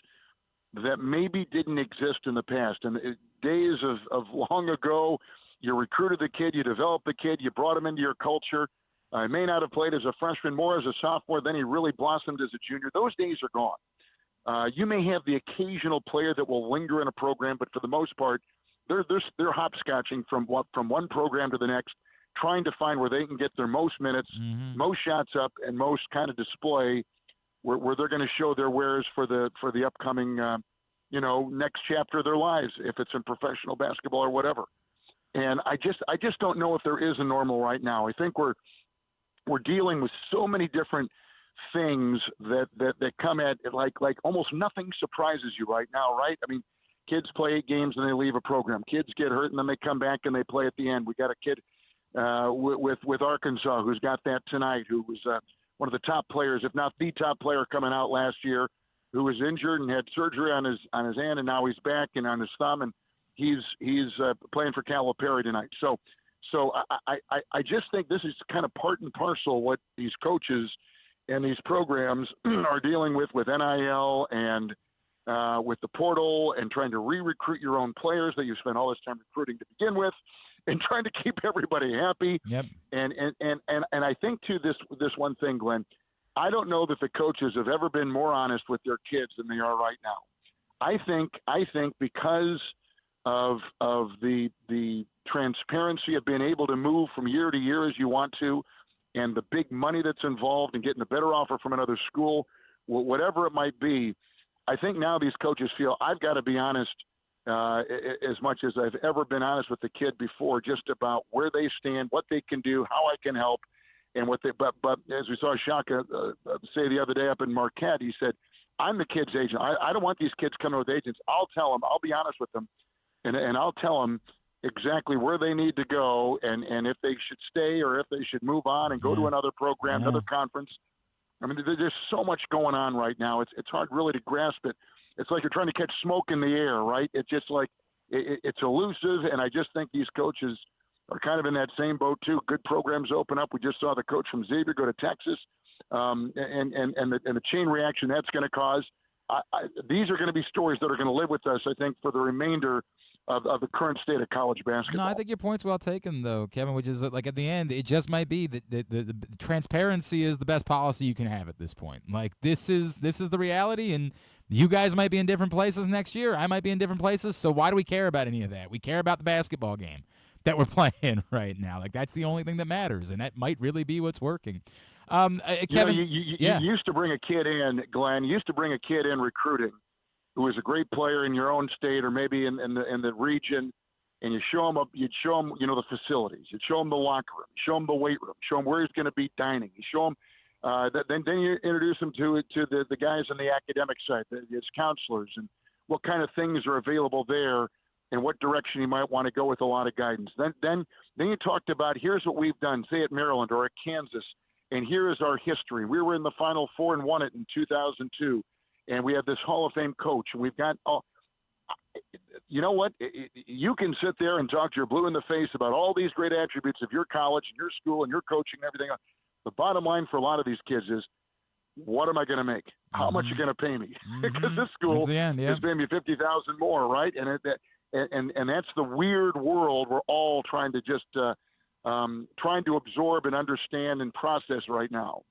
that maybe didn't exist in the past. And days of long ago, you recruited the kid, you developed the kid, you brought him into your culture. He may not have played as a freshman, more as a sophomore, then he really blossomed as a junior. Those days are gone. You may have the occasional player that will linger in a program, but for the most part, they're hopscotching from one program to the next, trying to find where they can get their most minutes, most shots up, and most kind of display where they're going to show their wares for the upcoming next chapter of their lives, if it's in professional basketball or whatever. And I just don't know if there is a normal right now. I think we're dealing with so many different things that come at it, like almost nothing surprises you right now, right? I mean, kids play 8 games and they leave a program. Kids get hurt and then they come back and they play at the end. We got a kid with Arkansas who's got that tonight, who was one of the top players, if not the top player coming out last year, who was injured and had surgery on his hand, and now he's back and on his thumb, and he's playing for Calipari tonight. So I just think this is kind of part and parcel what these coaches and these programs are dealing with NIL and with the portal and trying to re-recruit your own players that you spent all this time recruiting to begin with, and trying to keep everybody happy. Yep. And I think too, this one thing, Glenn, I don't know that the coaches have ever been more honest with their kids than they are right now. I think because of the transparency of being able to move from year to year as you want to, and the big money that's involved in getting a better offer from another school, whatever it might be, I think now these coaches feel I've got to be honest as much as I've ever been honest with the kid before, just about where they stand, what they can do, how I can help, and what they. But as we saw Shaka say the other day up in Marquette, he said, "I'm the kid's agent. I don't want these kids coming with agents. I'll tell them. I'll be honest with them, and I'll tell them exactly where they need to go, and if they should stay or if they should move on and go to another program, another conference." I mean, there's so much going on right now. It's hard really to grasp it. It's like you're trying to catch smoke in the air, right? It's just like it's elusive, and I just think these coaches are kind of in that same boat too. Good programs open up. We just saw the coach from Xavier go to Texas, and the chain reaction that's going to cause. These are going to be stories that are going to live with us, I think, for the remainder of the current state of college basketball. No, I think your point's well taken, though, Kevin, which is that, like, at the end, it just might be that the transparency is the best policy you can have at this point. Like, this is the reality, and you guys might be in different places next year. I might be in different places, so why do we care about any of that? We care about the basketball game that we're playing right now. Like, that's the only thing that matters, and that might really be what's working. Kevin, you used to bring a kid in, Glenn. You used to bring a kid in recruiting who was a great player in your own state or maybe in the region, and you'd show him the facilities. You'd show him the locker room, show him the weight room, show him where he's going to be dining. You show him then you introduce him to the guys on the academic side, his counselors, and what kind of things are available there, and what direction you might want to go with a lot of guidance. Then you talked about, here's what we've done, say at Maryland or at Kansas, and here is our history. We were in the Final Four and won it in 2002. And we have this Hall of Fame coach, and we've got you know what? You can sit there and talk to your blue in the face about all these great attributes of your college and your school and your coaching and everything else. The bottom line for a lot of these kids is, what am I going to make? How much are you going to pay me? Because this school is paying me $50,000 more, right? And that's the weird world we're all trying to just trying to absorb and understand and process right now.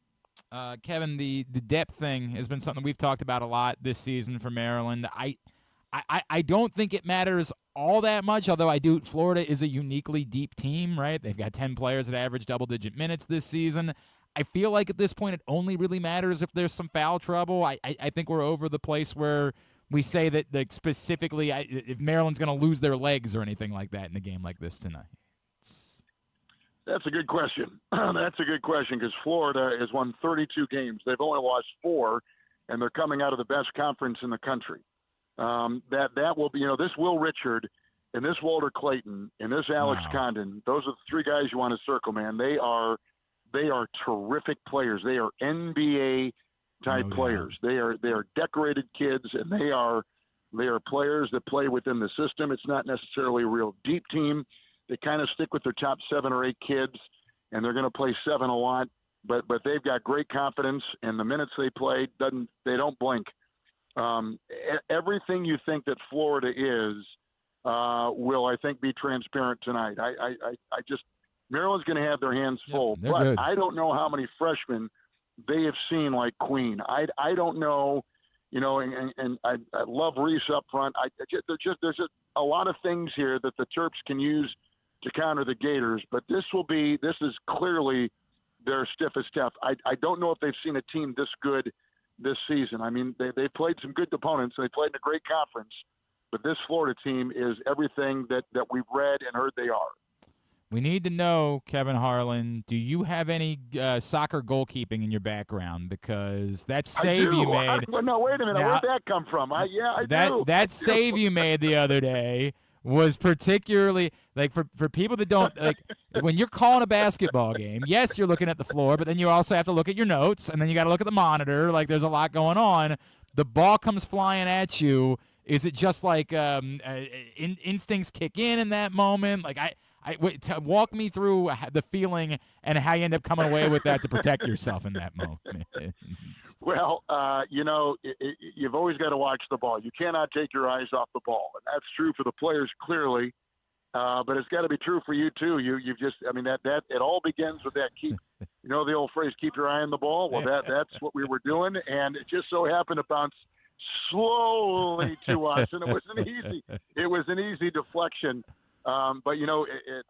Kevin, the depth thing has been something we've talked about a lot this season for Maryland. I don't think it matters all that much, although Florida is a uniquely deep team, right? They've got 10 players that average double-digit minutes this season. I feel like at this point it only really matters if there's some foul trouble. I think we're over the place where we say that, like, specifically if Maryland's going to lose their legs or anything like that in a game like this tonight. That's a good question. That's a good question, because Florida has won 32 games. They've only lost 4, and they're coming out of the best conference in the country. That will be, this Will Richard and this Walter Clayton and this Alex Condon. Those are the 3 guys you want to circle, man. They are terrific players. They are NBA type players. They are decorated kids, and they are players that play within the system. It's not necessarily a real deep team. They kind of stick with their top 7 or 8 kids, and they're going to play 7 a lot. But they've got great confidence, and the minutes they play, they don't blink. Everything you think that Florida is will, I think, be transparent tonight. Maryland's going to have their hands full, but good. I don't know how many freshmen they have seen like Queen. I don't know, and I love Reese up front. There's just a lot of things here that the Terps can use to counter the Gators, but this is clearly their stiffest test. I don't know if they've seen a team this good this season. I mean, they played some good opponents. They played in a great conference. But this Florida team is everything that we've read and heard they are. We need to know, Kevin Harlan, do you have any soccer goalkeeping in your background? Because that save you made. Well, no, wait a minute. Where'd that come from? I do. That save you made the other day was particularly, like, for people that don't, like, when you're calling a basketball game, yes, you're looking at the floor, but then you also have to look at your notes, and then you got to look at the monitor. Like, there's a lot going on. The ball comes flying at you. Is it just like instincts kick in that moment? Like, walk me through the feeling and how you end up coming away with that to protect yourself in that moment. Well, you've always got to watch the ball. You cannot take your eyes off the ball, and that's true for the players clearly. But it's got to be true for you too. You've just, I mean, that it all begins with that keep. You know the old phrase, "Keep your eye on the ball." Well, that's what we were doing, and it just so happened to bounce slowly to us, and it was an easy deflection. But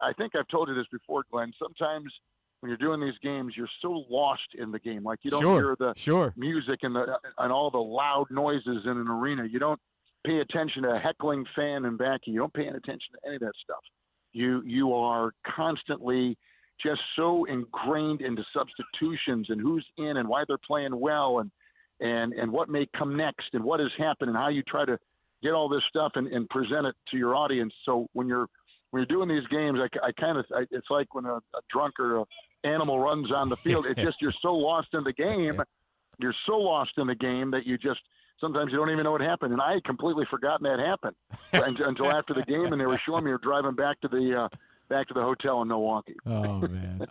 I think I've told you this before, Glenn. Sometimes when you're doing these games, you're so lost in the game, like you don't hear the music and all the loud noises in an arena. You don't pay attention to a heckling fan and backing. You don't pay any attention to any of that stuff. You are constantly just so ingrained into substitutions and who's in and why they're playing well and what may come next and what has happened and how you try to get all this stuff and present it to your audience. So when you're doing these games, it's like when a drunk or an animal runs on the field. It's just you're so lost in the game. You're so lost in the game that you just sometimes you don't even know what happened. And I had completely forgotten that happened until after the game, and they were showing me you're driving back to the hotel in Milwaukee. Oh man,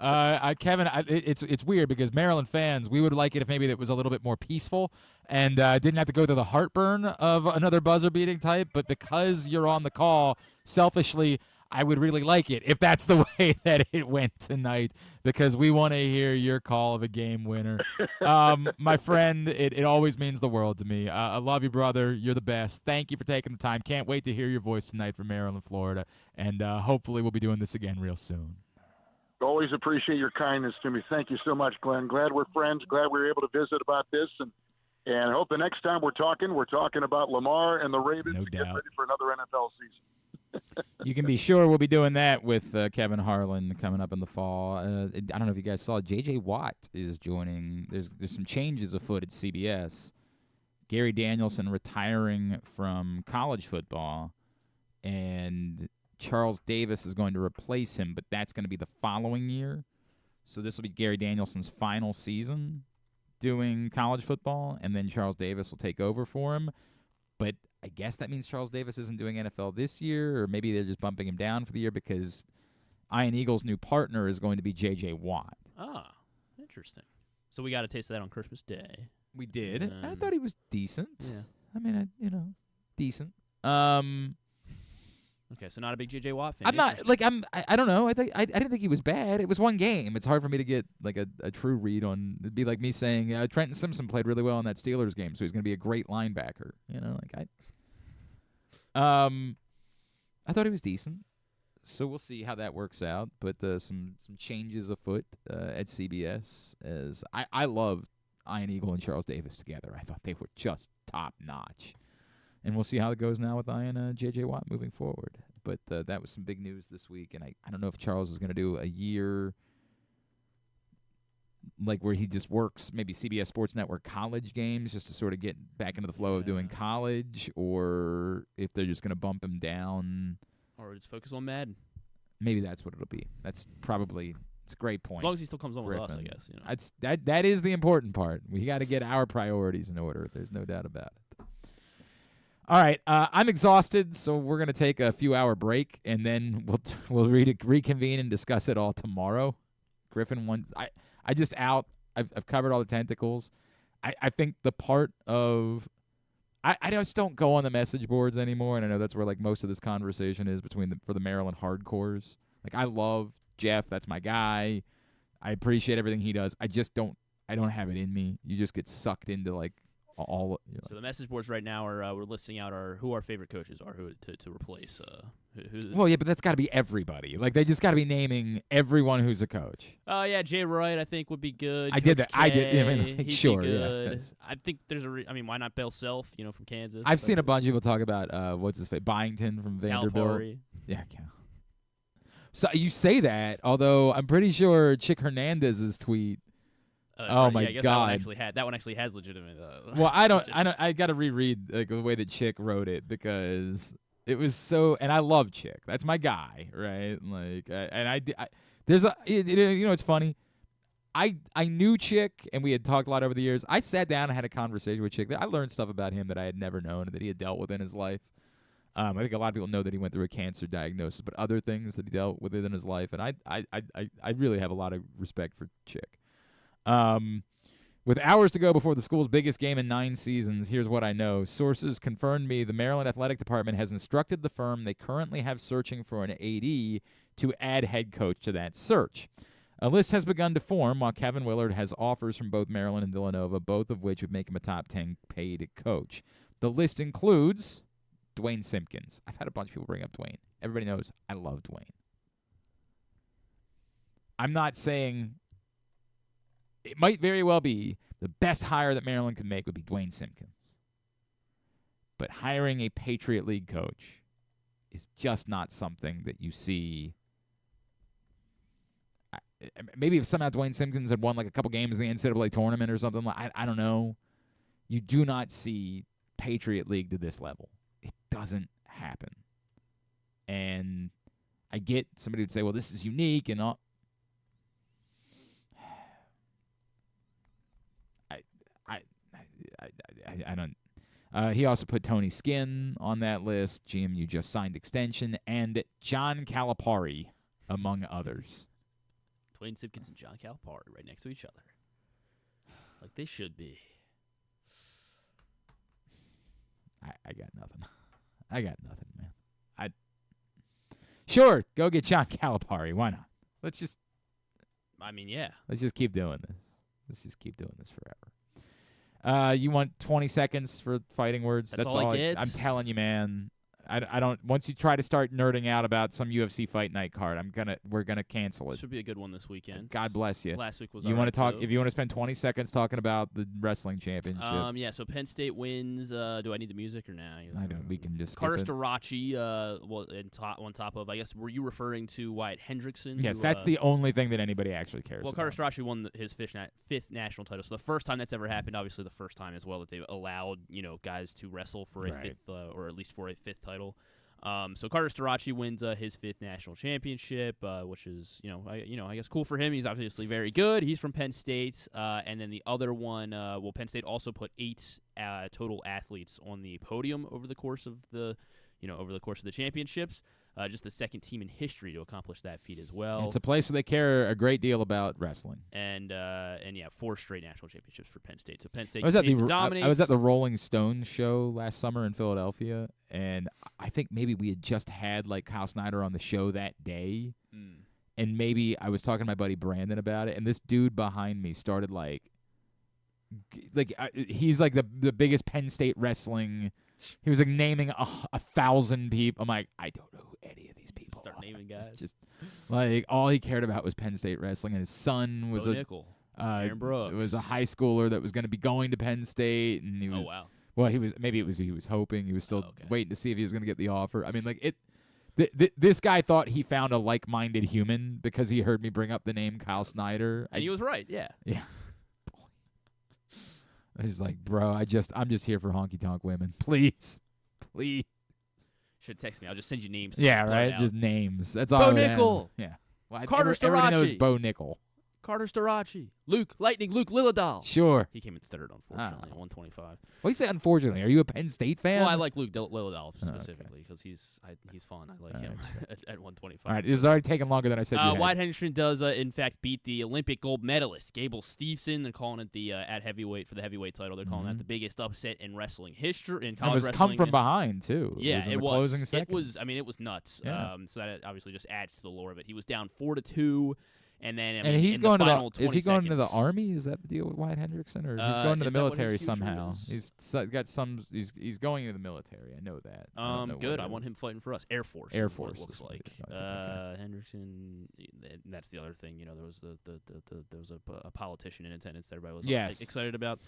Kevin, it's weird because Maryland fans, we would like it if maybe it was a little bit more peaceful and didn't have to go through the heartburn of another buzzer beating type. But because you're on the call, selfishly, I would really like it if that's the way that it went tonight, because we want to hear your call of a game winner. My friend, it always means the world to me. I love you, brother. You're the best. Thank you for taking the time. Can't wait to hear your voice tonight from Maryland, Florida, and hopefully we'll be doing this again real soon. Always appreciate your kindness to me. Thank you so much, Glenn. Glad we're friends. Glad we were able to visit about this, and I hope the next time we're talking about Lamar and the Ravens to get ready for another NFL season. You can be sure we'll be doing that with Kevin Harlan coming up in the fall. I don't know if you guys saw, J.J. Watt is joining. There's some changes afoot at CBS. Gary Danielson retiring from college football, and Charles Davis is going to replace him, but that's going to be the following year. So this will be Gary Danielson's final season doing college football, and then Charles Davis will take over for him. But I guess that means Charles Davis isn't doing NFL this year, or maybe they're just bumping him down for the year because Ian Eagle's new partner is going to be J.J. Watt. Ah, interesting. So we got a taste of that on Christmas Day. We did. I thought he was decent. Yeah. I mean, decent. Okay, so not a big J.J. Watt fan. I'm not like I don't know. I didn't think he was bad. It was one game. It's hard for me to get like a true read on. It'd be like me saying Trenton Simpson played really well in that Steelers game, so he's going to be a great linebacker. I thought he was decent. So we'll see how that works out. But some changes afoot at CBS. As I loved Ian Eagle and Charles Davis together. I thought they were just top notch. And we'll see how it goes now with Ian J.J. Watt moving forward. But that was some big news this week. And I don't know if Charles is going to do a year like where he just works maybe CBS Sports Network college games just to sort of get back into the flow of doing college, or if they're just going to bump him down. Or just focus on Madden. Maybe that's what it'll be. That's probably it's a great point. As long as he still comes on with us, I guess. That is the important part. We got to get our priorities in order. There's no doubt about it. All right, I'm exhausted, so we're going to take a few-hour break, and then we'll reconvene and discuss it all tomorrow. Griffin, I've covered all the tentacles. I think the part of I just don't go on the message boards anymore, and I know that's where like most of this conversation is for the Maryland hardcores. Like I love Jeff, that's my guy. I appreciate everything he does. I don't have it in me. You just get sucked into like all. So the message boards right now are we're listing out who our favorite coaches are, who to replace. Well, yeah, but that's got to be everybody. Like they just got to be naming everyone who's a coach. Oh yeah, Jay Wright I think would be good. I did that. K, I did. I mean, like, he'd sure, be yeah. good. I think there's I mean, why not Bill Self? From Kansas. I've seen a bunch of people talk about what's his face, Byington from Vanderbilt. Calipari. Yeah. So you say that, although I'm pretty sure Chick Hernandez's tweet. Oh my I guess God! That one actually has legitimate. Well, I got to reread like the way that Chick wrote it because it was so. And I love Chick. That's my guy, right? Like, it's funny. I knew Chick, and we had talked a lot over the years. I sat down and had a conversation with Chick. I learned stuff about him that I had never known and that he had dealt with in his life. I think a lot of people know that he went through a cancer diagnosis, but other things that he dealt with in his life, and I really have a lot of respect for Chick. With hours to go before the school's biggest game in 9 seasons, here's what I know. Sources confirmed me the Maryland Athletic Department has instructed the firm they currently have searching for an AD to add head coach to that search. A list has begun to form while Kevin Willard has offers from both Maryland and Villanova, both of which would make him a top 10 paid coach. The list includes Dwayne Simpkins. I've had a bunch of people bring up Dwayne. Everybody knows I love Dwayne. I'm not saying it might very well be the best hire that Maryland could make would be Dwayne Simpkins. But hiring a Patriot League coach is just not something that you see. Maybe if somehow Dwayne Simpkins had won like a couple games in the NCAA tournament or something, I don't know. You do not see Patriot League to this level. It doesn't happen. And I get somebody would say, well, this is unique and all. I don't. He also put Tony Skinn on that list. GMU just signed extension, and John Calipari, among others. Dwayne Simpkins and John Calipari right next to each other, like they should be. I got nothing. I got nothing, man. Sure, go get John Calipari. Why not? Let's just. I mean, yeah. Let's just keep doing this. Let's just keep doing this forever. You want 20 seconds for fighting words? That's all I get? I'm telling you, man. I don't. Once you try to start nerding out about some UFC fight night card, we're gonna cancel it. Should be a good one this weekend. God bless you. Last week was. You want to talk? Too. If you want to spend 20 seconds talking about the wrestling championship. Yeah. So Penn State wins. Do I need the music or now? I don't. We can just. Carter Starachi. On top of. I guess were you referring to Wyatt Hendrickson? Yes, that's the only thing that anybody actually cares about. Carter Starachi won his fifth national title. So the first time that's ever happened, obviously the first time as well that they've allowed guys to wrestle for a fifth or at least for a fifth title. So Carter Starachi wins his fifth national championship, which is I guess cool for him. He's obviously very good. He's from Penn State, and then the other one, Penn State also put 8 total athletes on the podium over the course of the championships. Just the second team in history to accomplish that feat as well. It's a place where they care a great deal about wrestling. And 4 straight national championships for Penn State. So Penn State I was at the Rolling Stones show last summer in Philadelphia, and I think maybe we had just had like Kyle Snyder on the show that day, and maybe I was talking to my buddy Brandon about it, and this dude behind me started he's like the biggest Penn State wrestling. He was like naming 1,000 people. I'm like, I don't know who any of these people Start naming guys. Just like all he cared about was Penn State wrestling, and his son was Aaron Brooks. It was a high schooler that was going to be going to Penn State, and he was. Oh wow. Well, he was hoping. He was still waiting to see if he was going to get the offer. I mean, like this guy thought he found a like-minded human because he heard me bring up the name Kyle Snyder, and he was right. Yeah. Yeah. I was like, bro, I'm just here for honky tonk women. Please. Should text me. I'll just send you names. Yeah, right. Just names. That's all. Bo Nickel. Yeah. Well, Carter Starachi. Everybody knows Bo Nickel. Carter Starachi. Luke Lillidahl. Sure. He came in third, unfortunately, at 125. What do you say, unfortunately? Are you a Penn State fan? Well, I like Luke Lillidahl specifically because he's fun. I like him at 125. All right, it was already taking longer than I said. Wyatt Hendrickson does, in fact, beat the Olympic gold medalist Gable Steveson. They're calling it the at heavyweight for the heavyweight title. They're calling that the biggest upset in wrestling history. In college wrestling. It was come from behind too. Yeah, it was. Closing seconds. It was. I mean, it was nuts. Yeah. So that obviously just adds to the lore of it. He was down 4-2. And then And he's going to the is he going to the Army? Is that the deal with Wyatt Hendrickson, or he's going to the military somehow? He's got some. He's going to the military. I know that. Good. I want him fighting for us. Air Force. Air Force. It looks like Hendrickson. That's the other thing. There was there was a politician in attendance that everybody was excited about.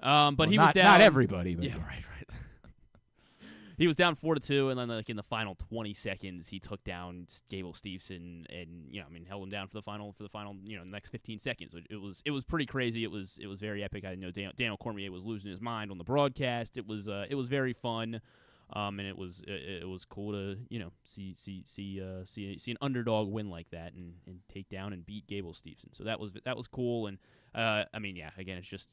But he was down. Not everybody. But yeah, right. He was down 4-2, and then in the final 20 seconds, he took down Gable Steveson, and held him down for the final next 15 seconds. It was pretty crazy. It was very epic. I know Daniel Cormier was losing his mind on the broadcast. It was very fun, and it was cool to see an underdog win like that and take down and beat Gable Steveson. So that was cool. And again, it's just.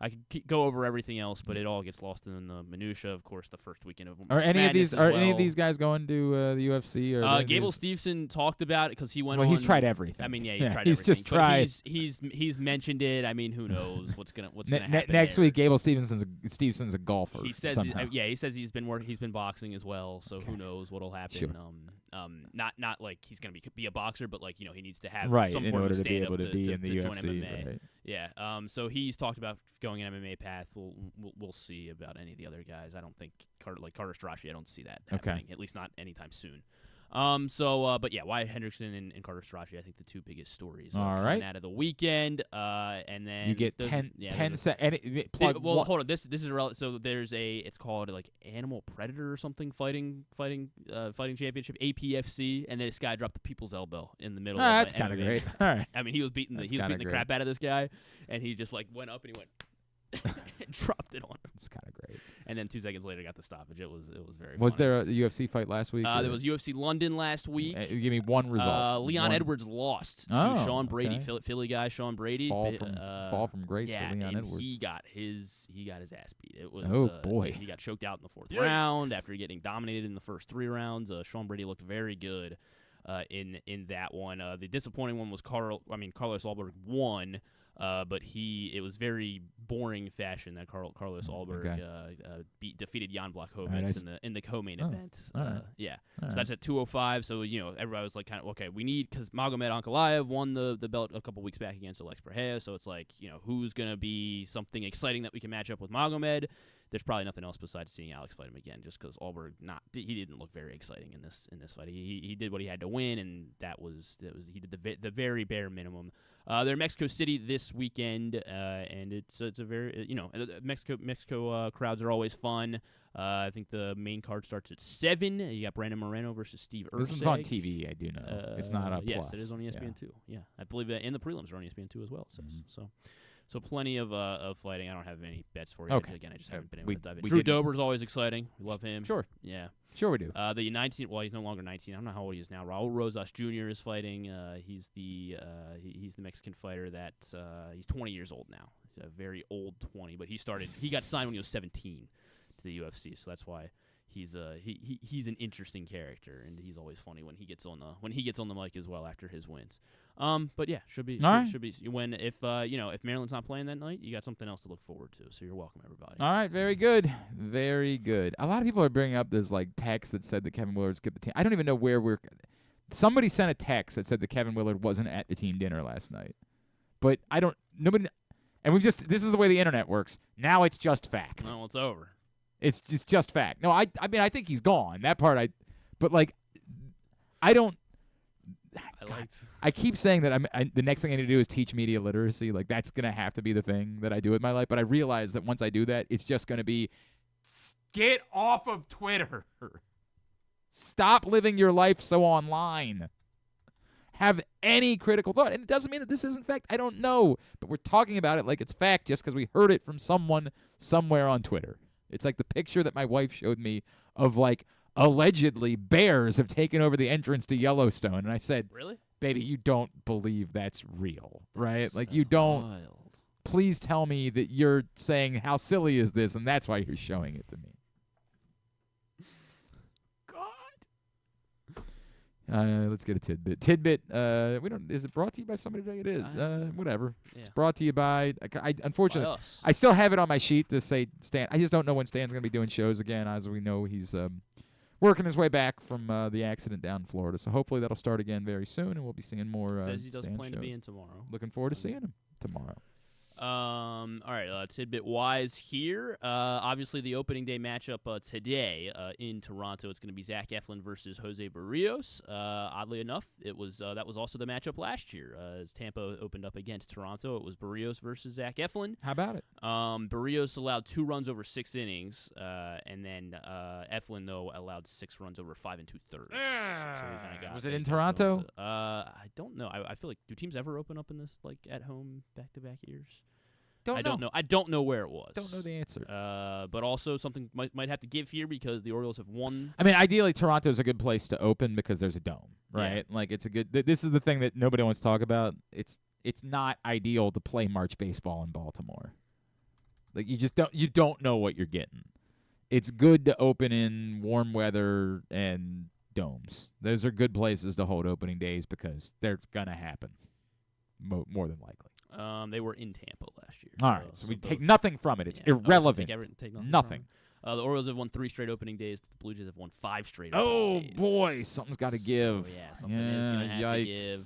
I could go over everything else, but it all gets lost in the minutia. Of course, the first weekend of any of these guys going to the UFC? Or Gable Steveson talked about it because he went. Well, he's tried everything. He's tried he's everything. Just tried. He's mentioned it. Who knows what's gonna happen next there. week? Gable Stevenson's a golfer. He says somehow. He says he's been boxing as well. So who knows what'll happen? Sure. Not like he's gonna be a boxer, but he needs to have some in form order of to be able to be in the join UFC. MMA. Right. Yeah. So he's talked about going an MMA path. We'll see about any of the other guys. I don't think Carter Strachey. I don't see that happening. At least not anytime soon. But yeah, Wyatt Hendrickson and Carter Strachey, I think the two biggest stories coming out of the weekend. And then you get 10 seconds. Hold on. This is relevant. So there's it's called Animal Predator or something fighting championship, APFC, and then this guy dropped the people's elbow in the middle. That's kind of great. All right. He was beating the crap out of this guy, and he just went up and he went. and dropped it on him. It's kind of great. And then 2 seconds later got the stoppage. It was very. Was funny. there a UFC fight last week? There was UFC London last week. Give me one result. Leon Edwards lost to Sean Brady, Philly guy Sean Brady. Fall from grace for Leon Edwards. He got his ass beat. It was boy. He got choked out in the fourth round after getting dominated in the first 3 rounds. Sean Brady looked very good in that one. The disappointing one was Carlos Ulberg won. But it was very boring fashion that Carlos Ulberg defeated Jan Blachowicz in the co-main event. So that's at 205. So everybody was kind of okay. We need because Magomed Ankalaev won the belt a couple weeks back against Alex Pereira. So it's who's gonna be something exciting that we can match up with Magomed. There's probably nothing else besides seeing Alex fight him again, just because Ulberg he didn't look very exciting in this fight. He did what he had to win, and he did the very bare minimum. They're in Mexico City this weekend, and it's a very Mexico crowds are always fun. I think the main card starts at 7. You got Brandon Moreno versus Steve Erceg. This is on TV, I do know. It's not on Plus. Yes, it is on ESPN2. Yeah, I believe that, and the prelims are on ESPN2 as well. So plenty of fighting. I don't have any bets for you. Okay. Again, I just haven't been able to dive in. Drew Dober's always exciting. We love him. Sure. Yeah. Sure we do. The 19. Well, he's no longer 19. I don't know how old he is now. Raul Rosas Jr. is fighting. He's the Mexican fighter that he's 20 years old now. He's a very old 20, but he got signed when he was 17 to the UFC. So that's why he's an interesting character, and he's always funny when he gets on the mic as well after his wins. But yeah, should be when if Maryland's not playing that night, you got something else to look forward to. So you're welcome, everybody. All right, very good, very good. A lot of people are bringing up this text that said that Kevin Willard skipped the team. I don't even know where we're. Somebody sent a text that said that Kevin Willard wasn't at the team dinner last night, but nobody, and this is the way the internet works. Now it's just fact. Well, it's over. It's just fact. No, I mean I think he's gone. That part I don't. I keep saying that the next thing I need to do is teach media literacy. That's going to have to be the thing that I do with my life. But I realize that once I do that, it's just going to be get off of Twitter. Stop living your life so online. Have any critical thought. And it doesn't mean that this isn't fact. I don't know. But we're talking about it like it's fact just because we heard it from someone somewhere on Twitter. It's like the picture that my wife showed me of allegedly bears have taken over the entrance to Yellowstone. And I said, really? Baby, you don't believe that's real, right? You don't. Wild. Please tell me that you're saying how silly is this, and that's why you're showing it to me. God. Let's get a tidbit. Is it brought to you by somebody today? It is. Whatever. Yeah. It's brought to you by. Unfortunately, I still have it on my sheet to say Stan. I just don't know when Stan's going to be doing shows again. As we know, he's working his way back from the accident down in Florida. So hopefully that'll start again very soon, and we'll be seeing more. Says he does stand plan to shows. be in tomorrow. Looking forward to seeing him tomorrow. All right, tidbit-wise here. Obviously, the opening day matchup today in Toronto, it's going to be Zach Eflin versus Jose Barrios. Oddly enough, that was also the matchup last year. As Tampa opened up against Toronto, it was Barrios versus Zach Eflin. How about it? Barrios allowed 2 runs over 6 innings, and then Eflin, though, allowed 6 runs over 5 2/3. So we kinda got was it in Toronto? I don't know. I feel like, do teams ever open up in this at home back-to-back years? Don't know. I don't know where it was. Don't know the answer. But also something might have to give here because the Orioles have won. I mean, ideally, Toronto's a good place to open because there's a dome, right? Yeah. Like it's a good. This is the thing that nobody wants to talk about. It's not ideal to play March baseball in Baltimore. Like you don't know what you're getting. It's good to open in warm weather and domes. Those are good places to hold opening days because they're gonna happen, more than likely. They were in Tampa last year. All right, so we take nothing from it. It's irrelevant. Take nothing. The Orioles have won 3 straight opening days. The Blue Jays have won 5 straight opening days. Oh, boy, something's got to give. So, something is going to have to give.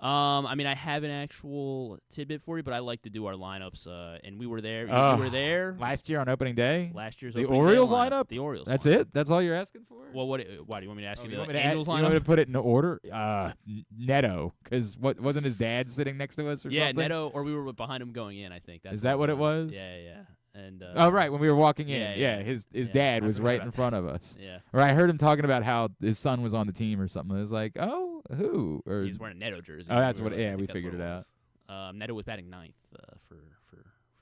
I mean, I have an actual tidbit for you, but I like to do our lineups, and we were there. You were there last year on opening day. Last year's the opening Orioles day lineup. The Orioles. That's lineup. it. That's all you're asking for. Well, why do you want me to ask you the want me Angels to lineup? You want me to put it in order? Neto, because wasn't his dad sitting next to us or something? Yeah, Neto, or we were behind him going in. I think. Is that what it was? Yeah. And right, when we were walking in, yeah. his dad was right in front of us. Yeah. Or I heard him talking about how his son was on the team or something. It was like, oh, who? Or he's wearing a Neto jersey. Oh, that's what. I Yeah, think we that's figured what it out. Neto was batting 9th for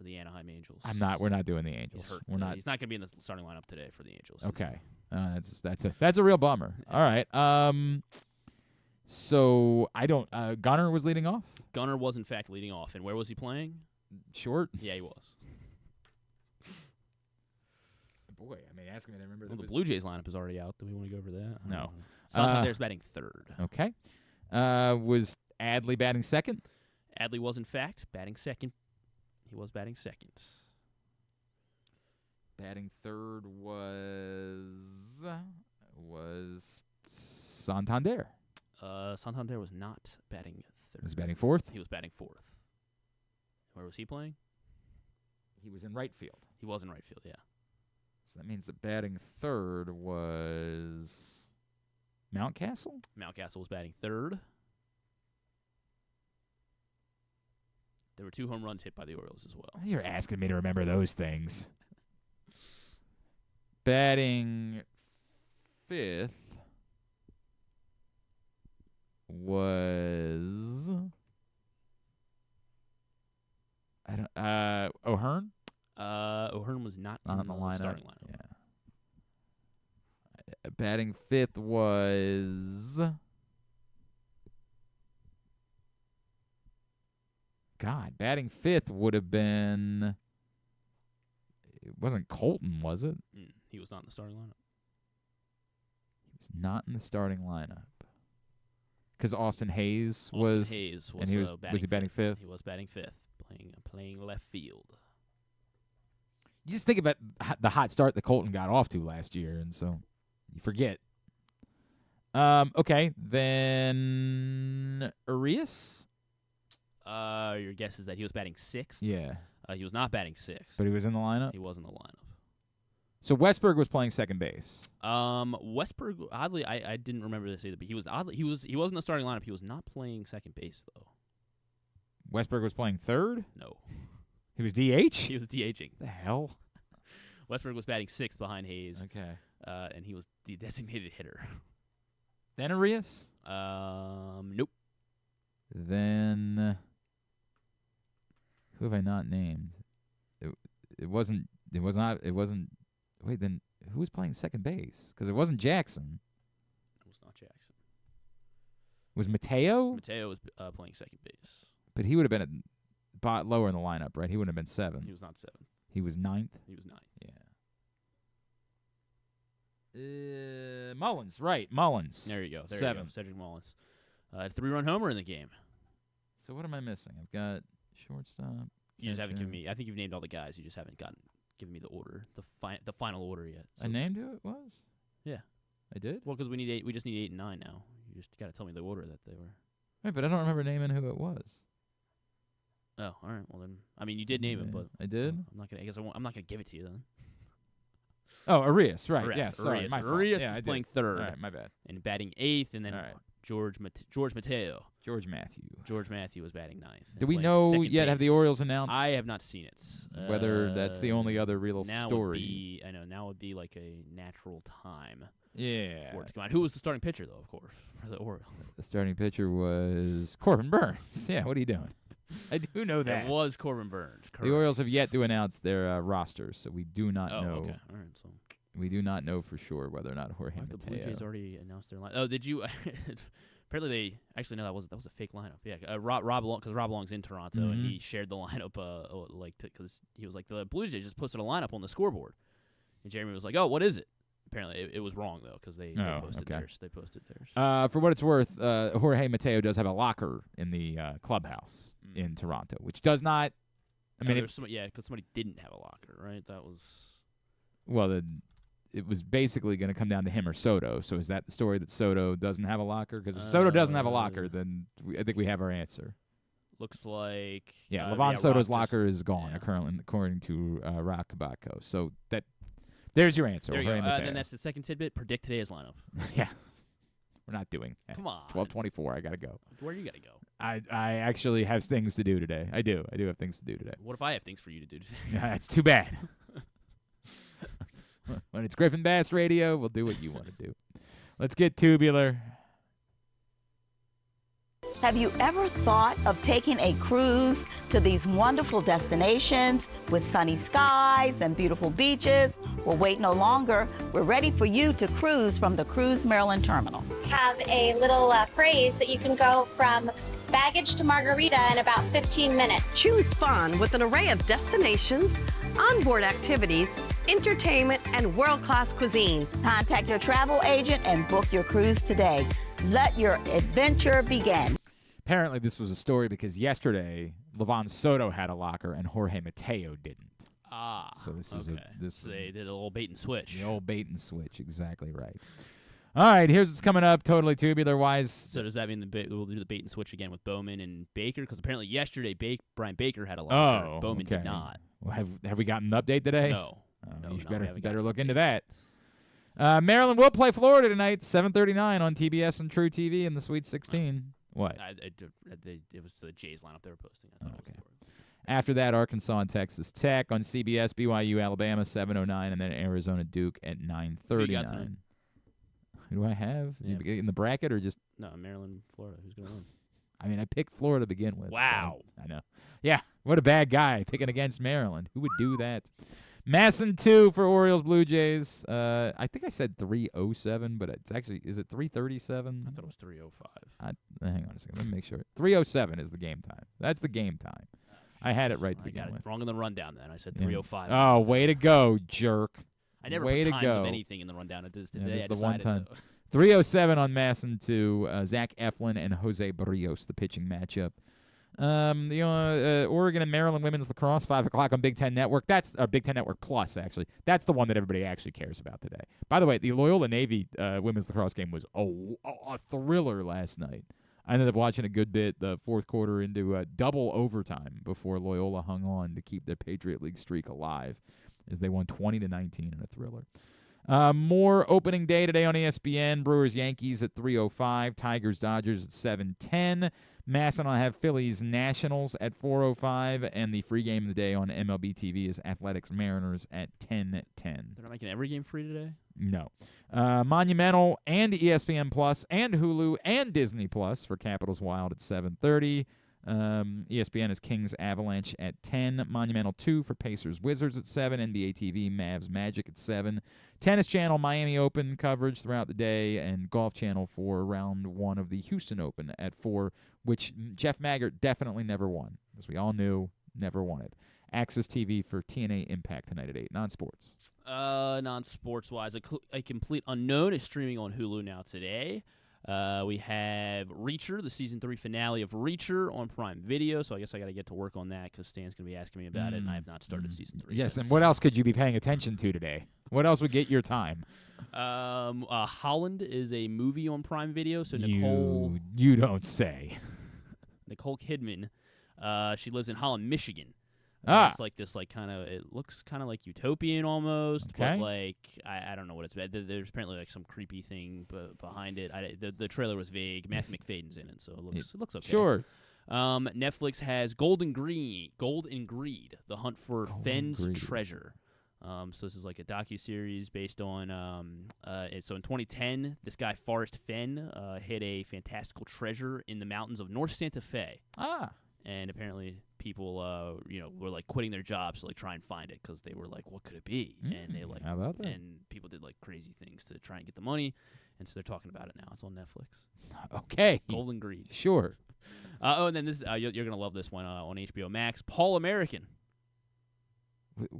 the Anaheim Angels. We're not doing the Angels. He's hurt. We're not. He's not going to be in the starting lineup today for the Angels. Okay. That's a real bummer. All right. So I don't. Gunnar was leading off. Gunnar was in fact leading off, and where was he playing? Short. Yeah, he was. Boy, I mean, ask me to remember. Well, the Blue Jays lineup is already out. Do we want to go over that? No. Santander's batting 3rd. Okay. Was Adley batting 2nd? Adley was in fact batting 2nd. He was batting 2nd. Batting 3rd was Santander. Santander was not batting 3rd. He was batting 4th? He was batting 4th. Where was he playing? He was in right field. He was in right field, yeah. So that means the batting 3rd was Mountcastle? Mountcastle was batting 3rd. There were 2 home runs hit by the Orioles as well. You're asking me to remember those things. Batting 5th was O'Hearn? O'Hearn was not in the lineup. Starting lineup. Yeah. Batting 5th was batting 5th would have been. It wasn't Colton, was it? He was not in the starting lineup. He was not in the starting lineup. Because Austin Hayes was. And he was batting he batting 5th? He was batting 5th, playing left field. You just think about the hot start that Colton got off to last year, and so you forget. Okay, then Arias? Your guess is that he was batting 6th? Yeah. He was not batting 6th. But he was in the lineup? He was in the lineup. So Westberg was playing second base. Westberg, oddly, I didn't remember this either, but he was in the starting lineup. He was not playing second base, though. Westberg was playing 3rd? No. He was DH? He was DHing. The hell? Westberg was batting 6th behind Hayes. Okay. And he was the designated hitter. Then Arias? Nope. Then who have I not named? It wasn't. Wait, then who was playing second base? Because it wasn't Jackson. It was not Jackson. Was Mateo? Mateo was playing second base. But he would have been lower in the lineup, right? He wouldn't have been 7. He was not 7. He was 9th? He was 9th. Yeah. Mullins, right. Mullins. There you go. 7. Cedric Mullins. 3-run homer in the game. So what am I missing? I've got shortstop. You just haven't given me. I think you've named all the guys. You just haven't given me the order, the final order yet. So I named who it was? Yeah. I did? Well, because we just need 8 and 9 now. You just got to tell me the order that they were. Right, but I don't remember naming who it was. Oh, all right. Well then, I mean, you did name it, but I did. I'm not gonna. I guess I'm not gonna give it to you then. Oh, Arias, right? Arias, Yeah, sorry, Arias. my fault. Arias Yeah, is I playing did. third. All right, my bad. And batting 8th, and then George Mateo. George Matthew. George Matthew was batting 9th. Do we know yet? Have the Orioles announced? I have not seen it. Whether that's the only other real now story. I know now would be like a natural time. Yeah. For it to come out. Who was the starting pitcher though? Of course, for the Orioles. The starting pitcher was Corbin Burns. Yeah, what are you doing? I do know that. It was Corbin Burns. Correct. The Orioles have yet to announce their rosters, so we do not know. Okay. All right. So we do not know for sure whether or not Jorge Mateo. The Blue Jays already announced their line. Oh, did you? Apparently, they actually no. That was a fake lineup. Yeah, Rob Long, because Rob Long's in Toronto, and he shared the lineup. Because he was like, the Blue Jays just posted a lineup on the scoreboard, and Jeremy was like, "Oh, what is it?" Apparently, it was wrong though, because they posted theirs. They posted theirs. For what it's worth, Jorge Mateo does have a locker in the clubhouse in Toronto, which does not. I mean, because somebody didn't have a locker, right? That was. Well, it was basically going to come down to him or Soto. So is that the story that Soto doesn't have a locker? Because if Soto doesn't have a locker, then I think we have our answer. Looks like Levon Soto's locker is gone currently, according to Rock Kabako. So there's your answer. There you go. And then that's the second tidbit. Predict today's lineup. Yeah, we're not doing that. Come on. It's 12:24. I gotta go. Where you gotta go? I actually have things to do today. I do have things to do today. What if I have things for you to do today? That's too bad. When it's Griffin Bass Radio, we'll do what you want to do. Let's get tubular. Have you ever thought of taking a cruise to these wonderful destinations with sunny skies and beautiful beaches? Well, wait no longer. We're ready for you to cruise from the Cruise Maryland Terminal. Have a little phrase that you can go from baggage to margarita in about 15 minutes. Choose fun with an array of destinations, onboard activities, entertainment, and world-class cuisine. Contact your travel agent and book your cruise today. Let your adventure begin. Apparently, this was a story because yesterday, Levon Soto had a locker and Jorge Mateo didn't. Ah. So this is so they did a little bait and switch. The old bait and switch, exactly right. All right, here's what's coming up, totally tubular-wise. So does that mean we'll do the bait and switch again with Bowman and Baker? Because apparently yesterday Brian Baker had a locker. Oh, Bowman did not. Well, have we gotten an update today? No. You better look into that. Maryland will play Florida tonight, 7:39 on TBS and True TV in the Sweet 16. What? It was the Jays lineup they were posting. Okay. After that, Arkansas and Texas Tech on CBS, BYU, Alabama, 7:09, and then Arizona Duke at 9:39. Who do I have? Yeah. In the bracket or just? No, Maryland, Florida. Who's going to win? I mean, I picked Florida to begin with. Wow. So I know. Yeah, what a bad guy picking against Maryland. Who would do that? Masson 2 for Orioles Blue Jays. I think I said 3:07, but it's actually, is it 3:37? I thought it was 3:05. Hang on a second. Let me make sure. 3:07 is the game time. That's the game time. I had it right to begin with. Wrong in the rundown then. I said 3:05. Oh, way to go, jerk. I never way put to times go. of anything in the rundown. It is today. This is I the one decided, time. 3:07 on Masson 2. Zach Eflin and Jose Barrios, the pitching matchup. Oregon and Maryland women's lacrosse, 5 o'clock on Big Ten Network. That's Big Ten Network Plus, actually. That's the one that everybody actually cares about today. By the way, the Loyola Navy women's lacrosse game was a thriller last night. I ended up watching a good bit, the fourth quarter into double overtime before Loyola hung on to keep their Patriot League streak alive as they won 20-19 in a thriller. More opening day today on ESPN. Brewers-Yankees at 3:05. Tigers-Dodgers at 7:10. Masson will have Phillies-Nationals at 4:05. And the free game of the day on MLB TV is Athletics-Mariners at 10:10. They're not making every game free today? No. Monumental and ESPN Plus and Hulu and Disney Plus for Capitals Wild at 7:30. ESPN is Kings Avalanche at 10. Monumental 2 for Pacers Wizards at 7. NBA TV Mavs Magic at 7. Tennis Channel Miami Open coverage throughout the day, and Golf Channel for round 1 of the Houston Open at 4, which Jeff Maggart definitely never won, as we all knew, never won it. Access TV for TNA Impact tonight at 8. Non-sports. Non-sports wise, a complete unknown is streaming on Hulu now today. We have Reacher, the season 3 finale of Reacher on Prime Video. So I guess I got to get to work on that because Stan's going to be asking me about it, and I have not started season 3. Yes, yet, and what else could you be paying attention to today? What else would get your time? Holland is a movie on Prime Video. So You don't say. Nicole Kidman, she lives in Holland, Michigan. It's like this, like kind of. It looks kind of like utopian almost, but like I don't know what it's about. There's apparently like some creepy thing behind it. The trailer was vague. Matthew McFadden's in it, so it looks okay. Sure. Netflix has Gold and Greed, The Hunt for Fenn's Treasure. So this is like a docuseries based on. So in 2010, this guy Forrest Fenn hid a fantastical treasure in the mountains of North Santa Fe. And apparently people, were like quitting their jobs to like try and find it because they were like, "What could it be?" And they like, how about that? And people did like crazy things to try and get the money, and so they're talking about it now. It's on Netflix. Okay. Gold and Greed. Sure. And then this, you're gonna love this one on HBO Max. Paul American.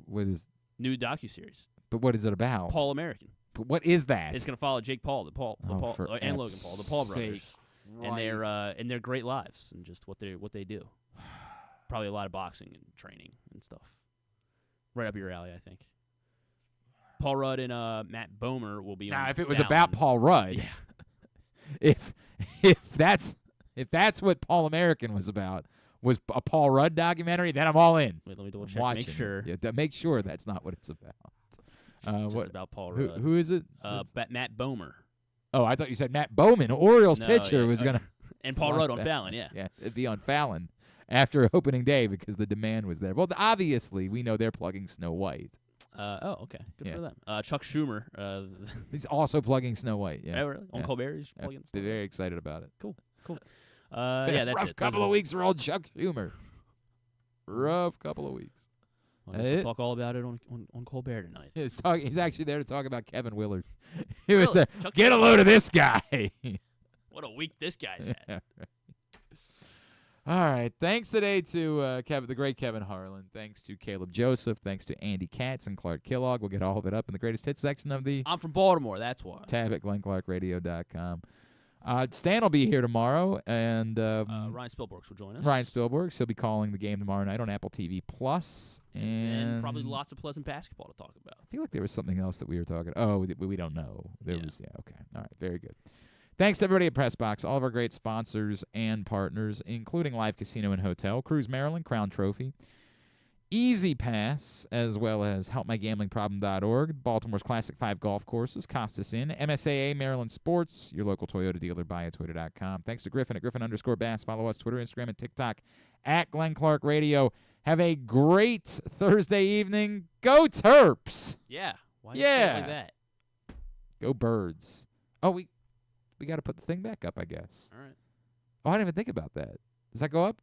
What is new docuseries? But what is it about? Paul American. But what is that? It's gonna follow Jake Paul, and Logan Paul, the Paul brothers, and their great lives and just what they do. Probably a lot of boxing and training and stuff. Right up your alley, I think. Paul Rudd and Matt Bomer will be on. If it was about Paul Rudd, if that's what Paul American was about, was a Paul Rudd documentary, then I'm all in. Wait, let me double check. Make sure. Yeah, make sure that's not what it's about. Just about Paul Rudd. Who is it? Matt Bomer. Oh, I thought you said Matt Bowman, Orioles pitcher, was gonna. And Paul Rudd on Fallon, yeah. Yeah, it'd be on Fallon after opening day because the demand was there. Well, obviously, we know they're plugging Snow White. Okay. Good for them. Chuck Schumer. He's also plugging Snow White. Yeah. Really? On Colbert, he's plugging They're very excited about it. Cool. That's rough it. Couple of weeks for old Chuck Schumer. Rough couple of weeks. We'll talk all about it on Colbert tonight. He's actually there to talk about Kevin Willard. He was there. Get a load of this guy. What a week this guy's had. Yeah, right. All right. Thanks today to the great Kevin Harlan. Thanks to Caleb Joseph. Thanks to Andy Katz and Clark Kellogg. We'll get all of it up in the greatest hits section of the. I'm from Baltimore. That's why. Tab at GlennClarkRadio.com. Stan will be here tomorrow, and Ryan Spielbergs will join us. Ryan Spielbergs. He'll be calling the game tomorrow night on Apple TV Plus, and probably lots of pleasant basketball to talk about. I feel like there was something else that we were talking. Oh, we don't know. There was. Yeah. Okay. All right. Very good. Thanks to everybody at PressBox, all of our great sponsors and partners, including Live Casino and Hotel, Cruise Maryland, Crown Trophy, Easy Pass, as well as HelpMyGamblingProblem.org, Baltimore's Classic 5 Golf Courses, Costas Inn, MSAA, Maryland Sports, your local Toyota dealer, buyatoyota.com. Thanks to Griffin at Griffin_Bass. Follow us Twitter, Instagram, and TikTok at Glenn Clark Radio. Have a great Thursday evening. Go Terps! Yeah. Why do you say it like that? Go Birds. Oh, we got to put the thing back up, I guess. All right. Oh, I didn't even think about that. Does that go up?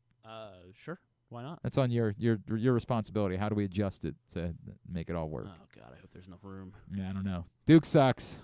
Sure. Why not? That's on your responsibility. How do we adjust it to make it all work? Oh, God, I hope there's enough room. Yeah, I don't know. Duke sucks.